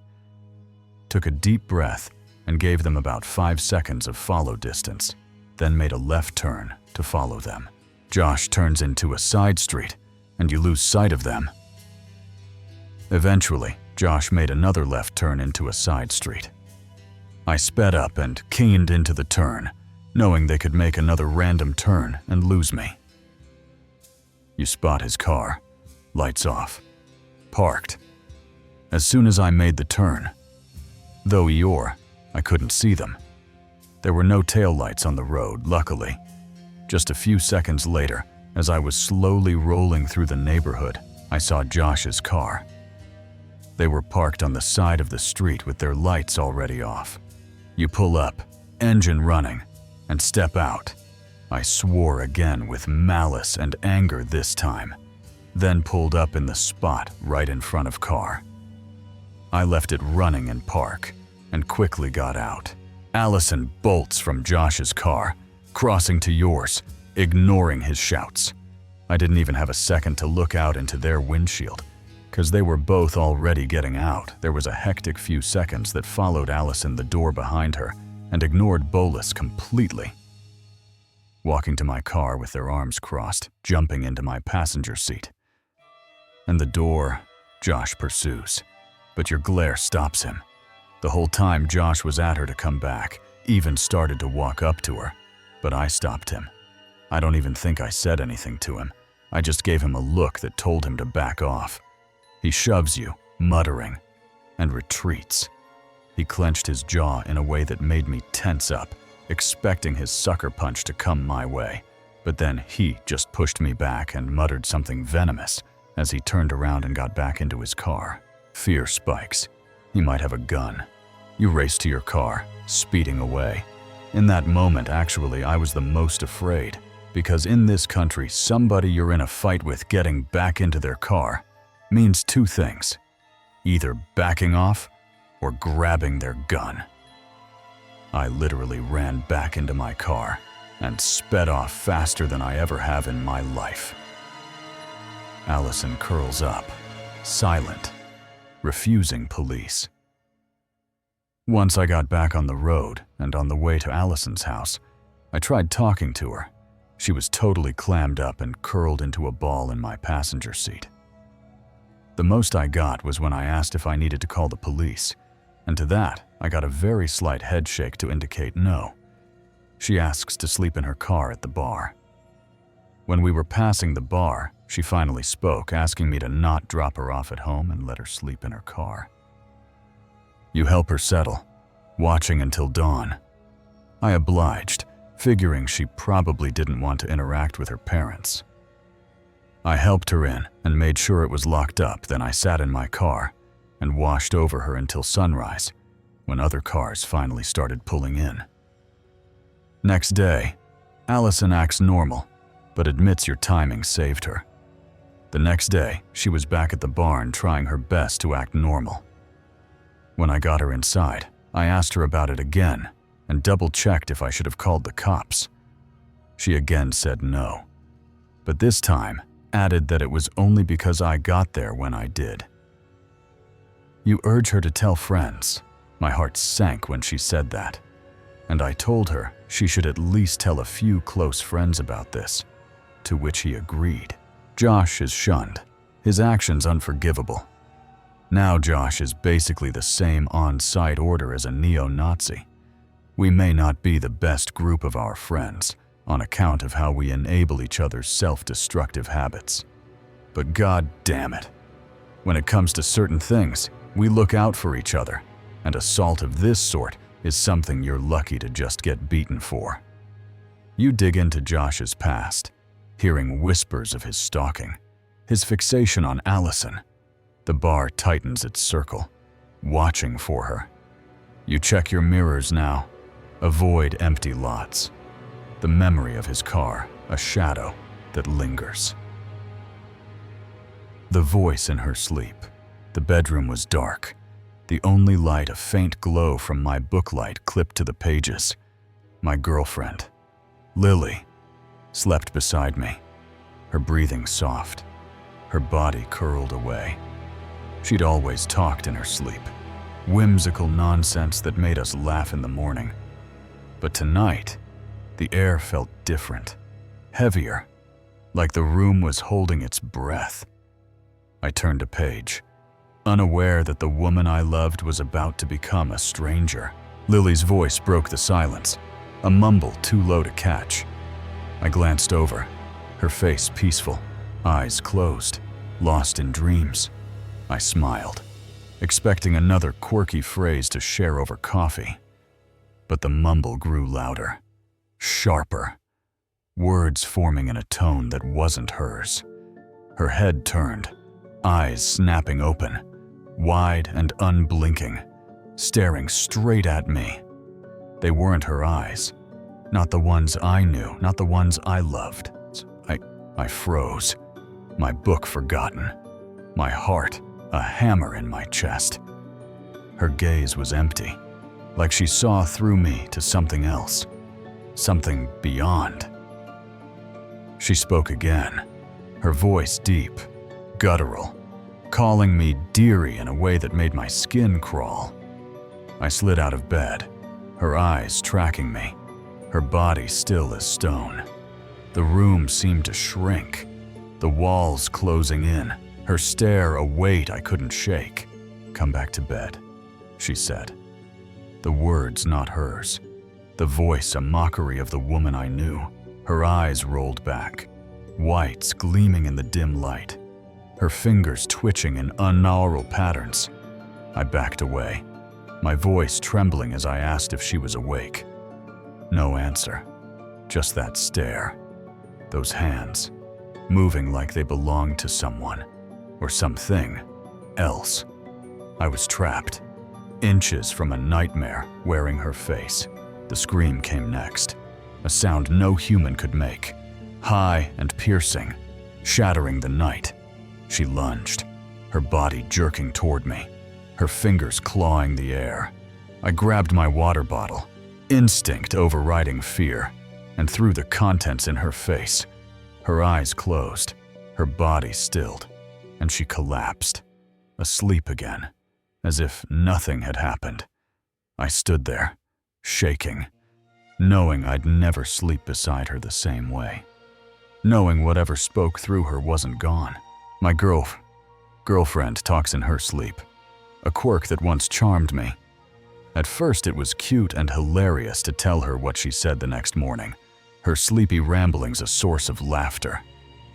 Took a deep breath and gave them about 5 seconds of follow distance, then made a left turn to follow them. Josh turns into a side street, and you lose sight of them. Eventually, Josh made another left turn into a side street. I sped up and keened into the turn, knowing they could make another random turn and lose me. You spot his car, lights off, parked. As soon as I made the turn, though Eeyore, I couldn't see them. There were no taillights on the road, luckily. Just a few seconds later, as I was slowly rolling through the neighborhood, I saw Josh's car. They were parked on the side of the street with their lights already off. You pull up, engine running, and step out. I swore again with malice and anger this time, then pulled up in the spot right in front of car. I left it running in park and quickly got out. Allison bolts from Josh's car, crossing to yours, ignoring his shouts. I didn't even have a second to look out into their windshield, because they were both already getting out. There was a hectic few seconds that followed Allison the door behind her and ignored Bolus completely. Walking to my car with their arms crossed, jumping into my passenger seat. And the door, Josh pursues, but your glare stops him. The whole time Josh was at her to come back, even started to walk up to her, but I stopped him. I don't even think I said anything to him. I just gave him a look that told him to back off. He shoves you, muttering, and retreats. He clenched his jaw in a way that made me tense up, expecting his sucker punch to come my way. But then he just pushed me back and muttered something venomous as he turned around and got back into his car. Fear spikes. He might have a gun. You race to your car, speeding away. In that moment, actually, I was the most afraid, because in this country, somebody you're in a fight with getting back into their car means two things: either backing off or grabbing their gun. I literally ran back into my car and sped off faster than I ever have in my life. Allison curls up, silent, refusing police. Once I got back on the road and on the way to Allison's house, I tried talking to her. She was totally clammed up and curled into a ball in my passenger seat. The most I got was when I asked if I needed to call the police, and to that, I got a very slight head shake to indicate no. She asks to sleep in her car at the bar. When we were passing the bar, she finally spoke, asking me to not drop her off at home and let her sleep in her car. You help her settle, watching until dawn. I obliged, figuring she probably didn't want to interact with her parents. I helped her in and made sure it was locked up. Then I sat in my car and washed over her until sunrise, when other cars finally started pulling in. Next day, Allison acts normal, but admits your timing saved her. The next day, she was back at the barn trying her best to act normal. When I got her inside, I asked her about it again and double-checked if I should have called the cops. She again said no, but this time added that it was only because I got there when I did. You urge her to tell friends. My heart sank when she said that, and I told her she should at least tell a few close friends about this, to which he agreed. Josh is shunned, his actions unforgivable. Now Josh is basically the same on-site order as a neo-Nazi. We may not be the best group of our friends on account of how we enable each other's self-destructive habits. But god damn it, when it comes to certain things, we look out for each other, and assault of this sort is something you're lucky to just get beaten for. You dig into Josh's past, hearing whispers of his stalking, his fixation on Allison. The bar tightens its circle, watching for her. You check your mirrors now. Avoid empty lots. The memory of his car, a shadow that lingers. The voice in her sleep. The bedroom was dark. The only light a faint glow from my booklight clipped to the pages. My girlfriend, Lily, slept beside me, her breathing soft, her body curled away. She'd always talked in her sleep, whimsical nonsense that made us laugh in the morning. But tonight, the air felt different, heavier, like the room was holding its breath. I turned a page, unaware that the woman I loved was about to become a stranger. Lily's voice broke the silence, a mumble too low to catch. I glanced over, her face peaceful, eyes closed, lost in dreams. I smiled, expecting another quirky phrase to share over coffee. But the mumble grew louder, sharper, words forming in a tone that wasn't hers. Her head turned, eyes snapping open, wide and unblinking, staring straight at me. They weren't her eyes, not the ones I knew, not the ones I loved. I froze, my book forgotten, my heart a hammer in my chest. Her gaze was empty, like she saw through me to something else, something beyond. She spoke again, her voice deep, guttural, calling me dearie in a way that made my skin crawl. I slid out of bed, her eyes tracking me, her body still as stone. The room seemed to shrink, the walls closing in, her stare a weight I couldn't shake. "Come back to bed," she said. The words not hers, the voice a mockery of the woman I knew. Her eyes rolled back, whites gleaming in the dim light, her fingers twitching in unnaural patterns. I backed away, my voice trembling as I asked if she was awake. No answer, just that stare, those hands, moving like they belonged to someone or something else. I was trapped, inches from a nightmare wearing her face. The scream came next, a sound no human could make, high and piercing, shattering the night. She lunged, her body jerking toward me, her fingers clawing the air. I grabbed my water bottle, instinct overriding fear, and threw the contents in her face. Her eyes closed, her body stilled, and she collapsed, asleep again, as if nothing had happened. I stood there, shaking, knowing I'd never sleep beside her the same way, knowing whatever spoke through her wasn't gone. My girlfriend talks in her sleep, a quirk that once charmed me. At first it was cute and hilarious to tell her what she said the next morning, her sleepy ramblings a source of laughter.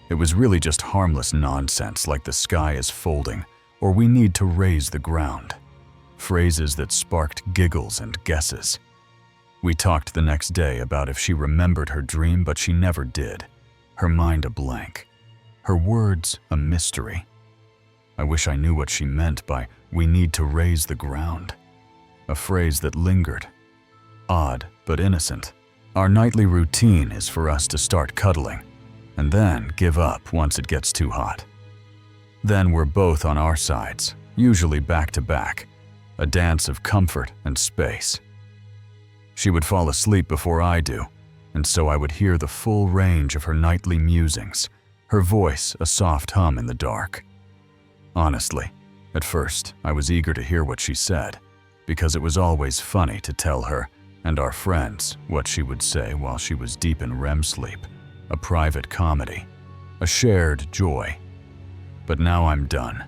It was really just harmless nonsense like the sky is folding or we need to raise the ground, phrases that sparked giggles and guesses. We talked the next day about if she remembered her dream, but she never did, her mind a blank, her words a mystery. I wish I knew what she meant by "we need to raise the ground," a phrase that lingered, odd but innocent. Our nightly routine is for us to start cuddling, and then give up once it gets too hot. Then we're both on our sides, usually back to back, a dance of comfort and space. She would fall asleep before I do, and so I would hear the full range of her nightly musings, her voice a soft hum in the dark. Honestly, at first I was eager to hear what she said, because it was always funny to tell her and our friends what she would say while she was deep in REM sleep, a private comedy, a shared joy. But now I'm done,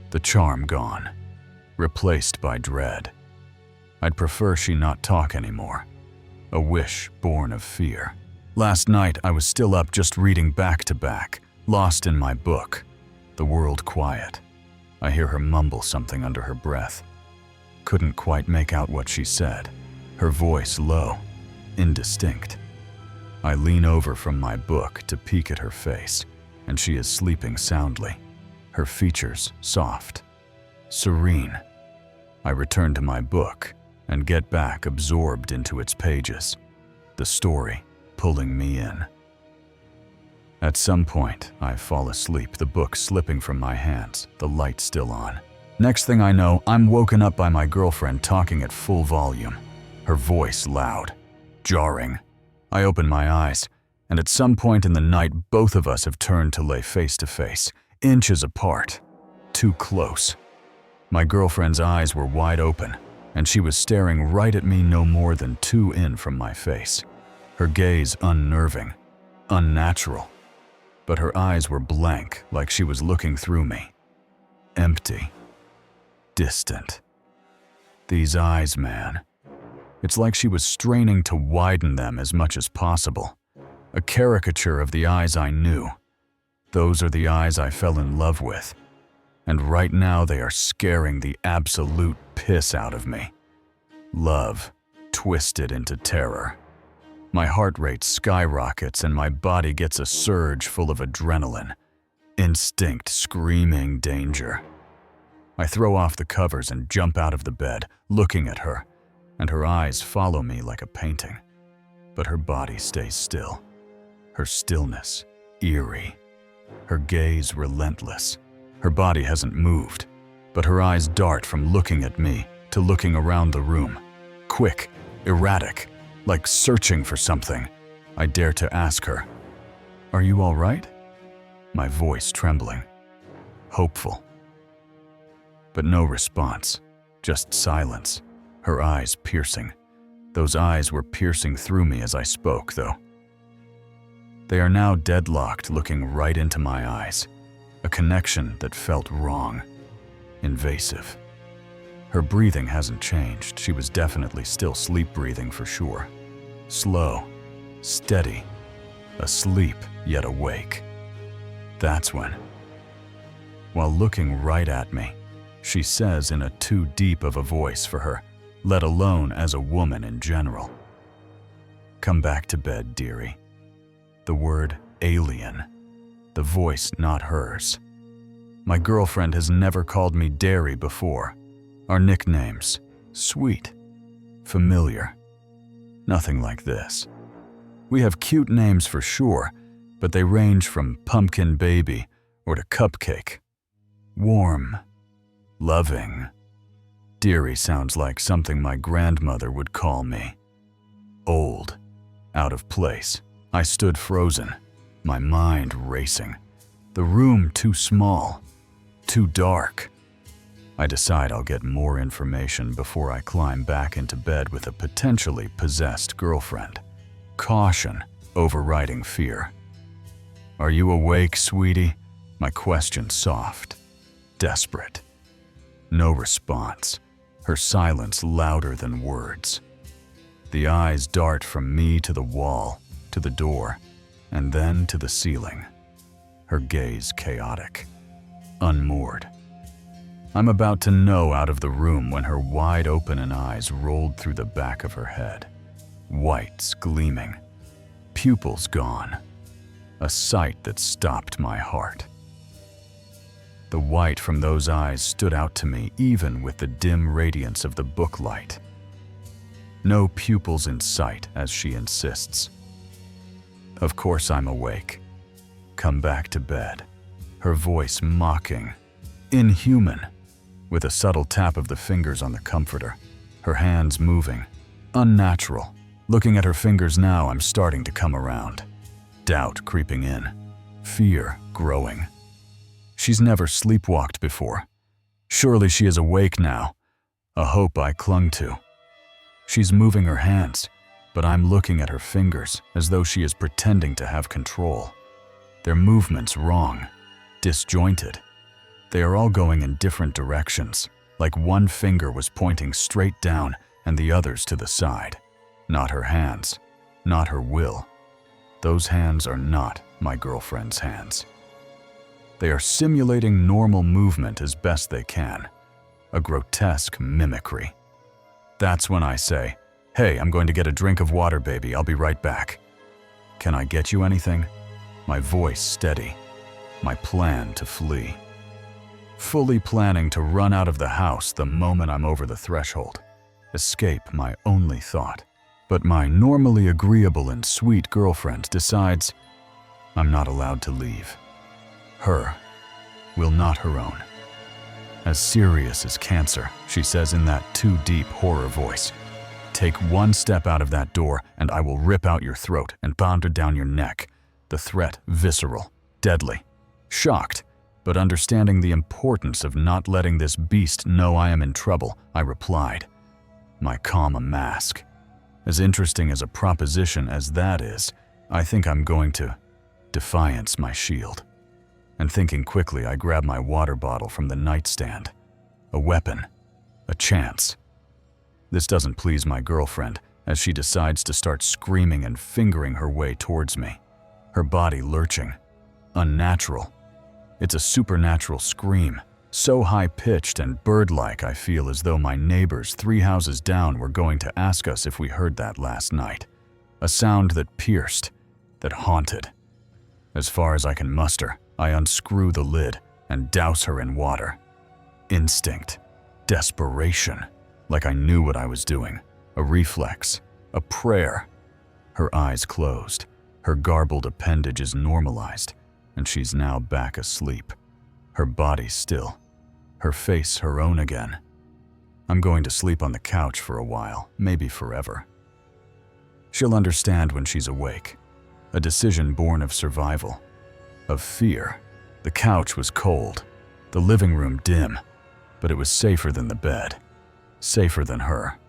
the charm gone, replaced by dread. I'd prefer she not talk anymore, a wish born of fear. Last night I was still up just reading back to back, lost in my book, the world quiet. I hear her mumble something under her breath. Couldn't quite make out what she said, her voice low, indistinct. I lean over from my book to peek at her face, and she is sleeping soundly, her features soft, serene. I return to my book and get back absorbed into its pages, the story pulling me in. At some point, I fall asleep, the book slipping from my hands, the light still on. Next thing I know, I'm woken up by my girlfriend talking at full volume, her voice loud, jarring. I open my eyes, and at some point in the night, both of us have turned to lay face to face, inches apart, too close. My girlfriend's eyes were wide open, and she was staring right at me no more than 2 in from my face. Her gaze unnerving, unnatural, but her eyes were blank, like she was looking through me. Empty, distant. These eyes, man. It's like she was straining to widen them as much as possible. A caricature of the eyes I knew. Those are the eyes I fell in love with. And right now they are scaring the absolute piss out of me. Love, twisted into terror. My heart rate skyrockets and my body gets a surge full of adrenaline. Instinct screaming danger. I throw off the covers and jump out of the bed, looking at her, and her eyes follow me like a painting. But her body stays still. Her stillness, eerie. Her gaze relentless. Her body hasn't moved, but her eyes dart from looking at me to looking around the room. Quick, erratic, like searching for something. I dare to ask her, "Are you all right?" My voice trembling. Hopeful. But no response, just silence, her eyes piercing. Those eyes were piercing through me as I spoke, though. They are now deadlocked, looking right into my eyes, a connection that felt wrong, invasive. Her breathing hasn't changed. She was definitely still sleep breathing for sure. Slow, steady, asleep yet awake. That's when, while looking right at me, she says in a too deep of a voice for her, let alone as a woman in general, "Come back to bed, dearie." The word alien, the voice not hers. My girlfriend has never called me Derry before. Our nicknames, sweet, familiar. Nothing like this. We have cute names for sure, but they range from pumpkin baby or to cupcake. Warm, loving. Dearie sounds like something my grandmother would call me. Old, out of place. I stood frozen, my mind racing. The room too small, too dark. I decide I'll get more information before I climb back into bed with a potentially possessed girlfriend. Caution overriding fear. "Are you awake, sweetie?" My question soft, desperate. No response, her silence louder than words. The eyes dart from me to the wall, to the door, and then to the ceiling. Her gaze chaotic, unmoored. I'm about to know out of the room when her wide open eyes rolled through the back of her head. Whites gleaming, pupils gone. A sight that stopped my heart. The white from those eyes stood out to me even with the dim radiance of the book light. No pupils in sight, as she insists. Of course I'm awake. Come back to bed. Her voice mocking, inhuman, with a subtle tap of the fingers on the comforter. Her hands moving, unnatural. Looking at her fingers now, I'm starting to come around. Doubt creeping in, fear growing. She's never sleepwalked before. Surely she is awake now, a hope I clung to. She's moving her hands, but I'm looking at her fingers as though she is pretending to have control. Their movements wrong, disjointed. They are all going in different directions, like one finger was pointing straight down and the others to the side. Not her hands, not her will. Those hands are not my girlfriend's hands. They are simulating normal movement as best they can, a grotesque mimicry. That's when I say, "Hey, I'm going to get a drink of water, baby. I'll be right back." "Can I get you anything?" My voice steady. My plan to flee. Fully planning to run out of the house the moment I'm over the threshold. Escape my only thought. But my normally agreeable and sweet girlfriend decides I'm not allowed to leave. Her will not her own. "As serious as cancer," she says in that too deep horror voice. "Take one step out of that door and I will rip out your throat and pound it down your neck." The threat visceral, deadly. Shocked, but understanding the importance of not letting this beast know I am in trouble, I replied. My calm a mask. As interesting as a proposition as that is, I think I'm going to defiance my shield. And thinking quickly, I grab my water bottle from the nightstand. A weapon. A chance. This doesn't please my girlfriend, as she decides to start screaming and fingering her way towards me. Her body lurching. Unnatural. It's a supernatural scream, so high-pitched and bird-like I feel as though my neighbors 3 houses down were going to ask us if we heard that last night. A sound that pierced, that haunted. As far as I can muster, I unscrew the lid and douse her in water. Instinct. Desperation. Like I knew what I was doing. A reflex. A prayer. Her eyes closed. Her garbled appendage is normalized, and she's now back asleep. Her body still. Her face her own again. I'm going to sleep on the couch for a while, maybe forever. She'll understand when she's awake. A decision born of survival. Of fear. The couch was cold. The living room dim. but it was safer than the bed, safer than her.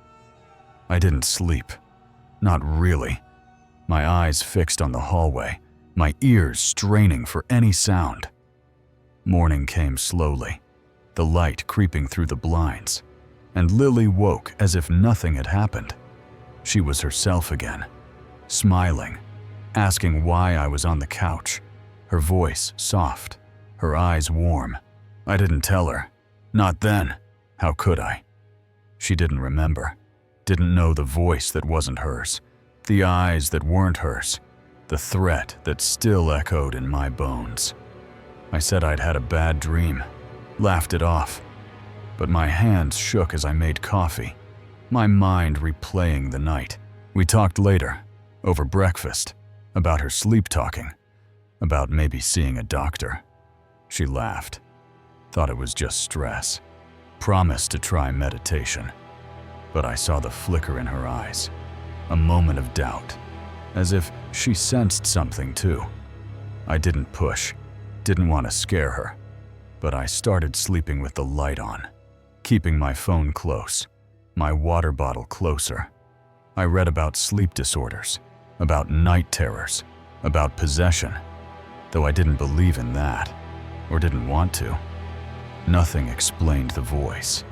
I didn't sleep. Not really. My eyes fixed on the hallway, my ears straining for any sound. Morning came slowly, the light creeping through the blinds, and Lily woke as if nothing had happened. She was herself again, smiling, asking why I was on the couch, her voice soft, her eyes warm. I didn't tell her. Not then. How could I? She didn't remember, didn't know the voice that wasn't hers, the eyes that weren't hers, the threat that still echoed in my bones. I said I'd had a bad dream, laughed it off, but my hands shook as I made coffee, my mind replaying the night. We talked later, over breakfast, about her sleep talking, about maybe seeing a doctor. She laughed, thought it was just stress, promised to try meditation. But I saw the flicker in her eyes, a moment of doubt, as if she sensed something too. I didn't push, didn't want to scare her, but I started sleeping with the light on, keeping my phone close, my water bottle closer. I read about sleep disorders, about night terrors, about possession, though I didn't believe in that, or didn't want to. Nothing explained the voice,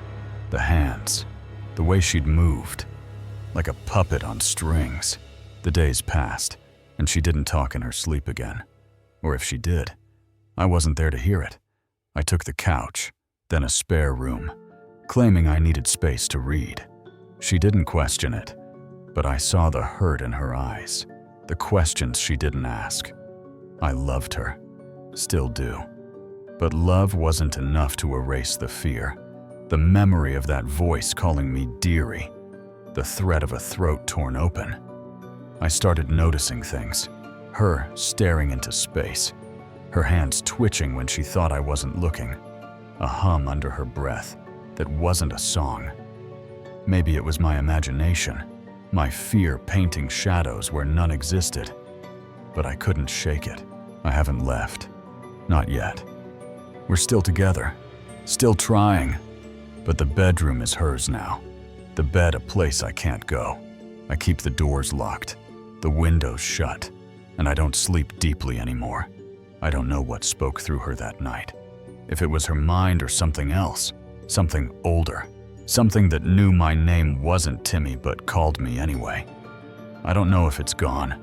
the hands, the way she'd moved, like a puppet on strings. The days passed, and she didn't talk in her sleep again. Or if she did, I wasn't there to hear it. I took the couch, then a spare room, claiming I needed space to read. She didn't question it, but I saw the hurt in her eyes, the questions she didn't ask. I loved her, still do. But love wasn't enough to erase the fear, the memory of that voice calling me dearie, the threat of a throat torn open. I started noticing things, her staring into space, her hands twitching when she thought I wasn't looking, a hum under her breath that wasn't a song. Maybe it was my imagination, my fear painting shadows where none existed. But I couldn't shake it. I haven't left. Not yet. We're still together, still trying. But the bedroom is hers now. The bed a place I can't go. I keep the doors locked, the windows shut, and I don't sleep deeply anymore. I don't know what spoke through her that night. If it was her mind or something else, something older, something that knew my name wasn't Timmy but called me anyway. I don't know if it's gone,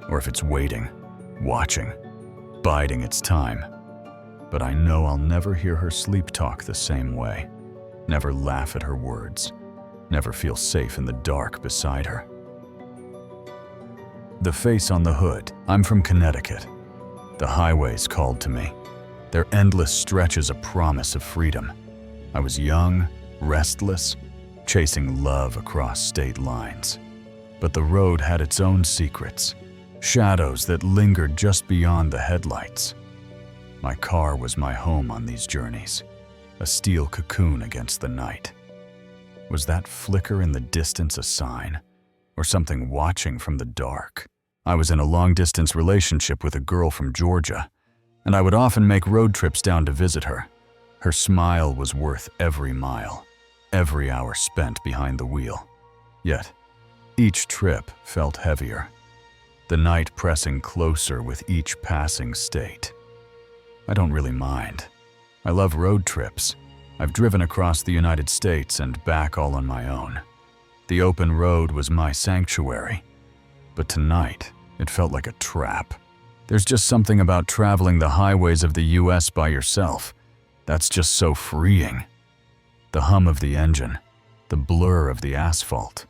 or if it's waiting, watching, biding its time. But I know I'll never hear her sleep talk the same way, never laugh at her words, never feel safe in the dark beside her. The face on the hood. I'm from Connecticut. The highways called to me, their endless stretches a promise of freedom. I was young, restless, chasing love across state lines. But the road had its own secrets, shadows that lingered just beyond the headlights. My car was my home on these journeys, a steel cocoon against the night. Was that flicker in the distance a sign, or something watching from the dark? I was in a long-distance relationship with a girl from Georgia, and I would often make road trips down to visit her. Her smile was worth every mile, every hour spent behind the wheel. Yet, each trip felt heavier, the night pressing closer with each passing state. I don't really mind. I love road trips. I've driven across the United States and back all on my own. The open road was my sanctuary. But tonight, it felt like a trap. There's just something about traveling the highways of the US by yourself that's just so freeing. The hum of the engine, the blur of the asphalt.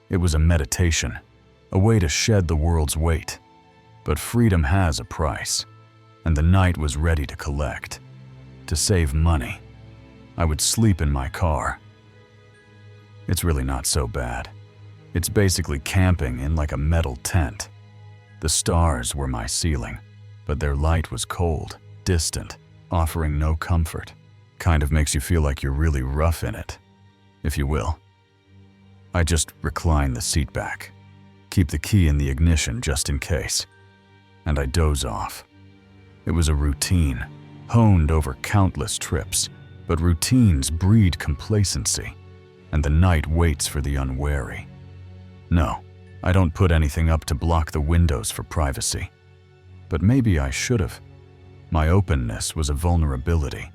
It was a meditation, a way to shed the world's weight. But freedom has a price, and the night was ready to collect. To save money, I would sleep in my car. It's really not so bad. It's basically camping in like a metal tent. The stars were my ceiling, but their light was cold, distant, offering no comfort. Kind of makes you feel like you're really rough in it, if you will. I just recline the seat back, keep the key in the ignition just in case, and I doze off. It was a routine, honed over countless trips, But routines breed complacency, and the night waits for the unwary. No, I don't put anything up to block the windows for privacy. But maybe I should have. My openness was a vulnerability,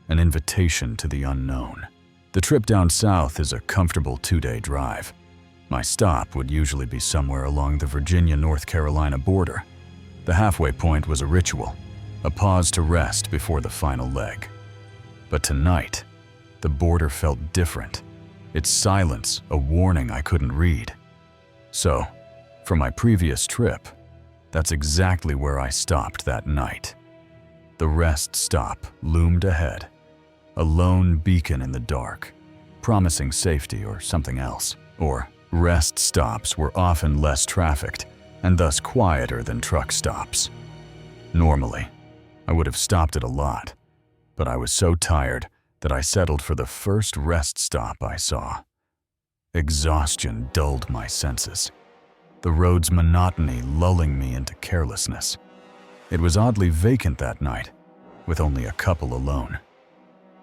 an invitation to the unknown. The trip down south is a comfortable 2-day drive. My stop would usually be somewhere along the Virginia-North Carolina border. The halfway point was a ritual, a pause to rest before the final leg. But tonight, the border felt different. Its silence, a warning I couldn't read. So, for my previous trip, that's exactly where I stopped that night. The rest stop loomed ahead, a lone beacon in the dark, promising safety or something else. Or rest stops were often less trafficked and thus quieter than truck stops. Normally, I would have stopped it a lot, but I was so tired that I settled for the first rest stop I saw. Exhaustion dulled my senses, the road's monotony lulling me into carelessness. It was oddly vacant that night, with only a couple alone.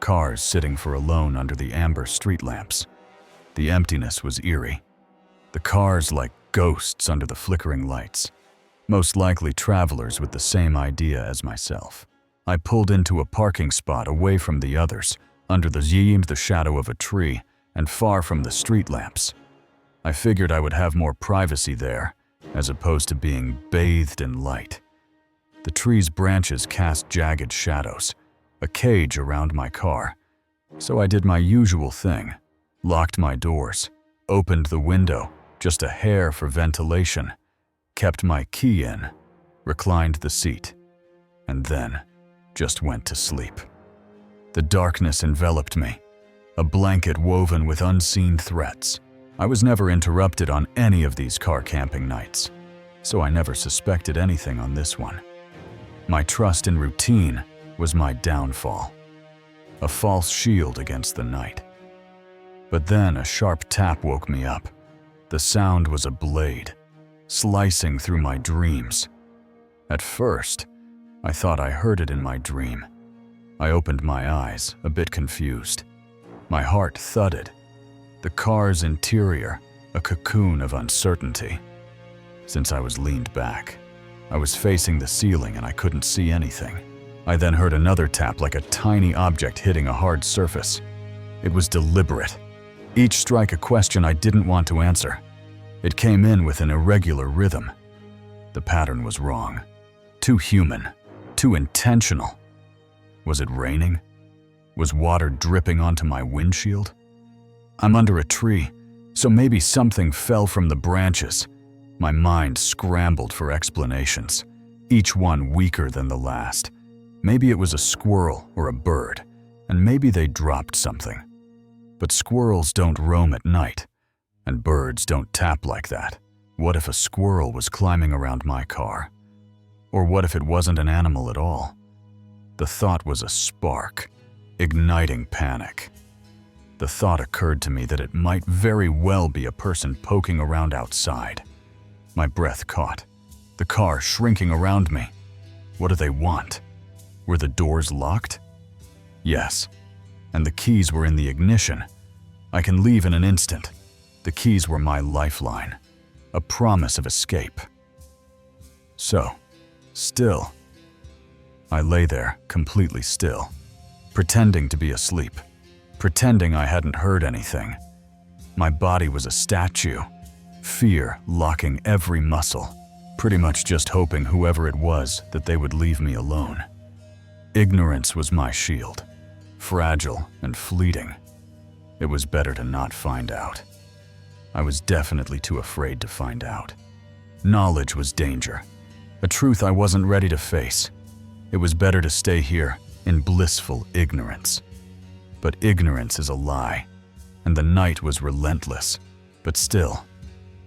Cars sitting for alone under the amber street lamps. The emptiness was eerie. The cars like ghosts under the flickering lights, most likely travelers with the same idea as myself. I pulled into a parking spot away from the others, under the shadow of a tree and far from the street lamps. I figured I would have more privacy there, as opposed to being bathed in light. The tree's branches cast jagged shadows, a cage around my car. So I did my usual thing, locked my doors, opened the window just a hair for ventilation, kept my key in, reclined the seat, and then just went to sleep. The darkness enveloped me, a blanket woven with unseen threats. I was never interrupted on any of these car camping nights, so I never suspected anything on this one. My trust in routine was my downfall, a false shield against the night. But then a sharp tap woke me up. The sound was a blade, slicing through my dreams. At first, I thought I heard it in my dream. I opened my eyes, a bit confused. My heart thudded. The car's interior, a cocoon of uncertainty. Since I was leaned back, I was facing the ceiling and I couldn't see anything. I then heard another tap like a tiny object hitting a hard surface. It was deliberate. Each strike a question I didn't want to answer. It came in with an irregular rhythm. The pattern was wrong. Too human. Too intentional. Was it raining? Was water dripping onto my windshield? I'm under a tree, so maybe something fell from the branches. My mind scrambled for explanations, each one weaker than the last. Maybe it was a squirrel or a bird, and maybe they dropped something. But squirrels don't roam at night, and birds don't tap like that. What if a squirrel was climbing around my car? Or what if it wasn't an animal at all? The thought was a spark, igniting panic. The thought occurred to me that it might very well be a person poking around outside. My breath caught, the car shrinking around me. What do they want? Were the doors locked? Yes, and the keys were in the ignition. I can leave in an instant. The keys were my lifeline, a promise of escape. So, still, I lay there, completely still, pretending to be asleep, pretending I hadn't heard anything. My body was a statue, fear locking every muscle, pretty much just hoping whoever it was that they would leave me alone. Ignorance was my shield, fragile and fleeting. It was better to not find out. I was definitely too afraid to find out. Knowledge was danger, a truth I wasn't ready to face. It was better to stay here in blissful ignorance. But ignorance is a lie, and the night was relentless. But still,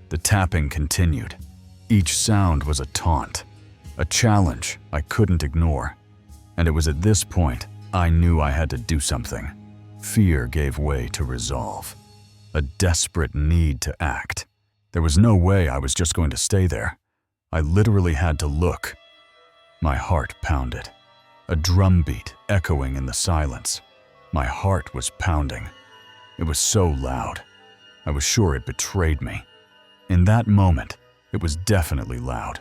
the tapping continued. Each sound was a taunt, a challenge I couldn't ignore. And it was at this point I knew I had to do something. Fear gave way to resolve, a desperate need to act. There was no way I was just going to stay there. I literally had to look. My heart pounded, a drumbeat echoing in the silence. My heart was pounding. It was so loud. I was sure it betrayed me. In that moment, it was definitely loud.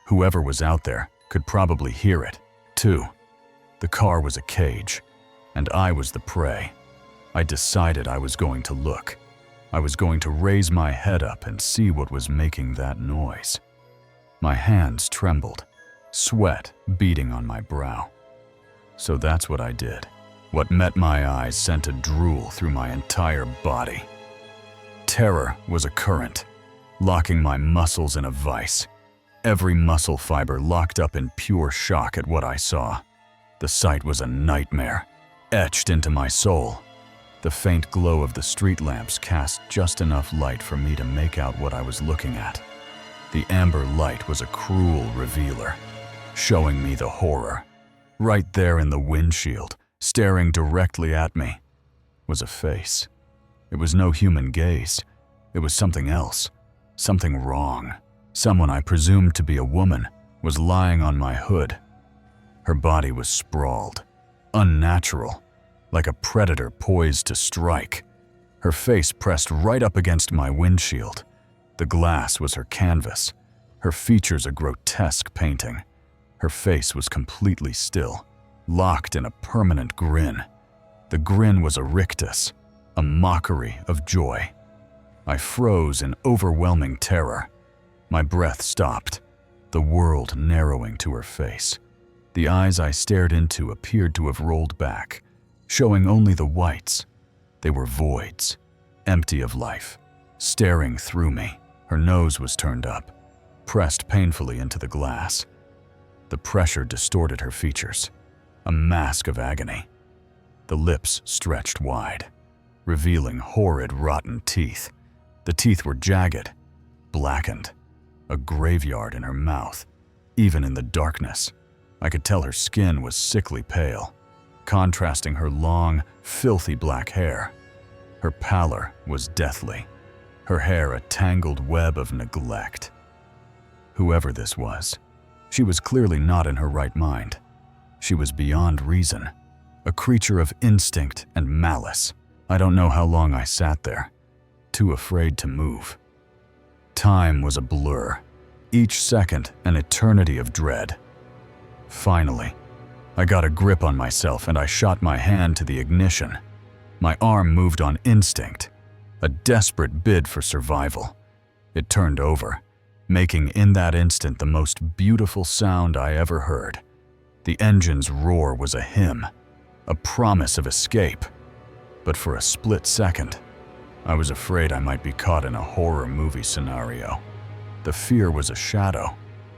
Whoever was out there could probably hear it, too. The car was a cage, and I was the prey. I decided I was going to look. I was going to raise my head up and see what was making that noise. My hands trembled, sweat beading on my brow. So that's what I did. What met my eyes sent a drool through my entire body. Terror was a current, locking my muscles in a vice. Every muscle fiber locked up in pure shock at what I saw. The sight was a nightmare, etched into my soul. The faint glow of the street lamps cast just enough light for me to make out what I was looking at. The amber light was a cruel revealer, showing me the horror. Right there in the windshield, staring directly at me, was a face. It was no human gaze. It was something else, something wrong. Someone I presumed to be a woman was lying on my hood. Her body was sprawled, unnatural, like a predator poised to strike. Her face pressed right up against my windshield. The glass was her canvas, her features a grotesque painting. Her face was completely still, locked in a permanent grin. The grin was a rictus, a mockery of joy. I froze in overwhelming terror. My breath stopped, the world narrowing to her face. The eyes I stared into appeared to have rolled back, showing only the whites. They were voids, empty of life, staring through me. Her nose was turned up, pressed painfully into the glass. The pressure distorted her features, a mask of agony. The lips stretched wide, revealing horrid, rotten teeth. The teeth were jagged, blackened, a graveyard in her mouth. Even in the darkness, I could tell her skin was sickly pale, contrasting her long, filthy black hair. Her pallor was deathly, her hair a tangled web of neglect. Whoever this was, she was clearly not in her right mind. She was beyond reason, a creature of instinct and malice. I don't know how long I sat there, too afraid to move. Time was a blur, each second an eternity of dread. Finally, I got a grip on myself and I shot my hand to the ignition. My arm moved on instinct, a desperate bid for survival. It turned over, making in that instant the most beautiful sound I ever heard. The engine's roar was a hymn, a promise of escape. But for a split second, I was afraid I might be caught in a horror movie scenario. The fear was a shadow,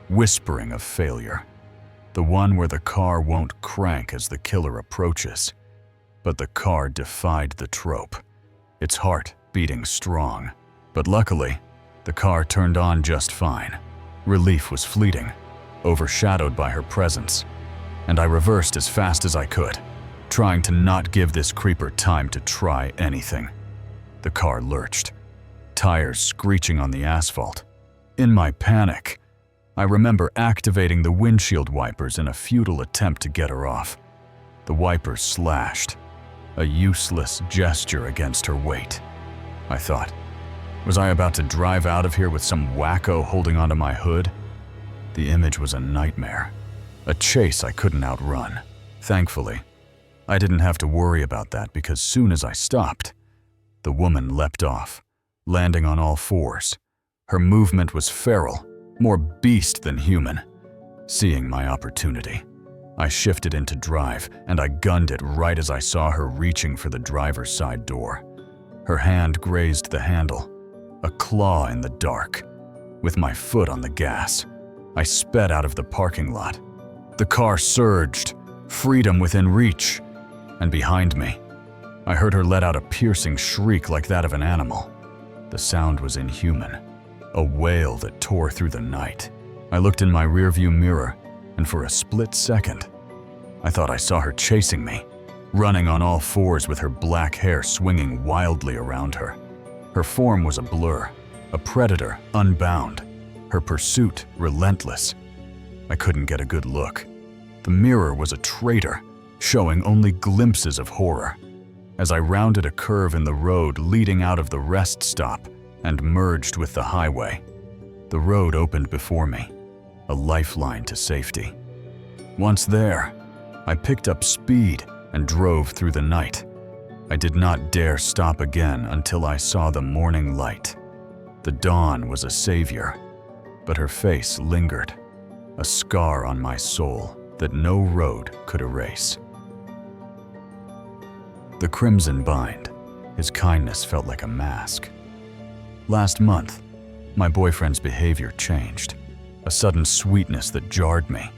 whispering of failure. The one where the car won't crank as the killer approaches. But the car defied the trope, its heart beating strong. But luckily, the car turned on just fine. Relief was fleeting, overshadowed by her presence, and I reversed as fast as I could, trying to not give this creeper time to try anything. The car lurched, tires screeching on the asphalt. In my panic, I remember activating the windshield wipers in a futile attempt to get her off. The wipers slashed, a useless gesture against her weight. I thought, was I about to drive out of here with some wacko holding onto my hood? The image was a nightmare, a chase I couldn't outrun. Thankfully, I didn't have to worry about that because soon as I stopped, the woman leapt off, landing on all fours. Her movement was feral, more beast than human. Seeing my opportunity, I shifted into drive and I gunned it right as I saw her reaching for the driver's side door. Her hand grazed the handle, a claw in the dark. With my foot on the gas, I sped out of the parking lot. The car surged, freedom within reach, and behind me, I heard her let out a piercing shriek like that of an animal. The sound was inhuman, a wail that tore through the night. I looked in my rearview mirror, and for a split second, I thought I saw her chasing me, running on all fours with her black hair swinging wildly around her. Her form was a blur, a predator unbound, her pursuit relentless. I couldn't get a good look. The mirror was a traitor, showing only glimpses of horror. as I rounded a curve in the road leading out of the rest stop and merged with the highway. The road opened before me, a lifeline to safety. Once there, I picked up speed and drove through the night. I did not dare stop again until I saw the morning light. The dawn was a savior, but her face lingered, a scar on my soul that no road could erase. The crimson bind, his kindness felt like a mask. Last month, my boyfriend's behavior changed, a sudden sweetness that jarred me.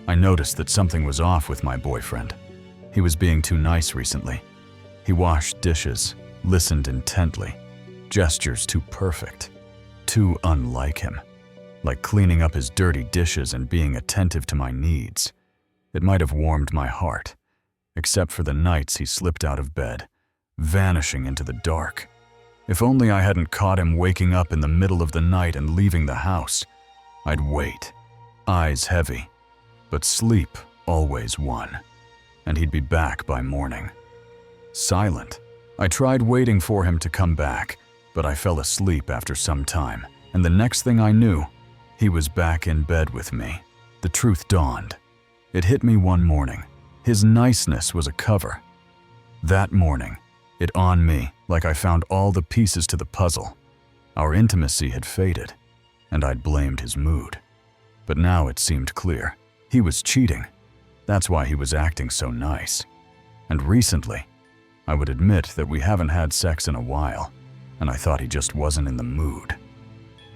I noticed that something was off with my boyfriend. He was being too nice recently. He washed dishes, listened intently, gestures too perfect, too unlike him, like cleaning up his dirty dishes and being attentive to my needs. It might have warmed my heart, except for the nights he slipped out of bed, vanishing into the dark. If only I hadn't caught him waking up in the middle of the night and leaving the house. I'd wait, eyes heavy, but sleep always won, and he'd be back by morning. Silent. I tried waiting for him to come back, but I fell asleep after some time, and the next thing I knew, he was back in bed with me. The truth dawned. It hit me one morning. His niceness was a cover. That morning, it on me like I found all the pieces to the puzzle. Our intimacy had faded, and I'd blamed his mood. But now it seemed clear. He was cheating. That's why he was acting so nice. And recently, I would admit that we haven't had sex in a while, and I thought he just wasn't in the mood.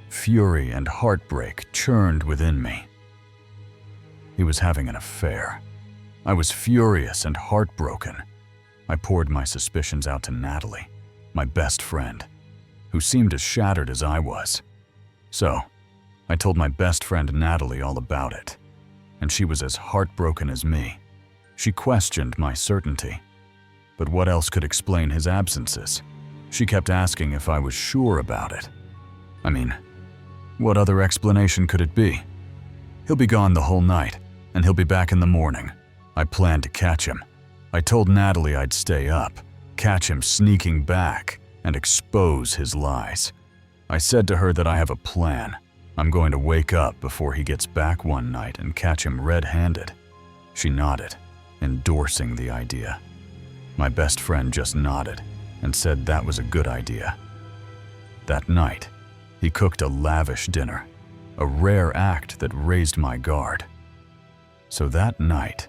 Fury and heartbreak churned within me. He was having an affair. I was furious and heartbroken. I poured my suspicions out to Natalie, my best friend, who seemed as shattered as I was. So, I told my best friend Natalie all about it, and she was as heartbroken as me. She questioned my certainty. But what else could explain his absences? She kept asking if I was sure about it. I mean, what other explanation could it be? He'll be gone the whole night, and he'll be back in the morning. I planned to catch him. I told Natalie I'd stay up, catch him sneaking back, and expose his lies. I said to her that I have a plan. I'm going to wake up before he gets back one night and catch him red-handed. She nodded, endorsing the idea. My best friend just nodded and said that was a good idea. That night, he cooked a lavish dinner, a rare act that raised my guard. So that night,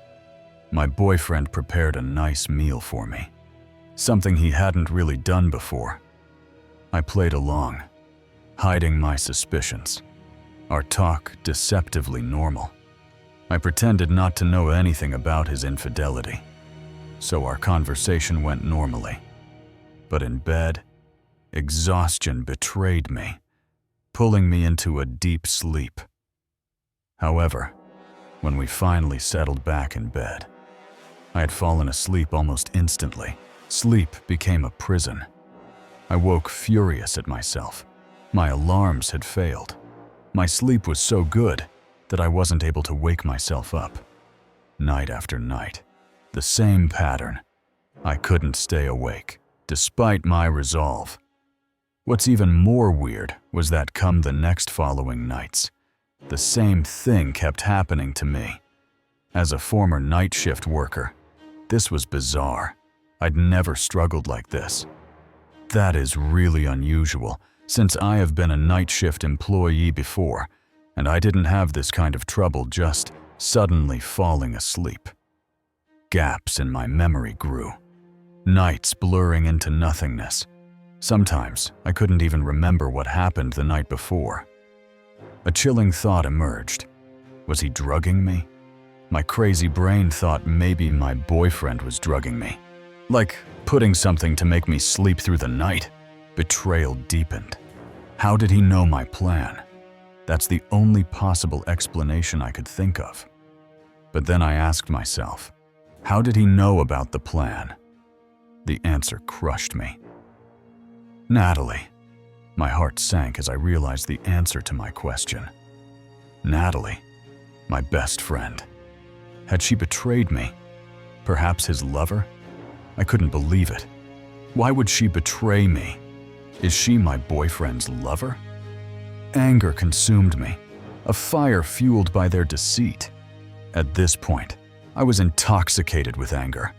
my boyfriend prepared a nice meal for me, something he hadn't really done before. I played along, hiding my suspicions, our talk deceptively normal. I pretended not to know anything about his infidelity, so our conversation went normally. But in bed, exhaustion betrayed me, pulling me into a deep sleep. However, when we finally settled back in bed, I had fallen asleep almost instantly. Sleep became a prison. I woke furious at myself. My alarms had failed. My sleep was so good that I wasn't able to wake myself up. Night after night, the same pattern. I couldn't stay awake, despite my resolve. What's even more weird was that come the next following nights, the same thing kept happening to me. As a former night shift worker, this was bizarre. I'd never struggled like this. That is really unusual, since I have been a night shift employee before, and I didn't have this kind of trouble just suddenly falling asleep. Gaps in my memory grew, nights blurring into nothingness. Sometimes I couldn't even remember what happened the night before. A chilling thought emerged. Was he drugging me? My crazy brain thought maybe my boyfriend was drugging me. Like putting something to make me sleep through the night. Betrayal deepened. How did he know my plan? That's the only possible explanation I could think of. But then I asked myself, how did he know about the plan? The answer crushed me. Natalie. My heart sank as I realized the answer to my question. Natalie, my best friend. Had she betrayed me? Perhaps his lover? I couldn't believe it. Why would she betray me? Is she my boyfriend's lover? Anger consumed me, a fire fueled by their deceit. At this point, I was intoxicated with anger.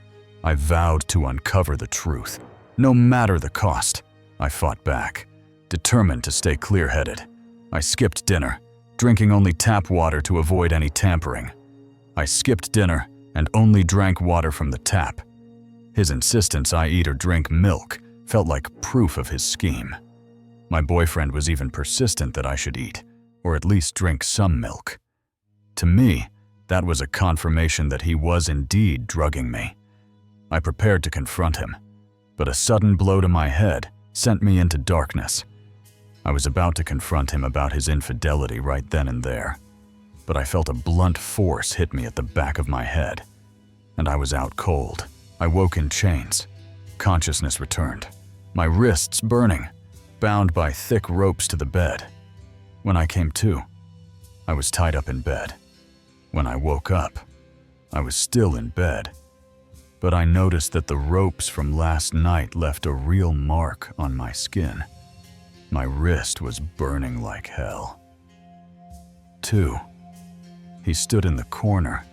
I vowed to uncover the truth. No matter the cost, I fought back, determined to stay clear-headed. I skipped dinner, drinking only tap water to avoid any tampering. I skipped dinner and only drank water from the tap. His insistence I eat or drink milk felt like proof of his scheme. My boyfriend was even persistent that I should eat, or at least drink some milk. To me, that was a confirmation that he was indeed drugging me. I prepared to confront him, but a sudden blow to my head sent me into darkness. I was about to confront him about his infidelity right then and there, but I felt a blunt force hit me at the back of my head, and I was out cold. I woke in chains. Consciousness returned, my wrists burning, bound by thick ropes to the bed. When I came to, I was tied up in bed. When I woke up, I was still in bed, but I noticed that the ropes from last night left a real mark on my skin. My wrist was burning like hell. 2. He stood in the corner,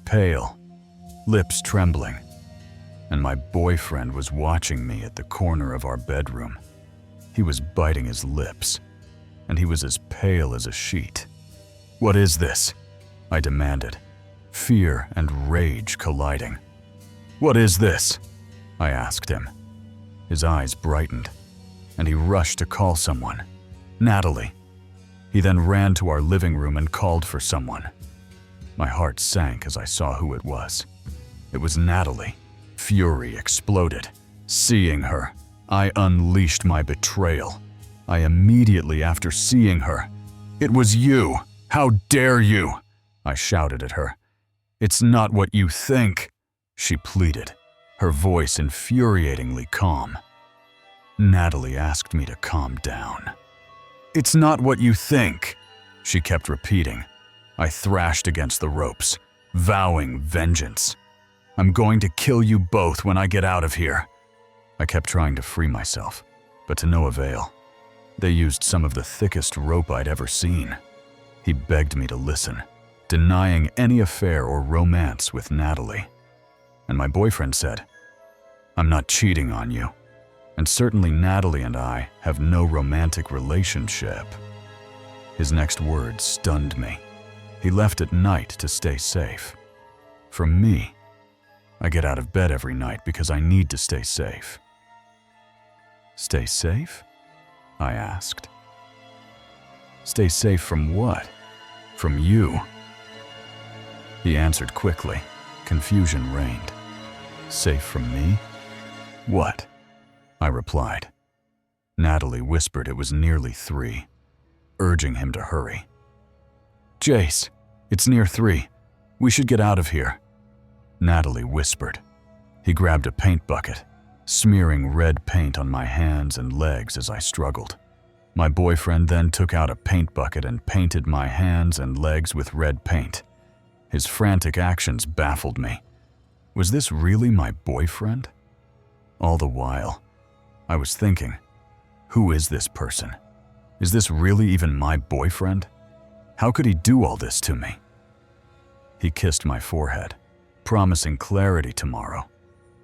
pale, lips trembling, and my boyfriend was watching me at the corner of our bedroom. He was biting his lips, and he was as pale as a sheet. "What is this?" I demanded, fear and rage colliding. "What is this?" I asked him. His eyes brightened, and he rushed to call someone. "Natalie." He then ran to our living room and called for someone. My heart sank as I saw who it was. It was Natalie. Fury exploded. Seeing her, I unleashed my betrayal. I immediately after seeing her, "It was you! How dare you!" I shouted at her. "It's not what you think," she pleaded, her voice infuriatingly calm. Natalie asked me to calm down. "It's not what you think," she kept repeating. I thrashed against the ropes, vowing vengeance. "I'm going to kill you both when I get out of here." I kept trying to free myself, but to no avail. They used some of the thickest rope I'd ever seen. He begged me to listen, denying any affair or romance with Natalie. And my boyfriend said, "I'm not cheating on you, and certainly Natalie and I have no romantic relationship." His next words stunned me. He left at night to stay safe. For me, I get out of bed every night because I need to stay safe. "Stay safe?" I asked. "Stay safe from what? From you?" He answered quickly. Confusion reigned. "Safe from me? What?" I replied. Natalie whispered it was nearly 3, urging him to hurry. "Jace, it's near 3. We should get out of here," Natalie whispered. He grabbed a paint bucket, smearing red paint on my hands and legs as I struggled. My boyfriend then took out a paint bucket and painted my hands and legs with red paint. His frantic actions baffled me. Was this really my boyfriend? All the while, I was thinking, who is this person? Is this really even my boyfriend? How could he do all this to me? He kissed my forehead, promising clarity tomorrow,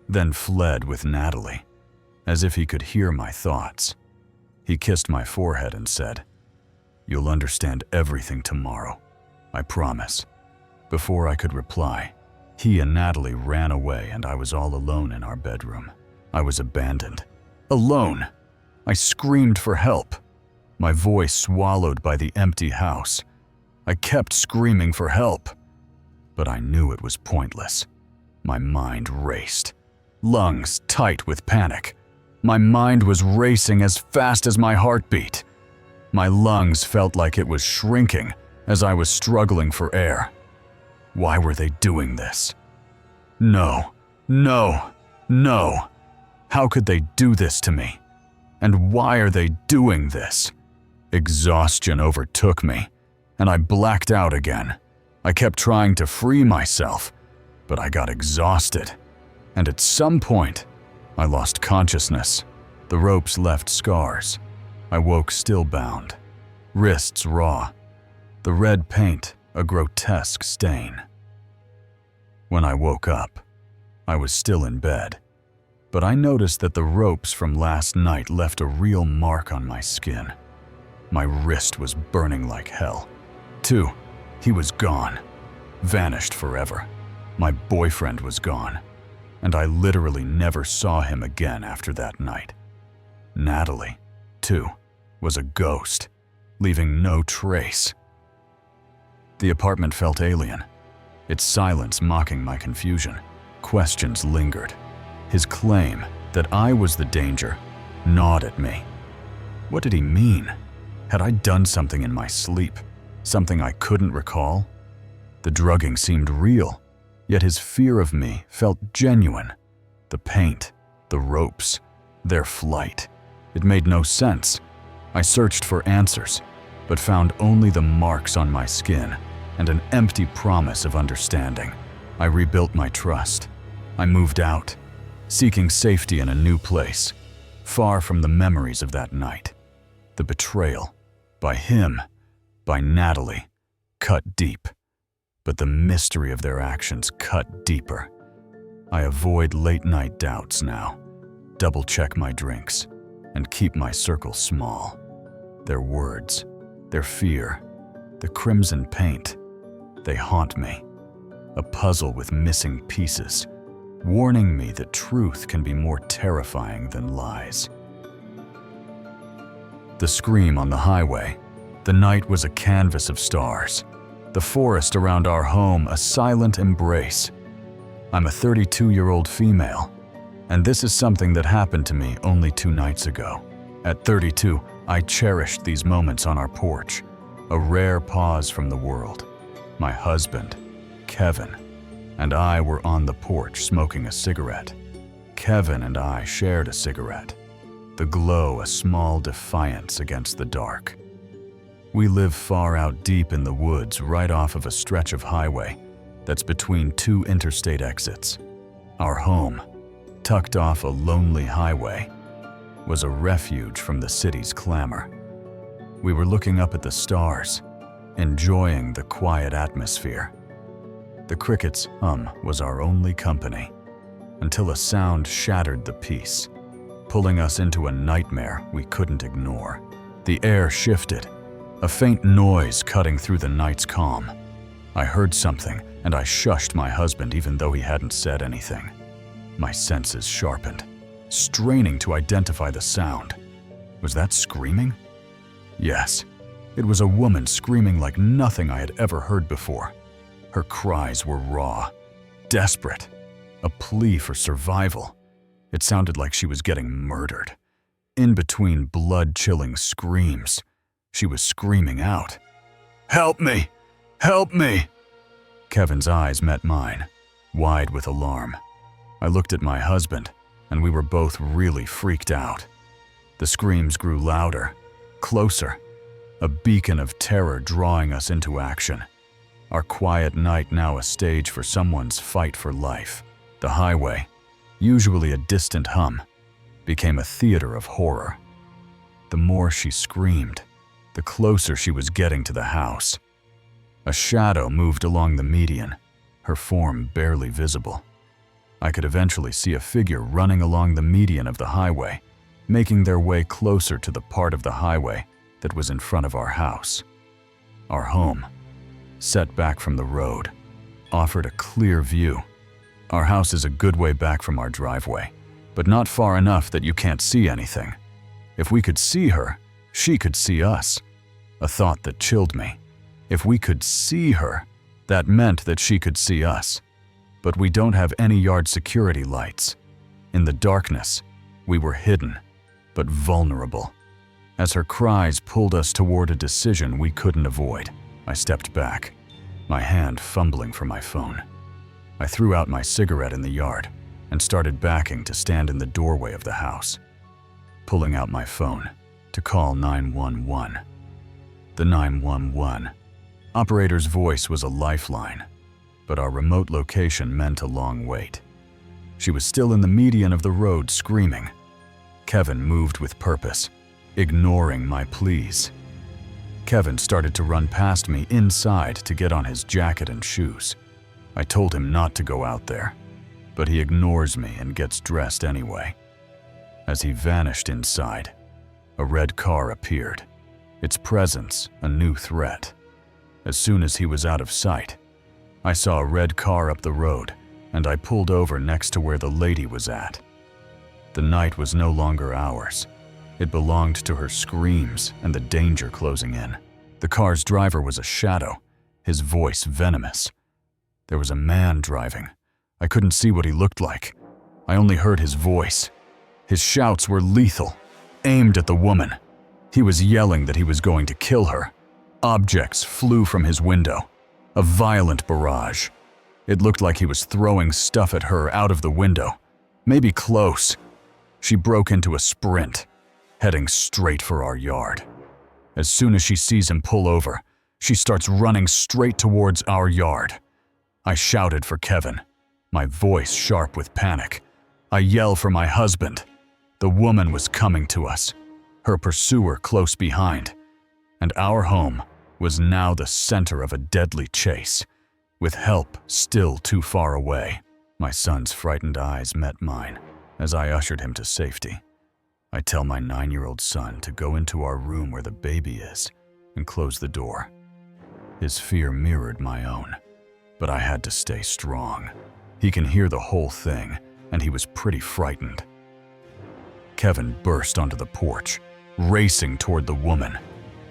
then fled with Natalie, as if he could hear my thoughts. He kissed my forehead and said, "You'll understand everything tomorrow, I promise." Before I could reply, he and Natalie ran away and I was all alone in our bedroom. I was abandoned. Alone! I screamed for help, my voice swallowed by the empty house. I kept screaming for help, but I knew it was pointless. My mind raced, lungs tight with panic. My mind was racing as fast as my heartbeat. My lungs felt like it was shrinking as I was struggling for air. Why were they doing this? No, no, no. How could they do this to me? And why are they doing this? Exhaustion overtook me, and I blacked out again. I kept trying to free myself, but I got exhausted. and at some point, I lost consciousness. The ropes left scars. I woke still bound, wrists raw, the red paint a grotesque stain. When I woke up, I was still in bed, but I noticed that the ropes from last night left a real mark on my skin. My wrist was burning like hell. 2, he was gone, vanished forever. My boyfriend was gone, and I literally never saw him again after that night. Natalie, too, was a ghost, leaving no trace. The apartment felt alien, its silence mocking my confusion. Questions lingered. His claim that I was the danger gnawed at me. What did he mean? Had I done something in my sleep? Something I couldn't recall? The drugging seemed real, yet his fear of me felt genuine. The paint, the ropes, their flight. It made no sense. I searched for answers, but found only the marks on my skin and an empty promise of understanding. I rebuilt my trust. I moved out, seeking safety in a new place, far from the memories of that night. The betrayal, by him, by Natalie, cut deep, but the mystery of their actions cut deeper. I avoid late-night doubts now, double-check my drinks, and keep my circle small. Their words, their fear, the crimson paint, they haunt me. A puzzle with missing pieces, warning me that truth can be more terrifying than lies. The scream on the highway. The night was a canvas of stars. The forest around our home a silent embrace. I'm a 32-year-old female, and this is something that happened to me only 2 nights ago. At 32, I cherished these moments on our porch, a rare pause from the world. My husband, Kevin, and I were on the porch smoking a cigarette. Kevin and I shared a cigarette, the glow a small defiance against the dark. We live far out deep in the woods right off of a stretch of highway that's between 2 interstate exits. Our home, tucked off a lonely highway, was a refuge from the city's clamor. We were looking up at the stars, enjoying the quiet atmosphere. The crickets' hum was our only company, until a sound shattered the peace, pulling us into a nightmare we couldn't ignore. The air shifted, a faint noise cutting through the night's calm. I heard something, and I shushed my husband even though he hadn't said anything. My senses sharpened, straining to identify the sound. Was that screaming? Yes, it was a woman screaming like nothing I had ever heard before. Her cries were raw, desperate, a plea for survival. It sounded like she was getting murdered. In between blood-chilling screams, she was screaming out, "Help me! Help me!" Kevin's eyes met mine, wide with alarm. I looked at my husband, and we were both really freaked out. The screams grew louder, closer, a beacon of terror drawing us into action. Our quiet night now a stage for someone's fight for life. The highway, usually a distant hum, became a theater of horror. The more she screamed, the closer she was getting to the house. A shadow moved along the median, her form barely visible. I could eventually see a figure running along the median of the highway, making their way closer to the part of the highway that was in front of our house. Our home, set back from the road, offered a clear view. Our house is a good way back from our driveway, but not far enough that you can't see anything. If we could see her, she could see us. A thought that chilled me. If we could see her, that meant that she could see us. But we don't have any yard security lights. In the darkness, we were hidden, but vulnerable. As her cries pulled us toward a decision we couldn't avoid, I stepped back, my hand fumbling for my phone. I threw out my cigarette in the yard and started backing to stand in the doorway of the house, pulling out my phone to call 911. The 911 operator's voice was a lifeline, but our remote location meant a long wait. She was still in the median of the road screaming. Kevin moved with purpose, ignoring my pleas. Kevin started to run past me inside to get on his jacket and shoes. I told him not to go out there, but he ignores me and gets dressed anyway. As he vanished inside, a red car appeared, its presence a new threat. As soon as he was out of sight, I saw a red car up the road, and I pulled over next to where the lady was at. The night was no longer ours. It belonged to her screams and the danger closing in. The car's driver was a shadow, his voice venomous. There was a man driving. I couldn't see what he looked like. I only heard his voice. His shouts were lethal, aimed at the woman. He was yelling that he was going to kill her. Objects flew from his window. A violent barrage. It looked like he was throwing stuff at her out of the window. Maybe close. She broke into a sprint, heading straight for our yard. As soon as she sees him pull over, she starts running straight towards our yard. I shouted for Kevin, my voice sharp with panic. I yell for my husband. The woman was coming to us, her pursuer close behind, and our home was now the center of a deadly chase, with help still too far away. My son's frightened eyes met mine as I ushered him to safety. I tell my 9-year-old son to go into our room where the baby is and close the door. His fear mirrored my own, but I had to stay strong. He can hear the whole thing, and he was pretty frightened. Kevin burst onto the porch, racing toward the woman.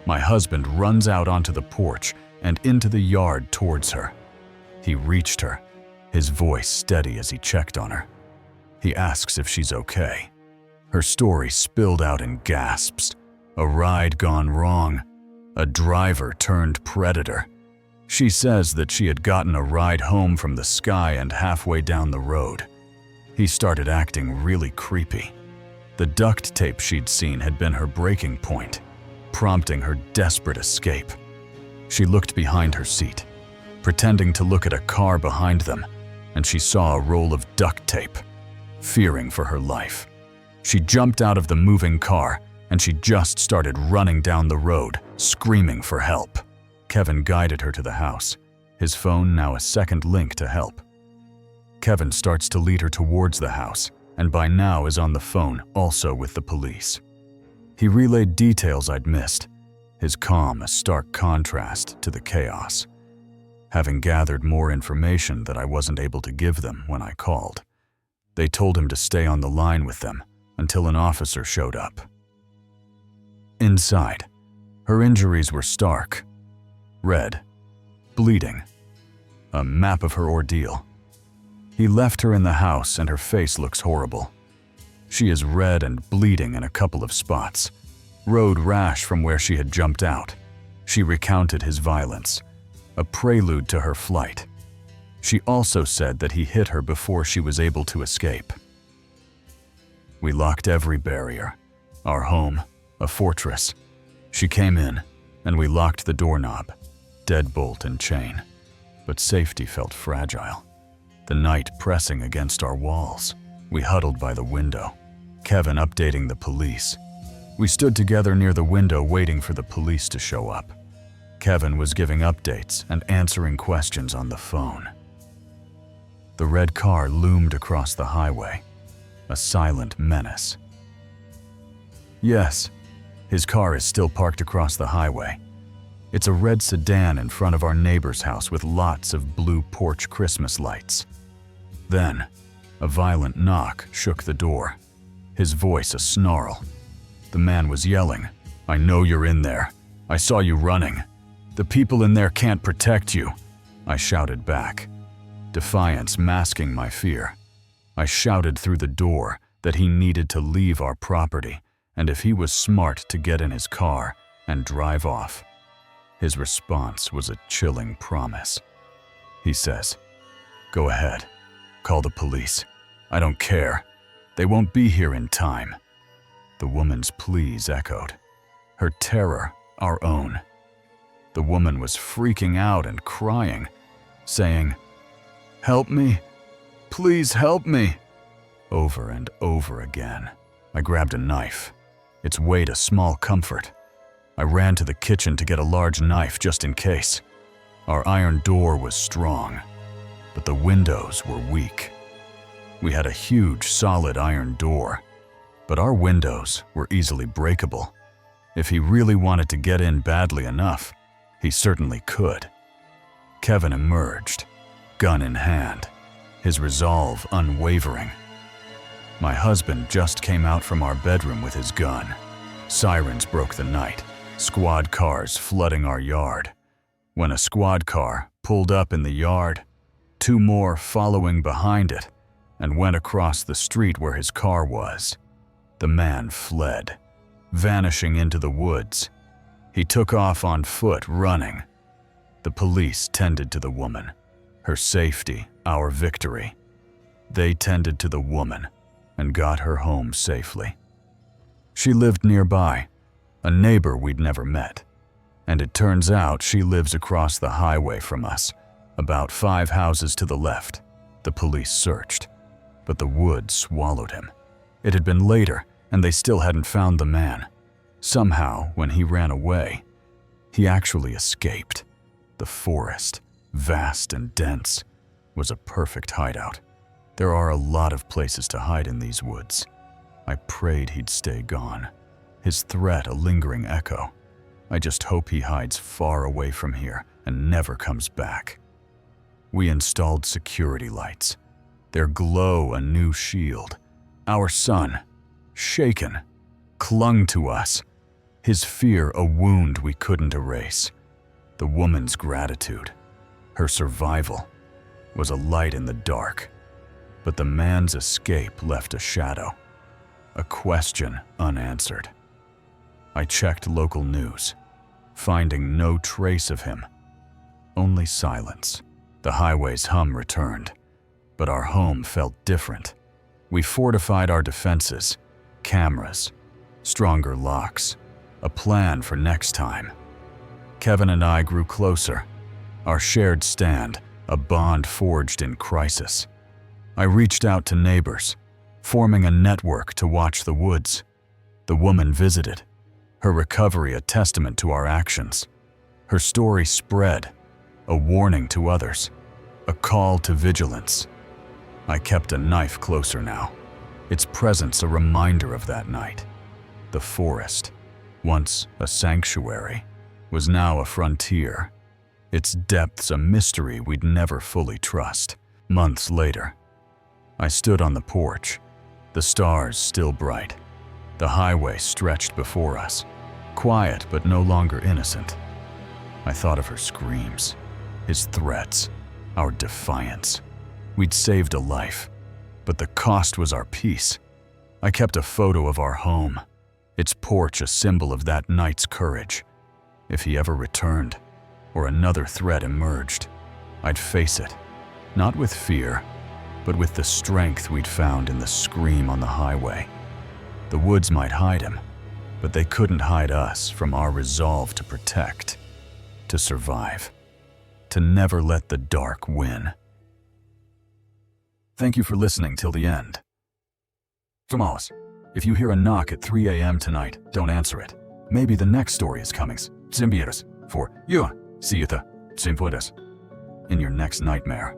My husband runs out onto the porch and into the yard towards her. He reached her, his voice steady as he checked on her. He asks if she's okay. Her story spilled out in gasps. A ride gone wrong. A driver turned predator. She says that she had gotten a ride home from the sky and halfway down the road. He started acting really creepy. The duct tape she'd seen had been her breaking point, prompting her desperate escape. She looked behind her seat, pretending to look at a car behind them, and she saw a roll of duct tape, fearing for her life. She jumped out of the moving car, and she just started running down the road, screaming for help. Kevin guided her to the house, his phone now a second link to help. Kevin starts to lead her towards the house, and by now is on the phone, also with the police. He relayed details I'd missed, his calm a stark contrast to the chaos, having gathered more information that I wasn't able to give them when I called. They told him to stay on the line with them until an officer showed up. Inside, her injuries were stark. Red, bleeding, a map of her ordeal. He left her in the house and her face looks horrible. She is red and bleeding in a couple of spots. Road rash from where she had jumped out. She recounted his violence, a prelude to her flight. She also said that he hit her before she was able to escape. We locked every barrier. Our home, a fortress. She came in, and we locked the doorknob, deadbolt and chain. But safety felt fragile. The night pressing against our walls. We huddled by the window, Kevin updating the police. We stood together near the window waiting for the police to show up. Kevin was giving updates and answering questions on the phone. The red car loomed across the highway, a silent menace. Yes, his car is still parked across the highway. It's a red sedan in front of our neighbor's house with lots of blue porch Christmas lights. Then, a violent knock shook the door, his voice a snarl. The man was yelling, "I know you're in there. I saw you running. The people in there can't protect you." I shouted back, defiance masking my fear. I shouted through the door that he needed to leave our property, and if he was smart to get in his car and drive off. His response was a chilling promise. He says, "Go ahead. Call the police. I don't care. They won't be here in time." The woman's pleas echoed, her terror our own. The woman was freaking out and crying, saying, "Help me. Please help me." over and over again. I grabbed a knife, its weight a small comfort. I ran to the kitchen to get a large knife just in case. Our iron door was strong, but the windows were weak. We had a huge, solid iron door, but our windows were easily breakable. If he really wanted to get in badly enough, he certainly could. Kevin emerged, gun in hand, his resolve unwavering. My husband just came out from our bedroom with his gun. Sirens broke the night, squad cars flooding our yard. When a squad car pulled up in the yard, 2 more following behind it, and went across the street where his car was. The man fled, vanishing into the woods. He took off on foot, running. The police tended to the woman. Her safety, our victory. They tended to the woman and got her home safely. She lived nearby, a neighbor we'd never met. And it turns out she lives across the highway from us, about 5 houses to the left. The police searched, but the woods swallowed him. It had been later, and they still hadn't found the man. Somehow, when he ran away, he actually escaped. The forest, vast and dense, was a perfect hideout. There are a lot of places to hide in these woods. I prayed he'd stay gone, his threat a lingering echo. I just hope he hides far away from here and never comes back. We installed security lights. Their glow a new shield. Our son, shaken, clung to us, his fear a wound we couldn't erase. The woman's gratitude, her survival, was a light in the dark. But the man's escape left a shadow, a question unanswered. I checked local news, finding no trace of him. Only silence. The highway's hum returned, but our home felt different. We fortified our defenses, cameras, stronger locks, a plan for next time. Kevin and I grew closer, our shared stand, a bond forged in crisis. I reached out to neighbors, forming a network to watch the woods. The woman visited, her recovery a testament to our actions. Her story spread, a warning to others, a call to vigilance. I kept a knife closer now, its presence a reminder of that night. The forest, once a sanctuary, was now a frontier, its depths a mystery we'd never fully trust. Months later, I stood on the porch, the stars still bright. The highway stretched before us, quiet but no longer innocent. I thought of her screams, his threats, our defiance. We'd saved a life, but the cost was our peace. I kept a photo of our home, its porch a symbol of that night's courage. If he ever returned, or another threat emerged, I'd face it, not with fear, but with the strength we'd found in the scream on the highway. The woods might hide him, but they couldn't hide us from our resolve to protect, to survive, to never let the dark win. Thank you for listening till the end. Tomas, if you hear a knock at 3 a.m. tonight, don't answer it. Maybe the next story is coming. Symbiotes for you. See you the in your next nightmare.